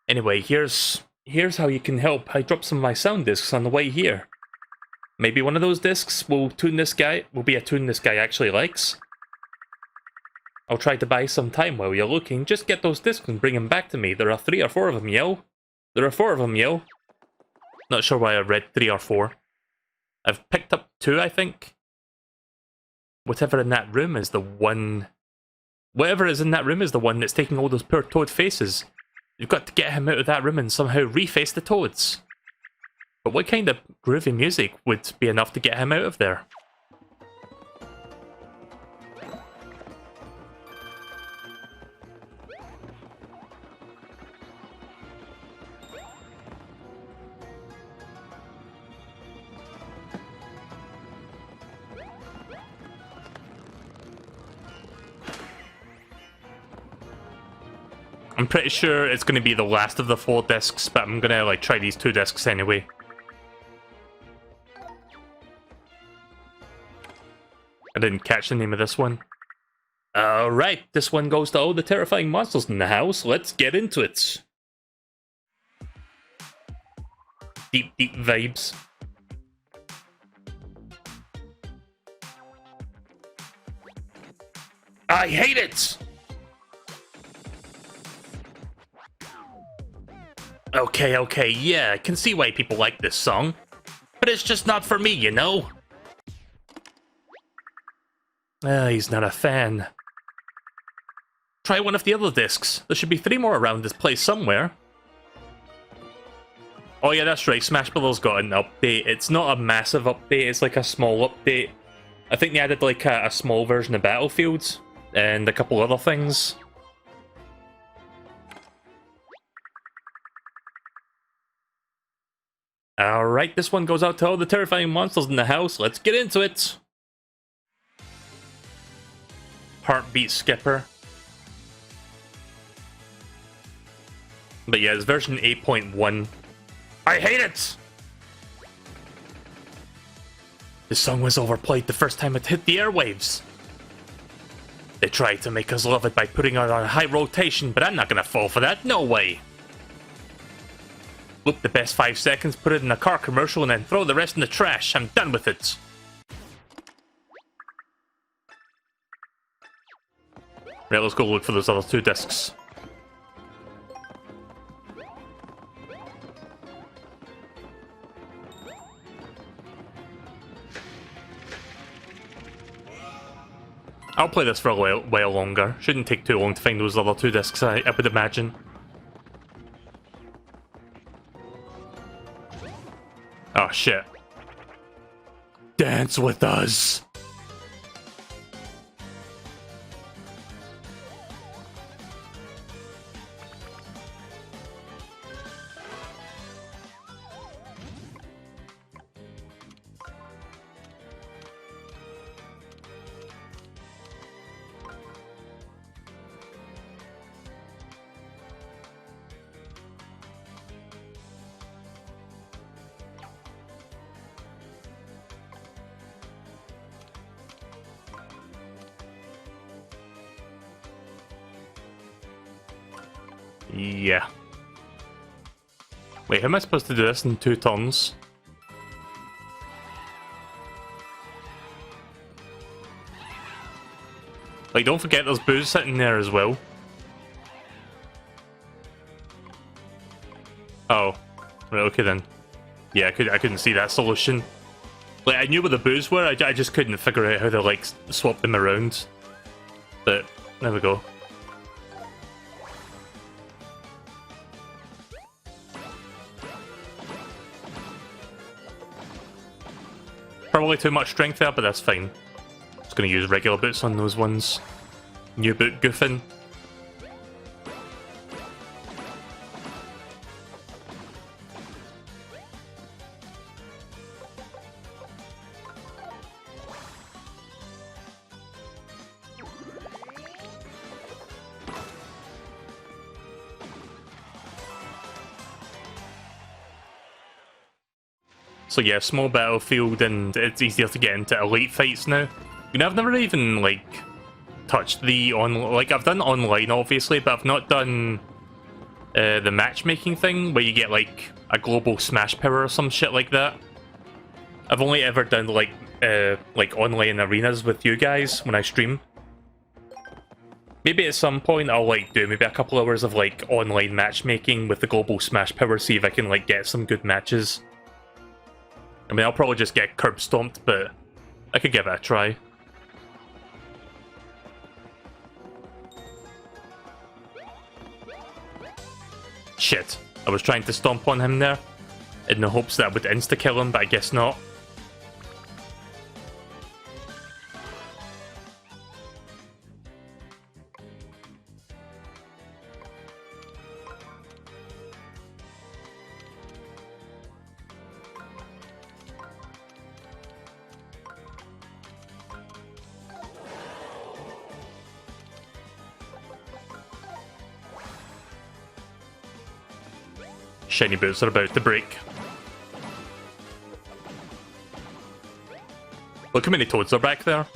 Anyway, here's how you can help. I dropped some of my sound discs on the way here. Maybe one of those discs will be a tune this guy actually likes. I'll try to buy some time while you're looking. Just get those discs and bring them back to me. There are 3 or 4 of them, yo. There are 4 of them, yo. Not sure why I read 3 or 4. I've picked up 2, I think. Whatever in that room is the one... Whatever is in that room is the one that's taking all those poor toad faces. You've got to get him out of that room and somehow reface the toads. But what kind of groovy music would be enough to get him out of there? I'm pretty sure it's going to be the last of the 4 discs, but I'm going to like try these 2 discs anyway. I didn't catch the name of this one. Alright, this one goes to all the terrifying monsters in the house. Let's get into it. Deep, deep vibes. I hate it! Okay, yeah, I can see why people like this song. But it's just not for me, you know? He's not a fan. Try one of the other discs. There should be 3 more around this place somewhere. Oh yeah, that's right, Smash Bros. Got an update. It's not a massive update, it's like a small update. I think they added like a small version of Battlefield and a couple other things. Alright, this one goes out to all the terrifying monsters in the house. Let's get into it! Heartbeat Skipper. But yeah, it's version 8.1. I hate it! The song was overplayed the first time it hit the airwaves. They tried to make us love it by putting it on high rotation, but I'm not gonna fall for that, no way! Loop the best 5 seconds, put it in a car commercial, and then throw the rest in the trash. I'm done with it. Right, let's go look for those other 2 discs. I'll play this for a while longer. Shouldn't take too long to find those other 2 discs, I would imagine. Oh shit. Dance with us! Yeah. Wait, how am I supposed to do this in 2 turns? Like, don't forget there's booze sitting there as well. Oh. Right, okay then. Yeah, I couldn't see that solution. Like, I knew where the booze were, I just couldn't figure out how to, like, swap them around. But, there we go. Probably too much strength there, but that's fine. Just gonna use regular boots on those ones. New boot goofing. So yeah, small battlefield, and it's easier to get into elite fights now. You know, I've never even, like, touched the like, I've done online, obviously, but I've not done the matchmaking thing, where you get, like, a global smash power or some shit like that. I've only ever done, like online arenas with you guys when I stream. Maybe at some point I'll, like, do maybe a couple hours of, like, online matchmaking with the global smash power, see if I can, like, get some good matches. I mean, I'll probably just get curb stomped, but I could give it a try. Shit. I was trying to stomp on him there. in the hopes that I would insta-kill him, but I guess not. Shiny boots are about to break. Look how many toads are back there.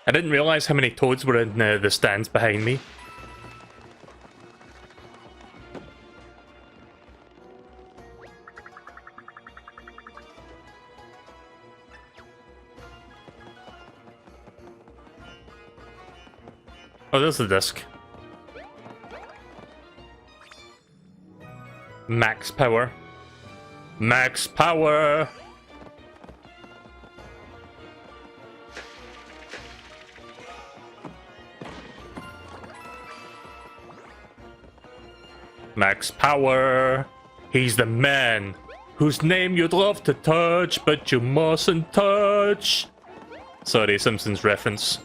I didn't realize how many toads were in the stands behind me. Oh, there's the disc. Max power. Max power! Max power! He's the man whose name you'd love to touch, but you mustn't touch. Sorry, Simpsons reference.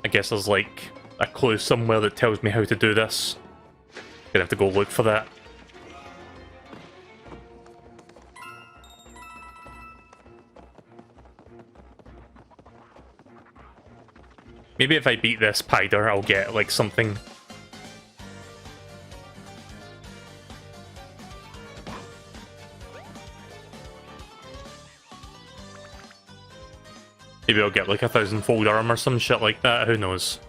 I guess there's like a clue somewhere that tells me how to do this. Gonna have to go look for that. Maybe if I beat this spider, I'll get like something. Maybe I'll get like 1,000-fold arm or some shit like that, who knows?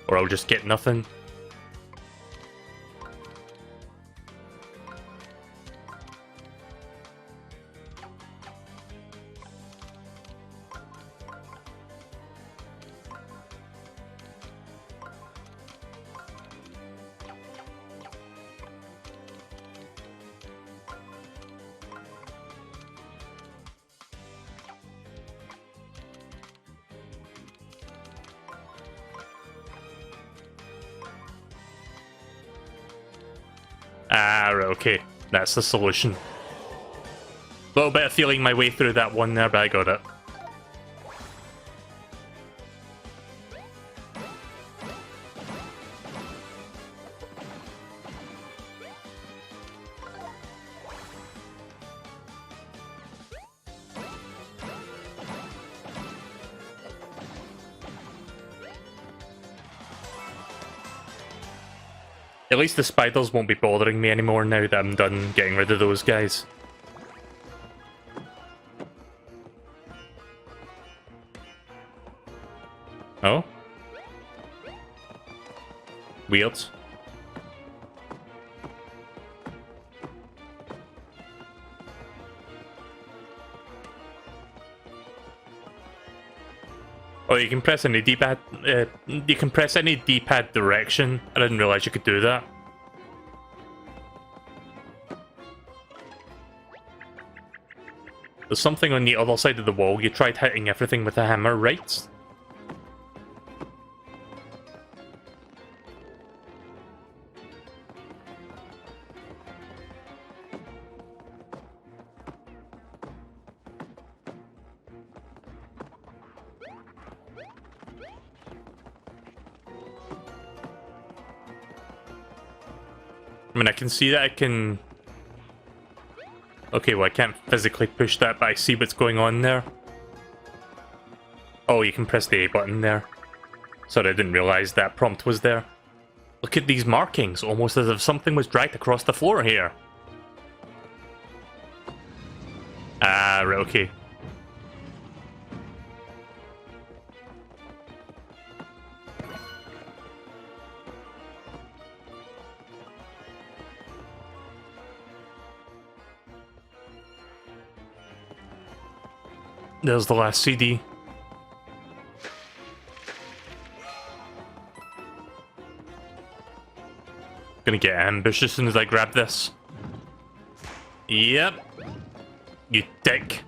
Or I'll just get nothing. Ah, right, okay. That's the solution. A little bit of feeling my way through that one there, but I got it. At least the spiders won't be bothering me anymore now that I'm done getting rid of those guys. Oh? Weird. Oh, you can press any D-pad. You can press any D-pad direction. I didn't realize you could do that. There's something on the other side of the wall. You tried hitting everything with a hammer, right? I mean, I can see that I can... Okay, well, I can't physically push that, but I see what's going on there. Oh, you can press the A button there. Sorry, I didn't realize that prompt was there. Look at these markings, almost as if something was dragged across the floor here. Ah, right, okay. There's the last CD. gonna get ambushed as soon as I grab this. Yep. You dick.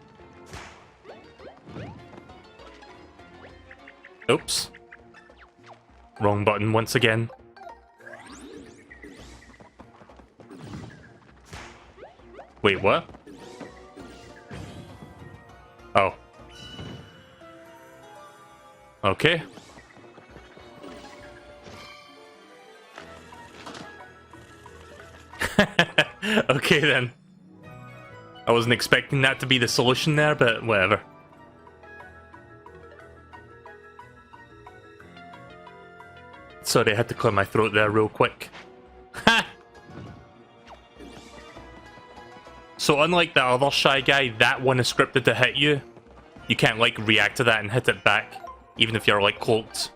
Oops. Wrong button once again. Wait, what? Oh. Okay. Okay then. I wasn't expecting that to be the solution there, but whatever. Sorry, I had to clear my throat there real quick. Ha! So unlike the other Shy Guy, that one is scripted to hit you. You can't, like, react to that and hit it back, even if you're, like, cloaked.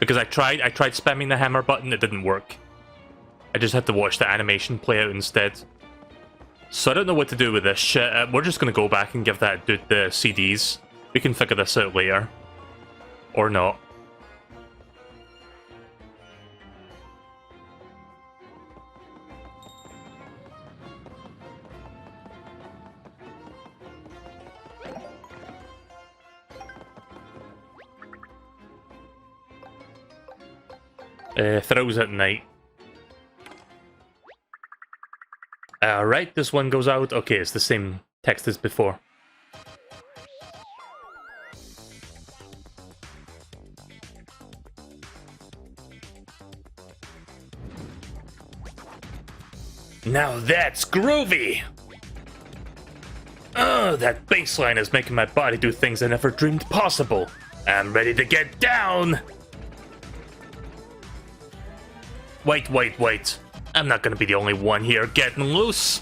Because I tried spamming the hammer button, it didn't work. I just had to watch the animation play out instead. So I don't know what to do with this shit. We're just gonna go back and give that dude the CDs. We can figure this out later. Or not. Throws at night. Alright, this one goes out. Okay, it's the same text as before. Now that's groovy! Oh, that bass line is making my body do things I never dreamed possible. I'm ready to get down! Wait. I'm not gonna be the only one here getting loose.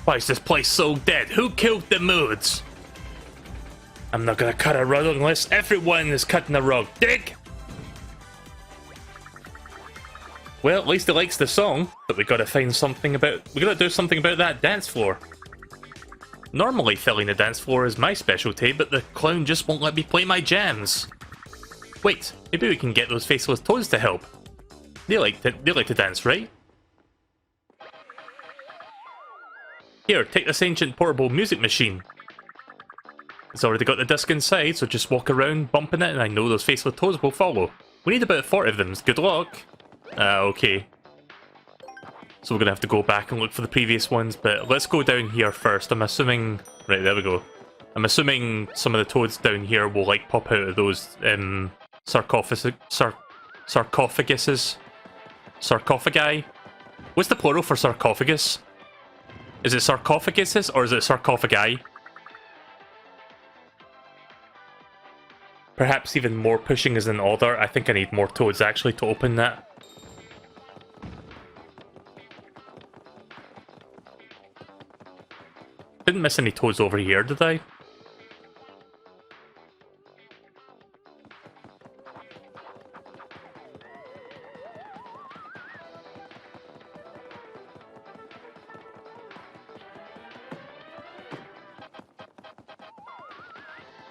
Why is this place so dead? Who killed the moods? I'm not gonna cut a rug unless everyone is cutting a rug. Dig? Well, at least he likes the song, but we gotta do something about that dance floor. Normally filling the dance floor is my specialty, but the clown just won't let me play my jams. Wait, maybe we can get those faceless toads to help. They like to dance, right? Here, take this ancient portable music machine. It's already got the disc inside, so just walk around bumping it and I know those faceless toads will follow. We need about 40 of them. Good luck. Okay. So we're gonna have to go back and look for the previous ones, but let's go down here first. I'm assuming... Right, there we go. I'm assuming some of the toads down here will, like, pop out of those, sarcophaguses. Sarcophagi? What's the plural for sarcophagus? Is it sarcophaguses or is it sarcophagi? Perhaps even more pushing is in order. I think I need more toads actually to open that. Didn't miss any toads over here, did I?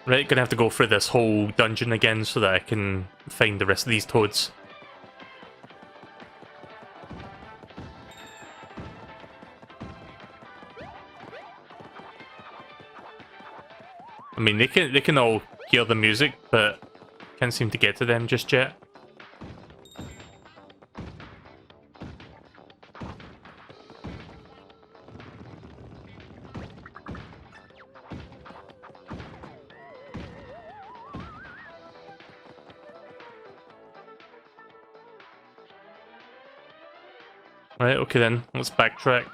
Right, gonna have to go through this whole dungeon again so that I can find the rest of these toads. I mean, they can all hear the music, but can't seem to get to them just yet. Right, okay then, let's backtrack.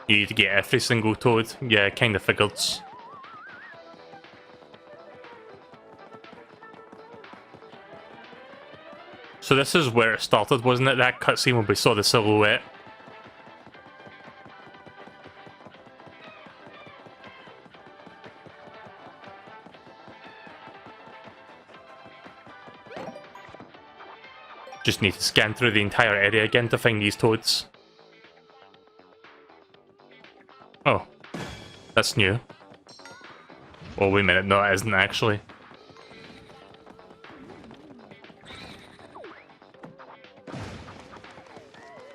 You need to get every single toad. Yeah, kinda figured. So this is where it started, wasn't it? That cutscene when we saw the silhouette. Just need to scan through the entire area again to find these toads. Oh, that's new. Oh, wait a minute, no, it isn't actually.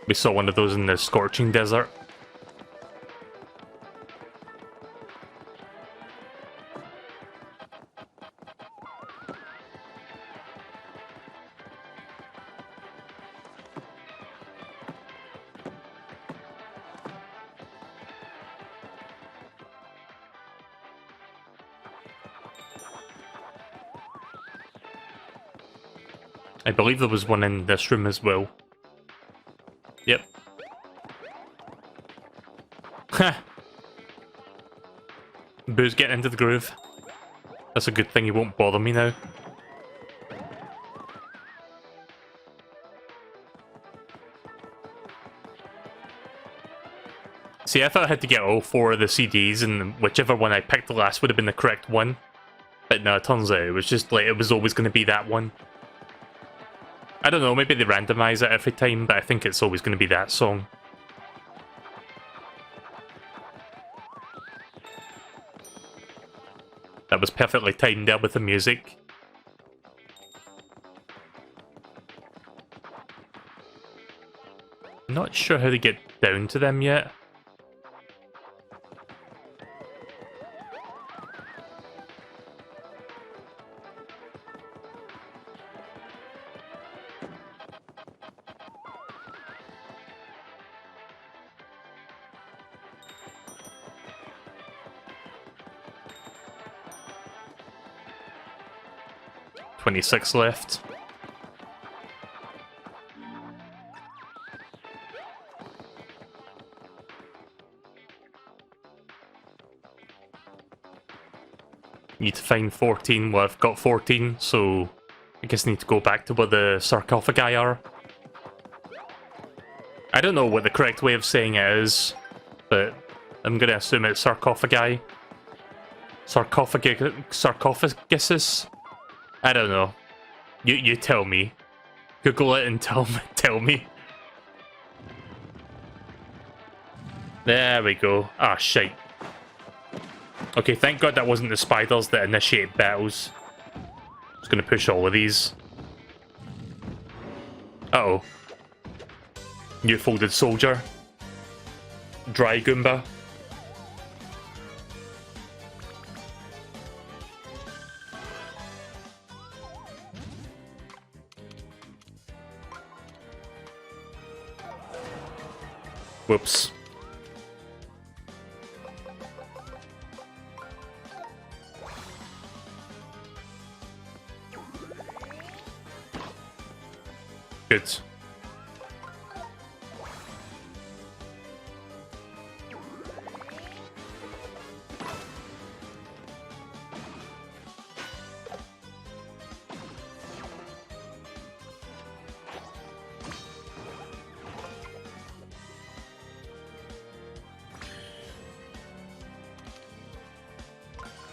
We saw one of those in the scorching desert. I believe there was one in this room as well. Yep. Ha! Boo's getting into the groove. That's a good thing he won't bother me now. See, I thought I had to get all 4 of the CDs, and whichever one I picked last would have been the correct one. But no, it turns out it was just like, it was always going to be that one. I don't know, maybe they randomize it every time, but I think it's always going to be that song. That was perfectly timed there with the music. Not sure how to get down to them yet. $26 left. Need to find 14. Well, I've got 14, so I guess I need to go back to where the sarcophagi are. I don't know what the correct way of saying it is, but I'm gonna assume it's sarcophagi. Sarcophaguses? I don't know. You tell me. Google it and tell me. There we go. Ah, shite. Okay, thank God that wasn't the spiders that initiate battles. I was gonna push all of these. Uh-oh. New folded soldier. Dry Goomba. Whoops. Good.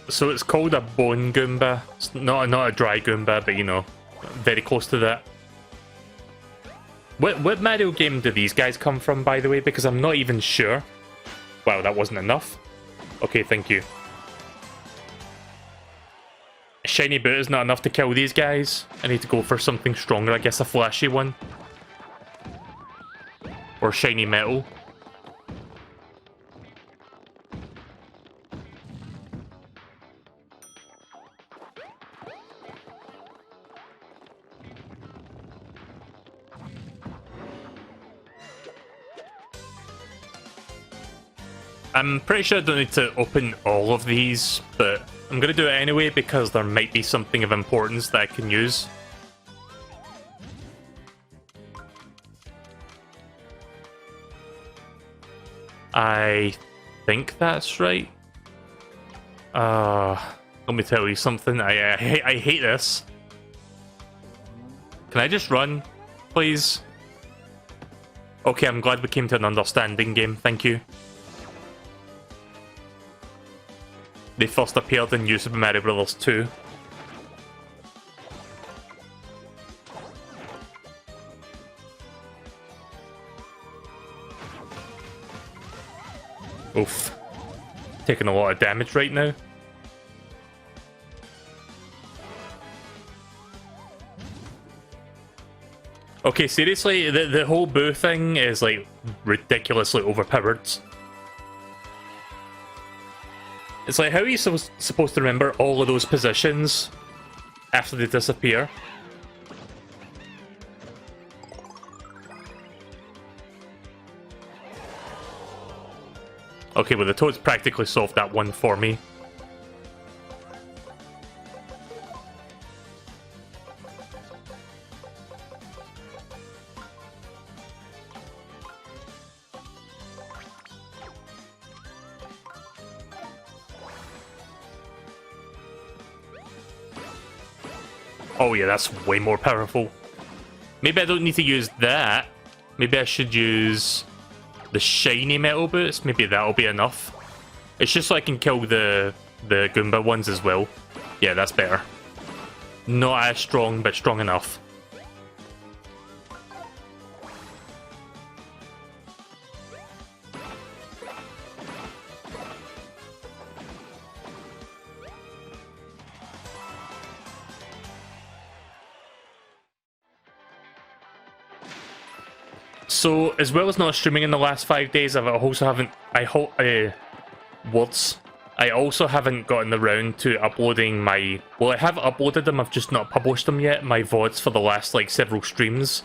So it's called a bone Goomba. It's not a dry Goomba, but you know, very close to that. What Mario game do these guys come from, by the way? Because I'm not even sure. Wow, that wasn't enough. Okay, thank you. A shiny boot is not enough to kill these guys. I need to go for something stronger, I guess a flashy one. Or shiny metal. I'm pretty sure I don't need to open all of these, but I'm going to do it anyway because there might be something of importance that I can use. I think that's right. Let me tell you something. I hate this. Can I just run, please? Okay, I'm glad we came to an understanding game. Thank you. They first appeared in New Super Mario Bros. 2. Oof. Taking a lot of damage right now. Okay, seriously, the whole boo thing is like ridiculously overpowered. It's like, how are you supposed to remember all of those positions after they disappear? Okay, well the toads practically solved that one for me. Oh yeah, that's way more powerful. Maybe I don't need to use that. Maybe I should use the shiny metal boots. Maybe that'll be enough. It's just so I can kill the Goomba ones as well. Yeah, that's better. Not as strong, but strong enough. So, as well as not streaming in the last 5 days, I also haven't. I also haven't gotten around to uploading my. Well, I have uploaded them. I've just not published them yet. My VODs for the last like several streams,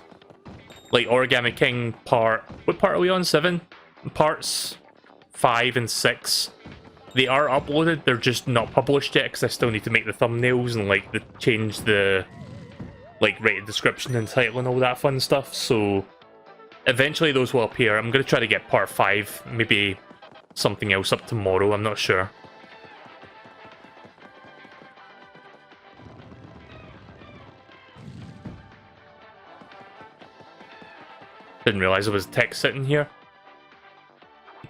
like Origami King part. What part are we on? 7 parts, 5 and 6. They are uploaded. They're just not published yet because I still need to make the thumbnails and like change the like rated description and title and all that fun stuff. So. Eventually those will appear. I'm going to try to get part 5, maybe something else up tomorrow, I'm not sure. Didn't realize there was text sitting here.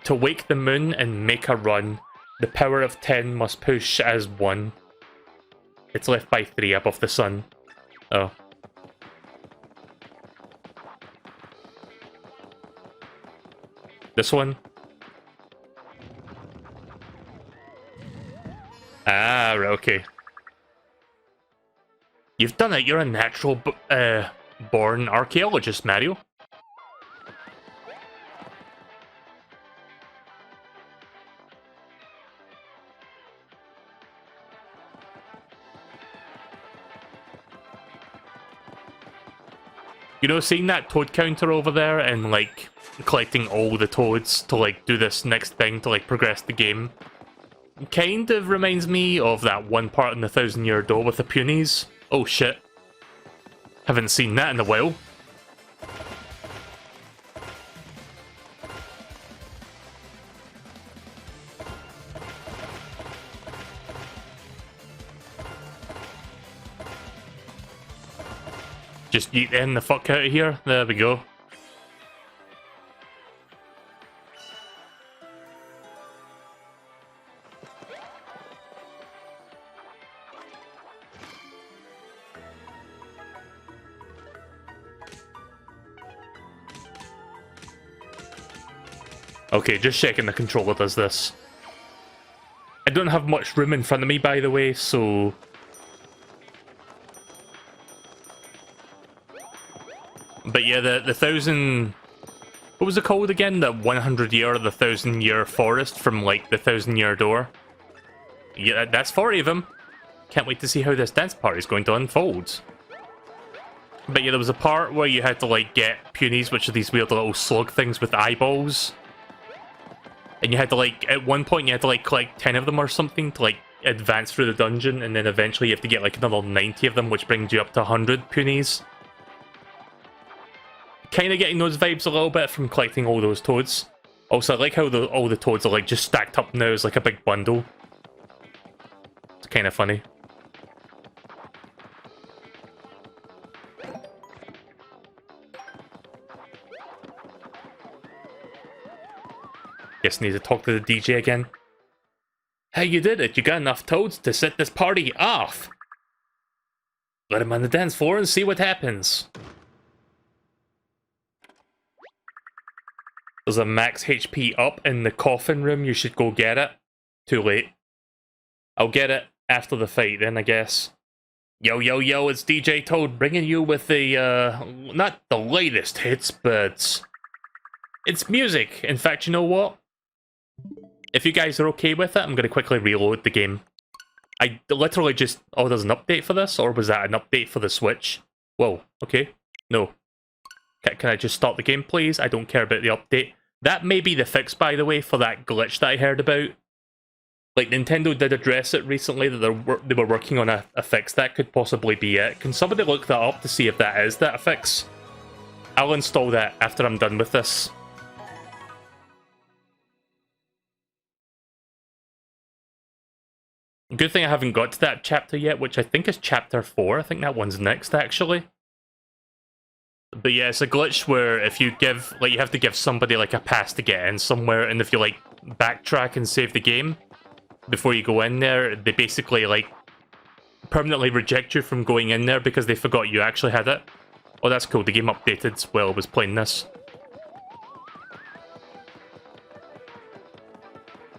To wake the moon and make a run, the power of 10 must push as 1. It's left by 3 above the sun. Oh. This one? Ah, right, okay. You've done it, you're a natural born archaeologist, Mario. You know, seeing that toad counter over there and, like, collecting all the toads to, like, do this next thing to, like, progress the game kind of reminds me of that one part in the 1000-Year Door with the punies. Oh, shit. Haven't seen that in a while. Just yeet in the fuck out of here. There we go. Okay, just checking the controller does this. I don't have much room in front of me, by the way, so... But yeah, the 1000... What was it called again? The 100-year or the 1000-year forest from, like, the 1000-Year Door? Yeah, that's 40 of them. Can't wait to see how this dance party is going to unfold. But yeah, there was a part where you had to, like, get punies, which are these weird little slug things with eyeballs. And you had to, like, at one point you had to, like, collect 10 of them or something to, like, advance through the dungeon, and then eventually you have to get, like, another 90 of them, which brings you up to 100 punies. Kind of getting those vibes a little bit from collecting all those toads. Also, I like how all the toads are, like, just stacked up now as, like, a big bundle. It's kind of funny. Guess need to talk to the DJ again. How you did it? You got enough toads to set this party off. Let him on the dance floor and see what happens. There's a max HP up in the Coffin Room, you should go get it. Too late. I'll get it after the fight then, I guess. Yo, yo, yo, it's DJ Toad bringing you with the, not the latest hits, but it's music. In fact, you know what? If you guys are okay with it, I'm going to quickly reload the game. I literally just... Oh, there's an update for this? Or was that an update for the Switch? Whoa, okay. No. Can I just start the game, please? I don't care about the update. That may be the fix, by the way, for that glitch that I heard about. Like, Nintendo did address it recently, that they were working on a fix. That could possibly be it. Can somebody look that up to see if that is that fix? I'll install that after I'm done with this. Good thing I haven't got to that chapter yet, which I think is chapter 4. I think that one's next, actually. But yeah, it's a glitch where if you give, like, you have to give somebody, like, a pass to get in somewhere, and if you, like, backtrack and save the game before you go in there, they basically, like, permanently reject you from going in there because they forgot you actually had it. Oh, that's cool. The game updated while I was playing this.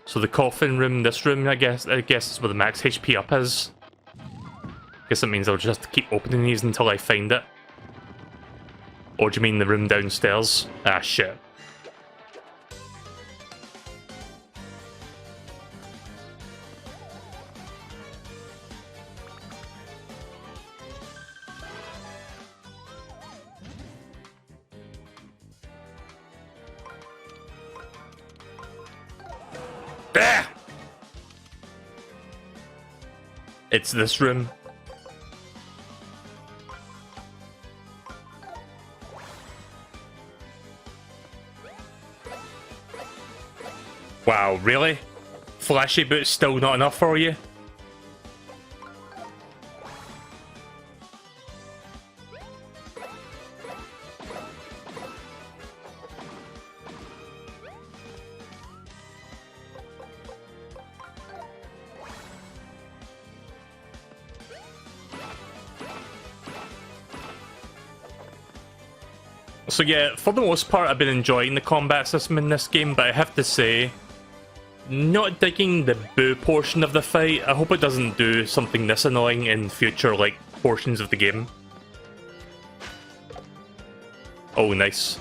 So the Coffin Room, this room, I guess is where the max HP up is. Guess that means I'll just have to keep opening these until I find it. Or do you mean the room downstairs? Ah, shit. Ah! It's this room. Wow, really? Flashy boots still not enough for you? So yeah, for the most part I've been enjoying the combat system in this game, but I have to say, not digging the boo portion of the fight. I hope it doesn't do something this annoying in future, like, portions of the game. Oh, nice.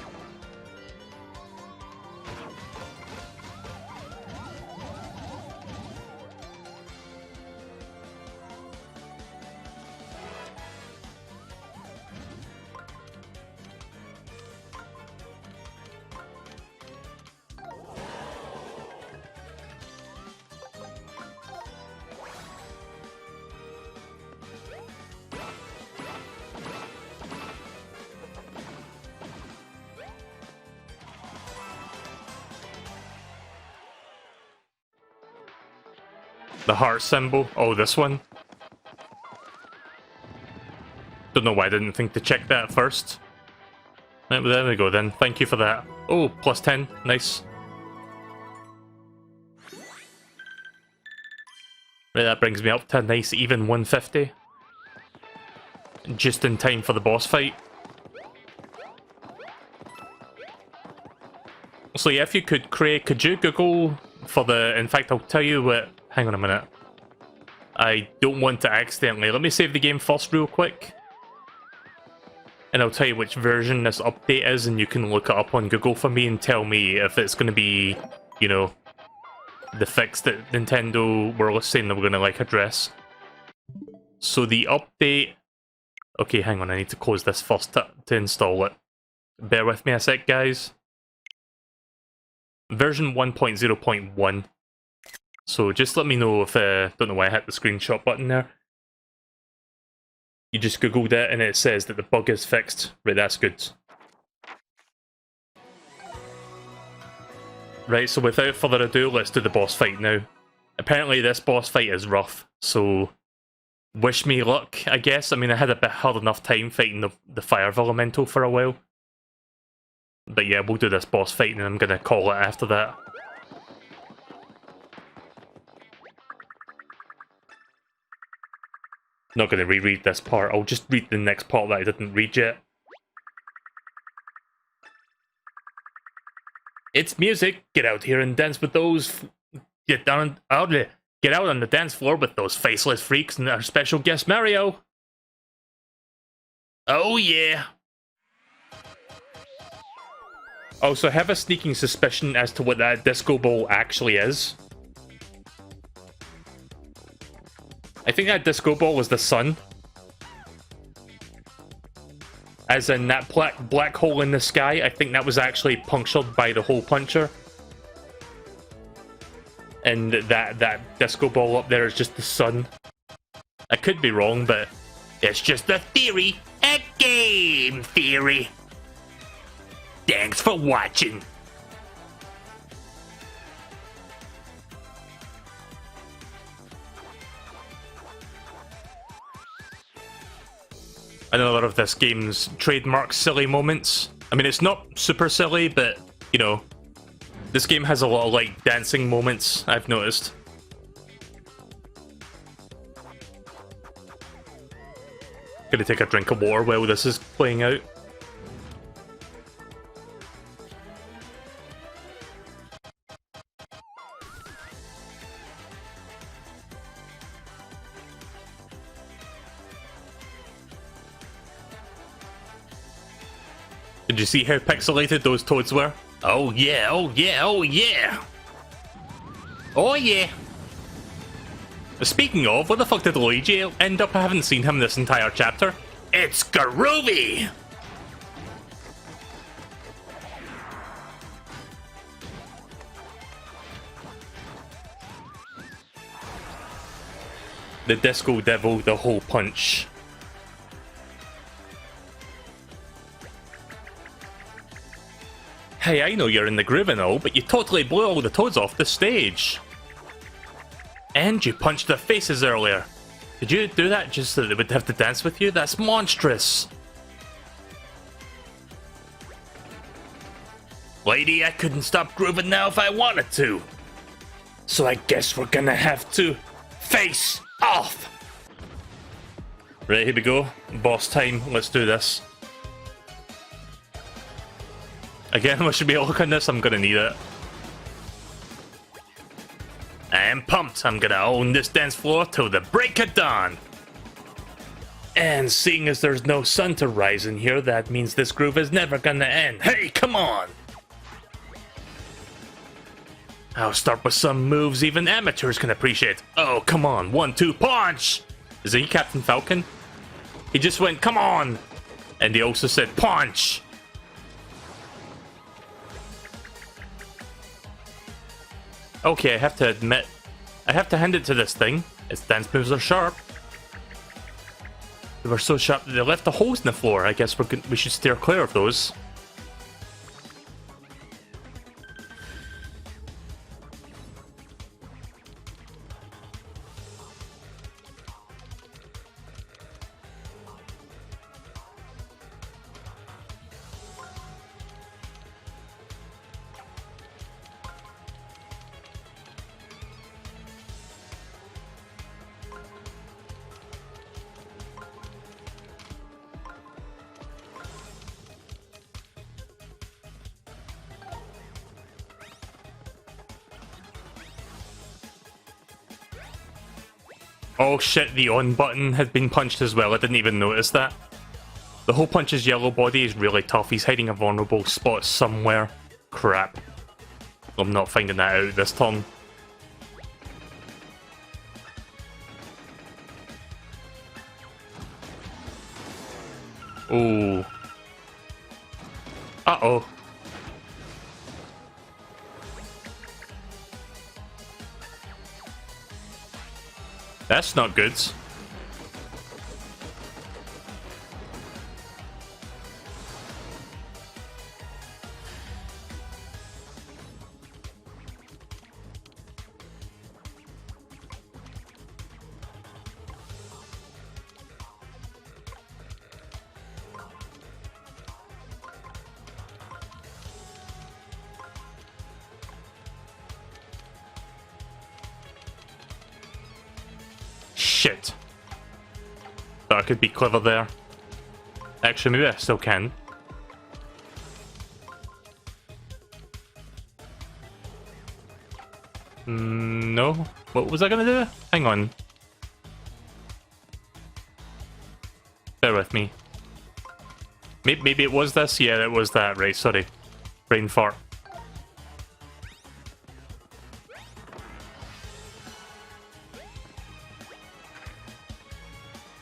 The heart symbol. Oh, this one. Don't know why I didn't think to check that first. Right, well, there we go then. Thank you for that. Oh, plus 10. Nice. Right, that brings me up to a nice even 150. Just in time for the boss fight. So yeah, if you could you Google for the... In fact, I'll tell you what... Hang on a minute. I don't want to accidentally... Let me save the game first real quick. And I'll tell you which version this update is, and you can look it up on Google for me and tell me if it's going to be, you know, the fix that Nintendo were saying they were going to, like, address. So the update... Okay, hang on, I need to close this first to install it. Bear with me a sec, guys. Version 1.0.1. So just let me know if, don't know why I hit the screenshot button there. You just googled it and it says that the bug is fixed. Right, that's good. Right, so without further ado, let's do the boss fight now. Apparently this boss fight is rough, so wish me luck, I guess. I mean, I had a bit hard enough time fighting the fire elemental for a while. But yeah, we'll do this boss fight and I'm gonna call it after that. Not going to reread this part, I'll just read the next part that I didn't read yet. It's music. Get out here and dance with those. Get down out. Get out on the dance floor with those faceless freaks and our special guest Mario. Oh yeah. Also, I have a sneaking suspicion as to what that disco ball actually is. I think that disco ball is the sun. As in that black hole in the sky, I think that was actually punctured by the hole puncher. And that disco ball up there is just the sun. I could be wrong, but it's just a theory. A game theory. Thanks for watching. I know a lot of this game's trademark silly moments. I mean, it's not super silly, but, you know, this game has a lot of, like, dancing moments, I've noticed. Gonna take a drink of water while this is playing out. Did you see how pixelated those toads were? Oh yeah, oh yeah, oh yeah! Oh yeah! Speaking of, where the fuck did Luigi end up? I haven't seen him this entire chapter. It's Groovy! The Disco Devil, the hole punch. Hey, I know you're in the groove and all, but you totally blew all the toads off the stage. And you punched their faces earlier. Did you do that just so they would have to dance with you? That's monstrous. Lady, I couldn't stop grooving now if I wanted to. So I guess we're gonna have to face off. Right, here we go. Boss time. Let's do this. Again, I should be able to look on this. I'm gonna need it. I am pumped. I'm gonna own this dance floor till the break of dawn. And seeing as there's no sun to rise in here, that means this groove is never gonna end. Hey, come on! I'll start with some moves even amateurs can appreciate. Oh, come on. 1, 2, punch! Is he Captain Falcon? He just went, come on! And he also said, punch! Okay, I have to admit, I have to hand it to this thing. Its dance moves are sharp. They were so sharp that they left the holes in the floor. I guess we should steer clear of those. Oh shit, the on button had been punched as well. I didn't even notice that. The hole punch's yellow body is really tough. He's hiding a vulnerable spot somewhere. Crap. I'm not finding that out this turn. Ooh. Uh-oh. That's not good. Shit. But I could be clever there. Actually, maybe I still can. No. What was I gonna do? Hang on. Bear with me. Maybe it was this? Yeah, it was that. Right, sorry. Brain fart.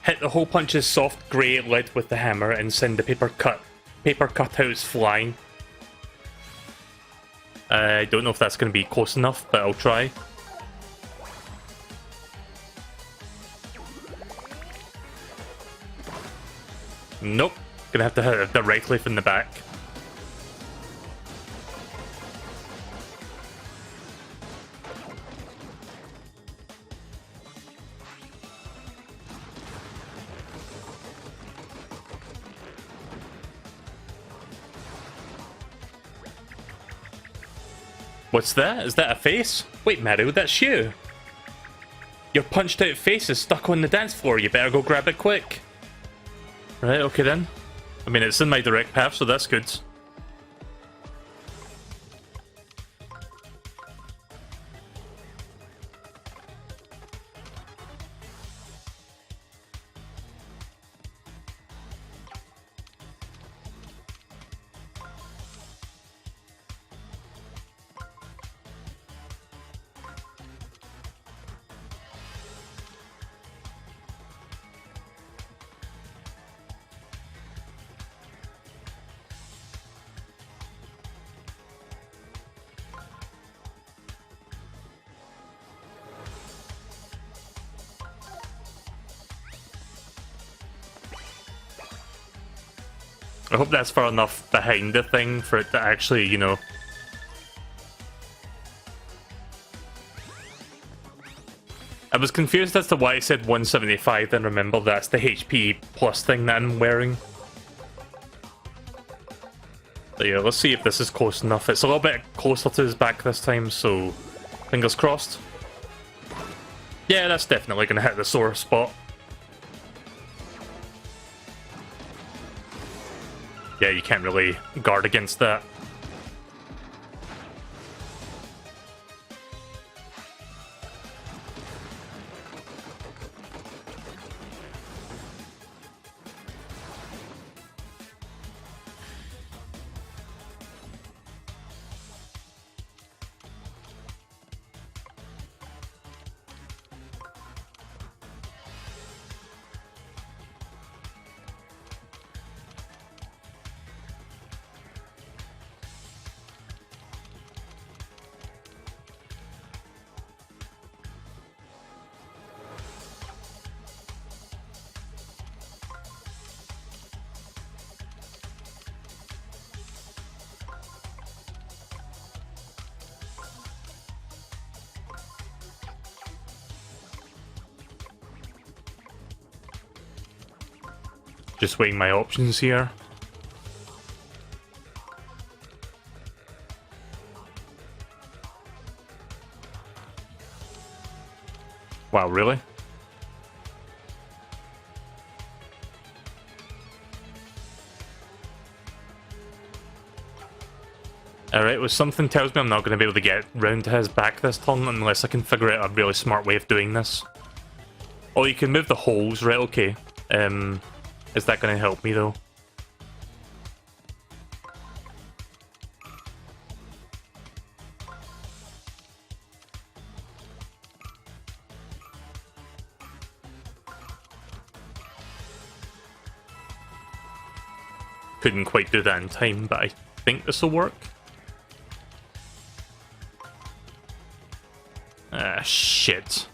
Hit the hole punch's soft grey lid with the hammer and send the paper cutouts flying. I don't know if that's going to be close enough, but I'll try. Nope. Gonna have to hit it directly from the back. What's that? Is that a face? Wait, Mario, that's you. Your punched out face is stuck on the dance floor. You better go grab it quick. Right, okay then. I mean, it's in my direct path, so that's good. I hope that's far enough behind the thing for it to actually, you know... I was confused as to why it said 175, then remember that's the HP plus thing that I'm wearing. But yeah, let's see if this is close enough. It's a little bit closer to his back this time, so fingers crossed. Yeah, that's definitely going to hit the sore spot. Yeah, you can't really guard against that. Just weighing my options here. Wow, really? Alright, well, something tells me I'm not going to be able to get round to his back this turn unless I can figure out a really smart way of doing this. Oh, you can move the holes, right, okay. Is that going to help me, though? Couldn't quite do that in time, but I think this will work. Ah, shit.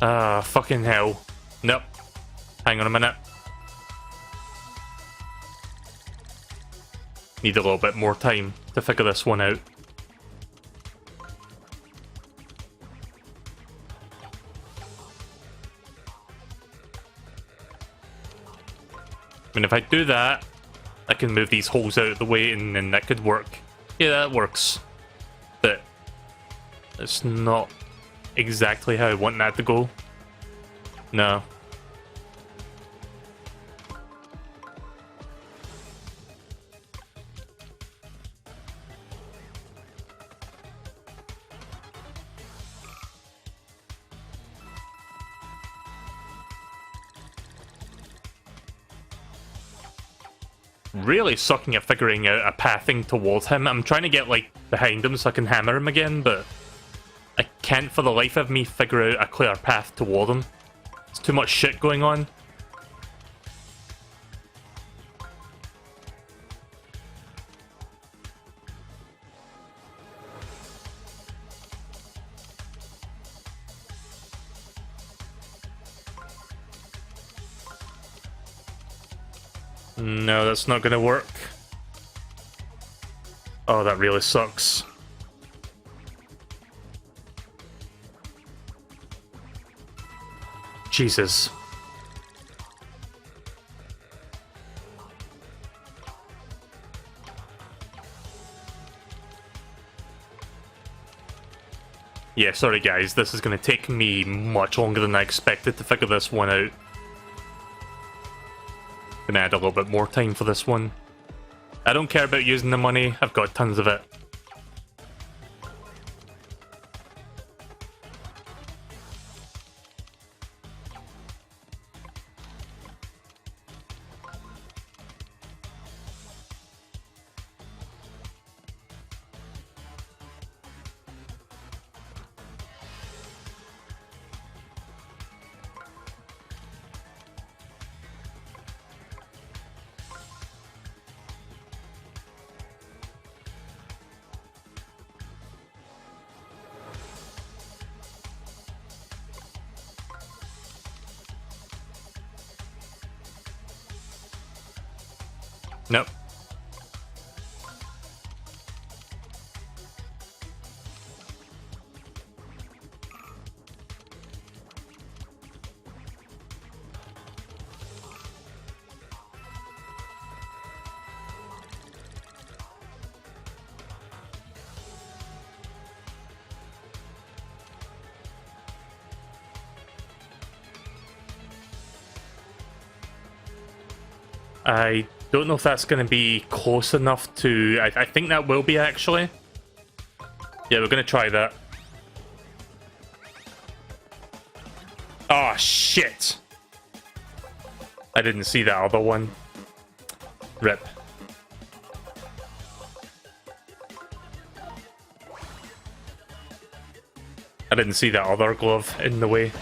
Ah, fucking hell. Nope. Hang on a minute. Need a little bit more time to figure this one out. I mean, if I do that, I can move these holes out of the way and then that could work. Yeah, that works. But it's not exactly how I want that to go. No. really sucking at figuring out a pathing towards him. I'm trying to get, like, behind him so I can hammer him again, but I can't for the life of me figure out a clear path toward him. There's too much shit going on. No, that's not gonna work. Oh, that really sucks. Jesus. Yeah, sorry guys, this is gonna take me much longer than I expected to figure this one out. Gonna add a little bit more time for this one. I don't care about using the money, I've got tons of it. Nope. I don't know if that's going to be close enough to... I think that will be, actually. Yeah, we're going to try that. Oh, shit! I didn't see that other one. Rip. I didn't see that other glove in the way.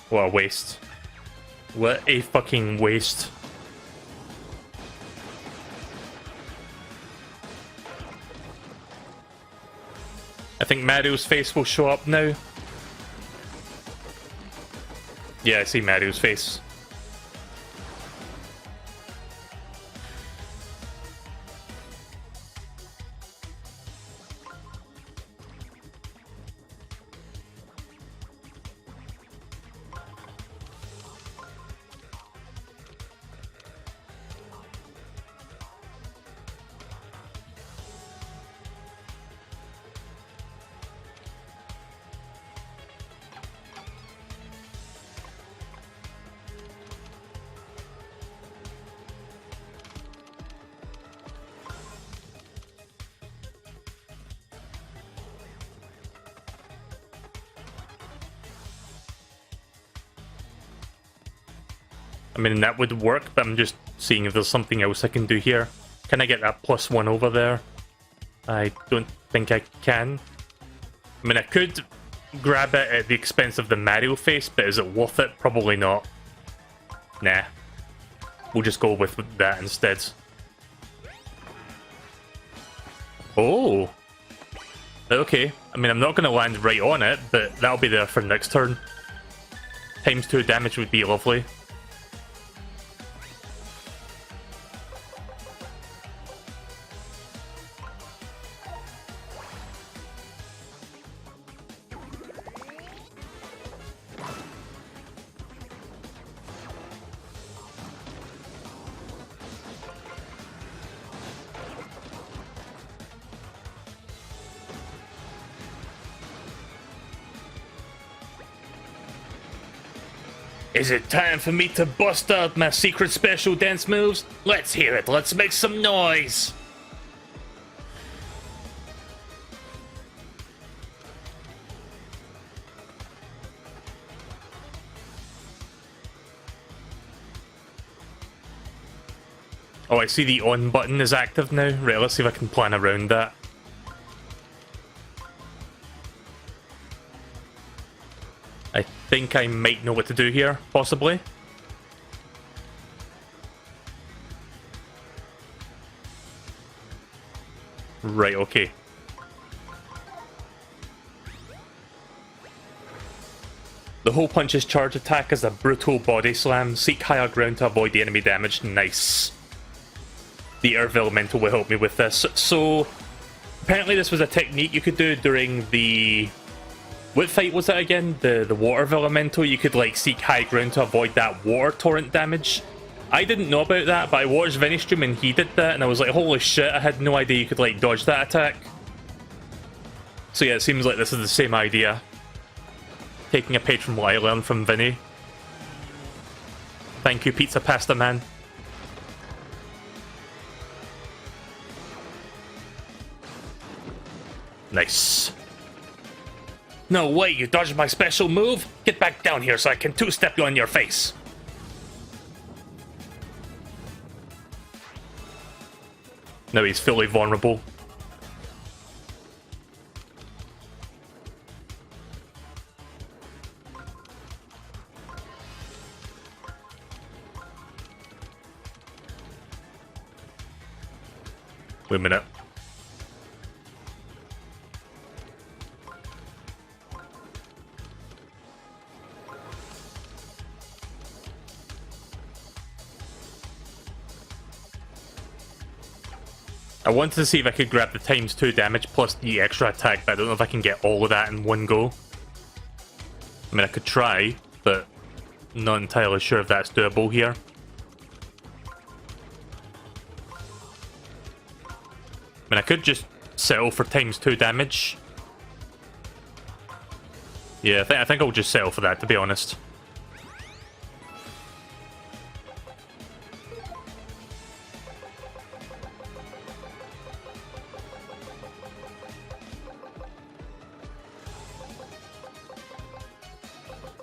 What a waste. What a fucking waste. I think Mario's face will show up now. Yeah, I see Mario's face. I mean, that would work, but I'm just seeing if there's something else I can do here. Can I get that +1 over there? I don't think I can. I mean, I could grab it at the expense of the Mario face, but is it worth it? Probably not. Nah. We'll just go with that instead. Oh! Okay. I mean, I'm not going to land right on it, but that'll be there for next turn. ×2 damage would be lovely. Is it time for me to bust out my secret special dance moves? Let's hear it, let's make some noise! Oh, I see the on button is active now. Right, let's see if I can plan around that. I think I might know what to do here, possibly. Right, okay. The hole punch's charge attack is a brutal body slam. Seek higher ground to avoid the enemy damage. Nice. The Earth Elemental will help me with this. So, apparently this was a technique you could do during the... What fight was that again? The Water Elemental? You could, like, seek high ground to avoid that water torrent damage. I didn't know about that, but I watched Vinny's stream and he did that, and I was like, holy shit, I had no idea you could, like, dodge that attack. So yeah, it seems like this is the same idea. Taking a page from what I learned from Vinny. Thank you, Pizza Pasta Man. Nice. No way, you dodged my special move? Get back down here so I can two-step you on your face. Now he's fully vulnerable. Wait a minute. I wanted to see if I could grab the ×2 damage plus the extra attack, but I don't know if I can get all of that in one go. I mean, I could try, but not entirely sure if that's doable here. I mean, I could just settle for ×2 damage. Yeah, I think I'll just settle for that, to be honest.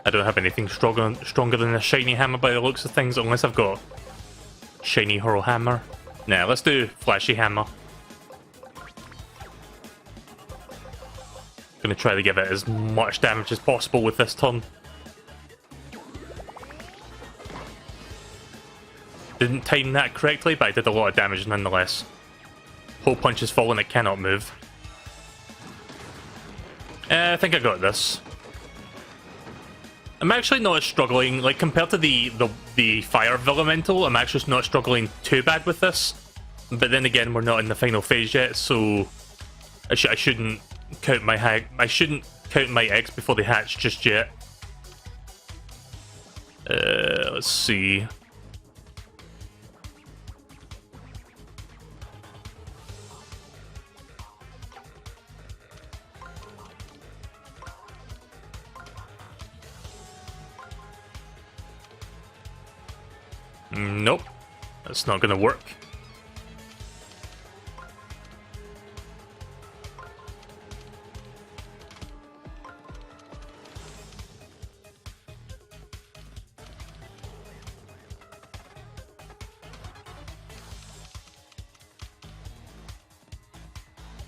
I don't have anything stronger than a shiny hammer by the looks of things, unless I've got shiny hurl hammer. Nah, let's do flashy hammer. Gonna try to give it as much damage as possible with this turn. Didn't time that correctly, but I did a lot of damage nonetheless. Hole punch has fallen, it cannot move. I think I got this. I'm actually not struggling, like, compared to the Fire Elemental, I'm actually not struggling too bad with this. But then again, we're not in the final phase yet, so I shouldn't count my eggs before they hatch just yet. Let's see. Nope, that's not gonna work.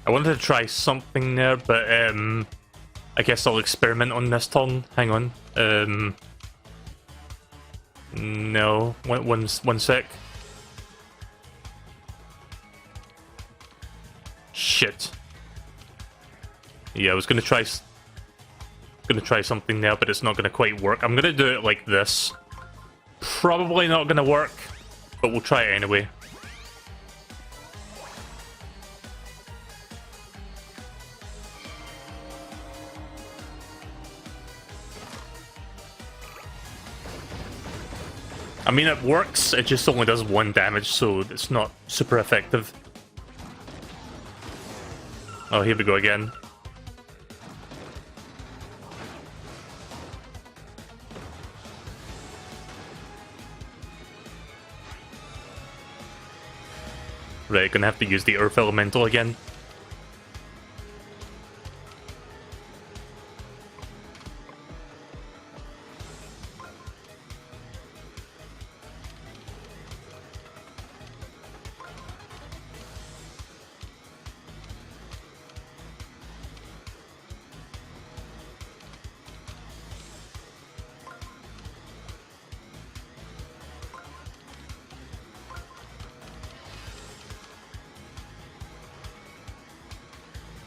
I wanted to try something there, but I guess I'll experiment on this turn. Hang on. No, one sec. Shit. Yeah, I was gonna try something there, but it's not gonna quite work. I'm gonna do it like this. Probably not gonna work, but we'll try it anyway. I mean, it works, it just only does 1 damage, so it's not super effective. Oh, here we go again. Right, gonna have to use the Earth Elemental again.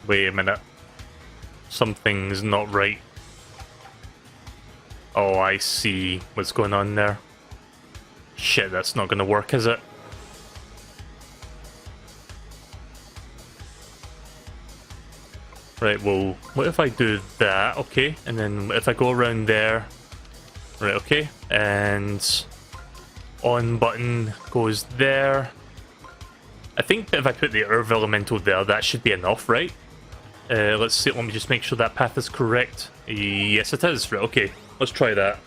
Wait a minute. Something's not right. Oh, I see what's going on there. Shit, that's not gonna work, is it? Right, well, what if I do that? Okay, and then if I go around there... Right, okay, and... On button goes there. I think if I put the Earth Elemental there, that should be enough, right? Let's see, let me just make sure that path is correct. Yes, it is. Right, okay, let's try that.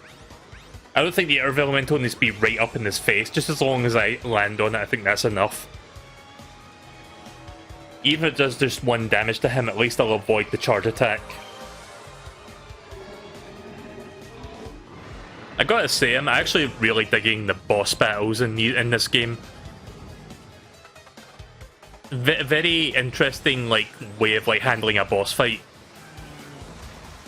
I don't think the Earth Elemental needs to be right up in his face. Just as long as I land on it, I think that's enough. Even if it does just 1 damage to him, at least I'll avoid the charge attack. I gotta say, I'm actually really digging the boss battles in this game. Very interesting, like, way of, like, handling a boss fight.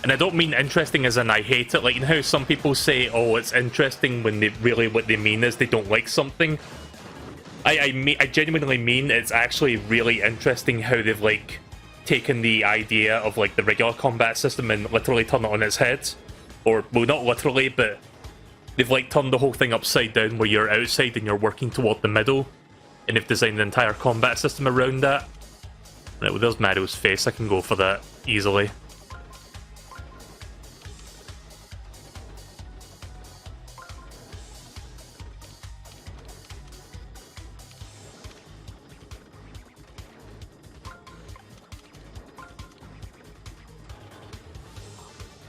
And I don't mean interesting as in I hate it. Like, you know how some people say, oh, it's interesting, when they really, what they mean is they don't like something? I genuinely mean it's actually really interesting how they've, like, taken the idea of, like, the regular combat system and literally turned it on its head. Or, well, not literally, but they've, like, turned the whole thing upside down where you're outside and you're working toward the middle. And they've designed the entire combat system around that. Right, well, there's Mario's face. I can go for that easily.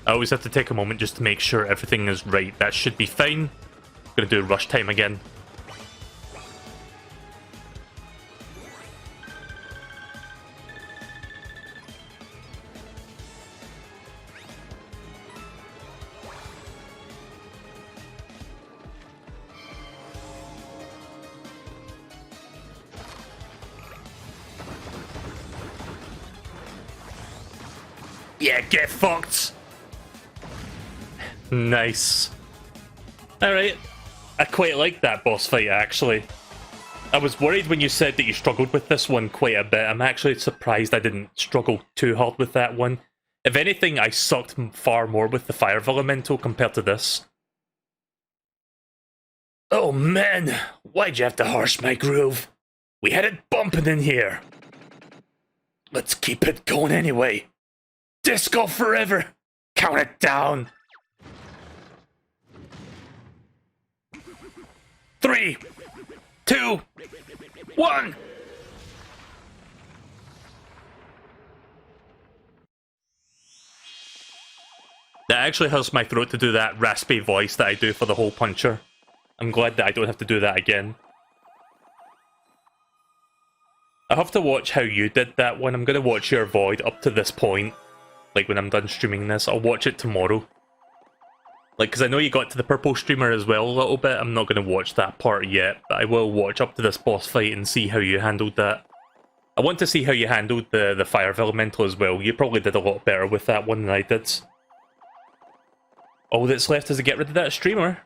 I always have to take a moment just to make sure everything is right. That should be fine. I'm gonna do rush time again. Yeah, get fucked! Nice. Alright. I quite like that boss fight, actually. I was worried when you said that you struggled with this one quite a bit. I'm actually surprised I didn't struggle too hard with that one. If anything, I sucked far more with the Fire Elemental compared to this. Oh man, why'd you have to harsh my groove? We had it bumping in here. Let's keep it going anyway. Disco forever! Count it down! 3, 2, 1! That actually hurts my throat to do that raspy voice that I do for the hole puncher. I'm glad that I don't have to do that again. I'll have to watch how you did that one. I'm going to watch your void up to this point. Like when I'm done streaming this, I'll watch it tomorrow. Like, because I know you got to the purple streamer as well a little bit. I'm not going to watch that part yet, but I will watch up to this boss fight and see how you handled that. I want to see how you handled the Fire Elemental as well. You probably did a lot better with that one than I did. All that's left is to get rid of that streamer.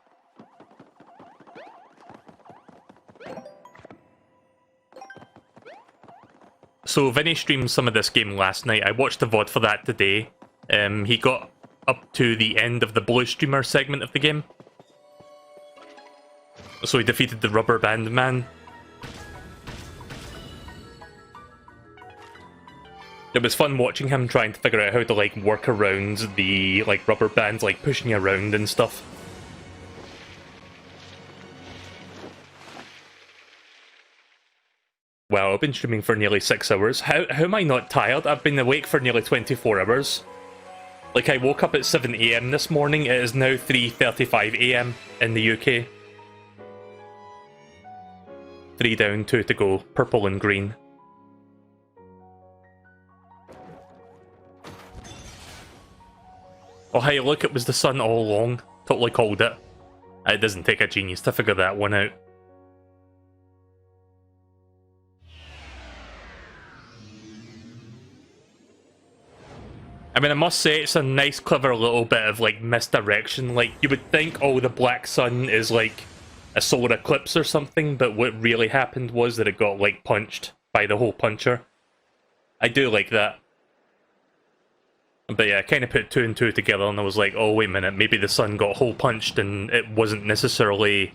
So Vinny streamed some of this game last night. I watched the VOD for that today. He got up to the end of the blue streamer segment of the game. So he defeated the rubber band man. It was fun watching him trying to figure out how to, like, work around the, like, rubber bands, like, pushing around and stuff. Wow, I've been streaming for nearly 6 hours. How am I not tired? I've been awake for nearly 24 hours. Like, I woke up at 7 AM this morning. It is now 3:35 AM in the UK. 3 down, 2 to go. Purple and green. Oh hey, look, it was the sun all along. Totally called it. It doesn't take a genius to figure that one out. I mean, I must say, it's a nice, clever little bit of, like, misdirection. Like, you would think, oh, the black sun is, like, a solar eclipse or something, but what really happened was that it got, like, punched by the hole puncher. I do like that. But yeah, I kind of put two and two together, and I was like, oh, wait a minute, maybe the sun got hole punched and it wasn't necessarily,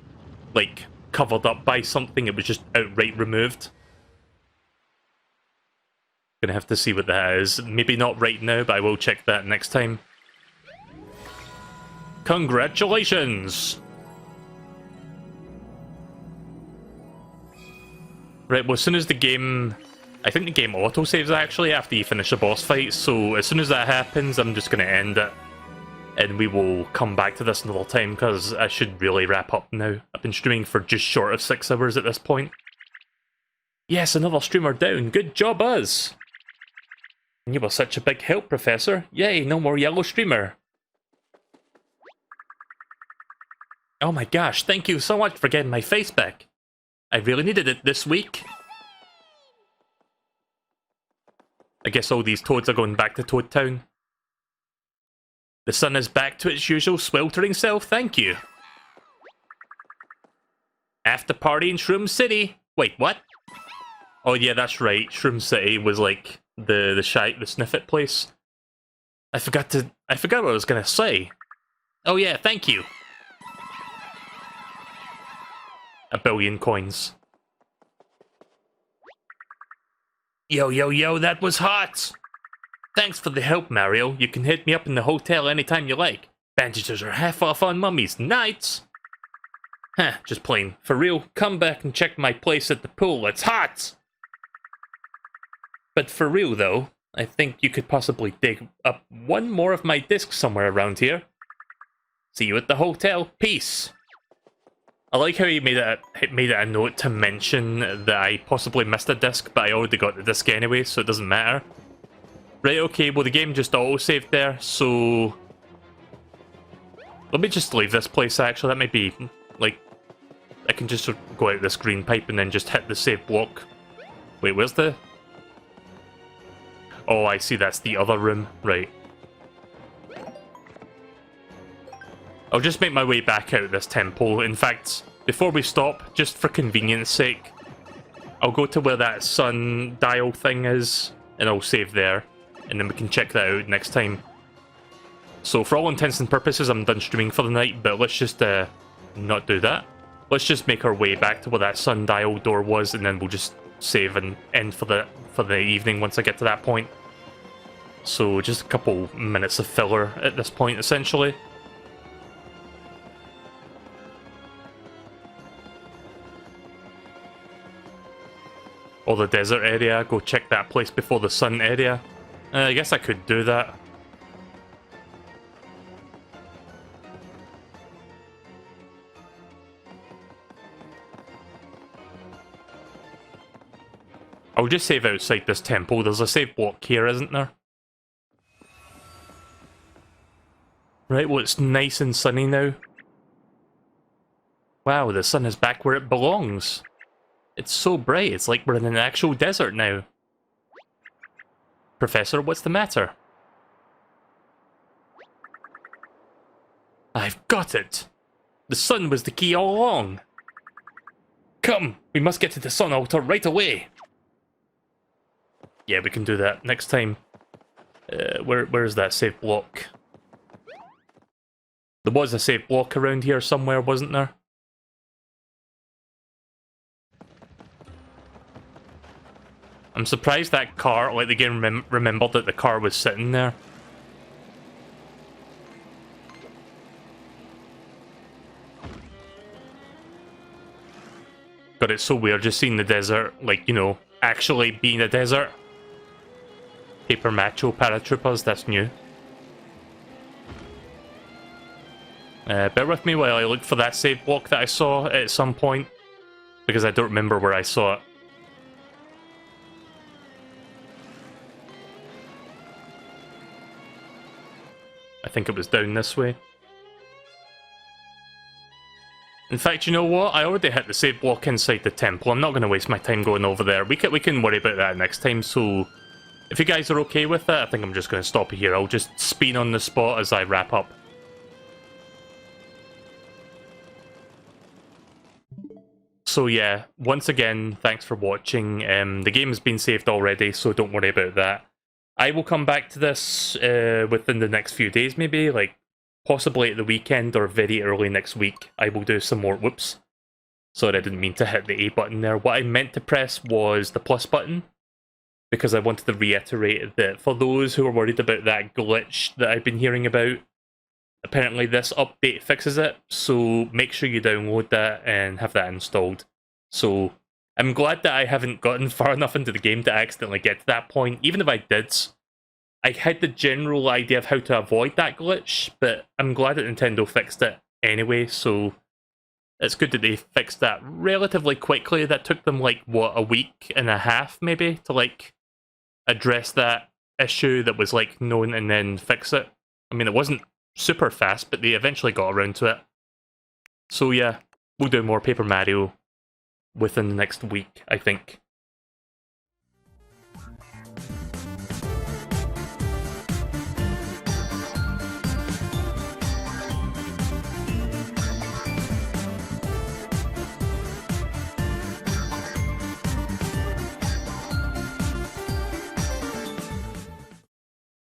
like, covered up by something, it was just outright removed. Gonna have to see what that is. Maybe not right now, but I will check that next time. Congratulations! Right, well, as soon as the game... I think the game autosaves actually after you finish a boss fight, so as soon as that happens, I'm just going to end it. And we will come back to this another time, because I should really wrap up now. I've been streaming for just short of 6 hours at this point. Yes, another streamer down. Good job, us! You were such a big help, Professor. Yay, no more yellow streamer. Oh my gosh, thank you so much for getting my face back. I really needed it this week. I guess all these toads are going back to Toad Town. The sun is back to its usual sweltering self, thank you. After party in Shroom City. Wait, what? Oh yeah, that's right. Shroom City was like the sniffet place. I forgot what I was gonna say. Oh yeah, thank you. 1 billion coins. Yo, yo, yo, that was hot! Thanks for the help, Mario. You can hit me up in the hotel anytime you like. Bandages are half off on mummies nights. Huh, just plain. For real, come back and check my place at the pool. It's hot! But for real, though, I think you could possibly dig up one more of my discs somewhere around here. See you at the hotel. Peace! I like how he made it a note to mention that I possibly missed a disc, but I already got the disc anyway, so it doesn't matter. Right, okay, well the game just auto-saved there, so... Let me just leave this place actually, that might be, like... I can just go out this green pipe and then just hit the save block. Wait, where's the... Oh, I see, that's the other room, right. I'll just make my way back out of this temple. In fact, before we stop, just for convenience sake, I'll go to where that sun dial thing is, and I'll save there, and then we can check that out next time. So for all intents and purposes, I'm done streaming for the night, but let's just not do that. Let's just make our way back to where that sun dial door was, and then we'll just save and end for the evening once I get to that point. So just a couple minutes of filler at this point, essentially. Or the desert area, go check that place before the sun area. I guess I could do that. I'll just save outside this temple. There's a save block here, isn't there? Right, well it's nice and sunny now. Wow, the sun is back where it belongs. It's so bright, it's like we're in an actual desert now. Professor, what's the matter? I've got it! The sun was the key all along! Come, we must get to the sun altar right away! Yeah, we can do that next time. Where's that save block? There was a save block around here somewhere, wasn't there? I'm surprised that car, like the game remembered that the car was sitting there. God, it's so weird just seeing the desert, like, you know, actually being a desert. Paper Macho paratroopers, that's new. Bear with me while I look for that save block that I saw at some point, because I don't remember where I saw it. I think it was down this way. In fact, you know what? I already hit the save block inside the temple. I'm not going to waste my time going over there. We can worry about that next time, so... If you guys are okay with that, I think I'm just going to stop here. I'll just spin on the spot as I wrap up. So yeah, once again, thanks for watching. The game has been saved already, so don't worry about that. I will come back to this within the next few days, maybe, like possibly at the weekend or very early next week. I will do some more. Whoops. Sorry, I didn't mean to hit the A button there. What I meant to press was the plus button, because I wanted to reiterate that for those who are worried about that glitch that I've been hearing about, apparently this update fixes it, so make sure you download that and have that installed. So I'm glad that I haven't gotten far enough into the game to accidentally get to that point. Even if I did, I had the general idea of how to avoid that glitch, but I'm glad that Nintendo fixed it anyway, so it's good that they fixed that relatively quickly. That took them, like, what, a week and a half, maybe, to, like, address that issue that was, like, known and then fix it. I mean, it wasn't super fast, but they eventually got around to it. So yeah, we'll do more Paper Mario within the next week, I think.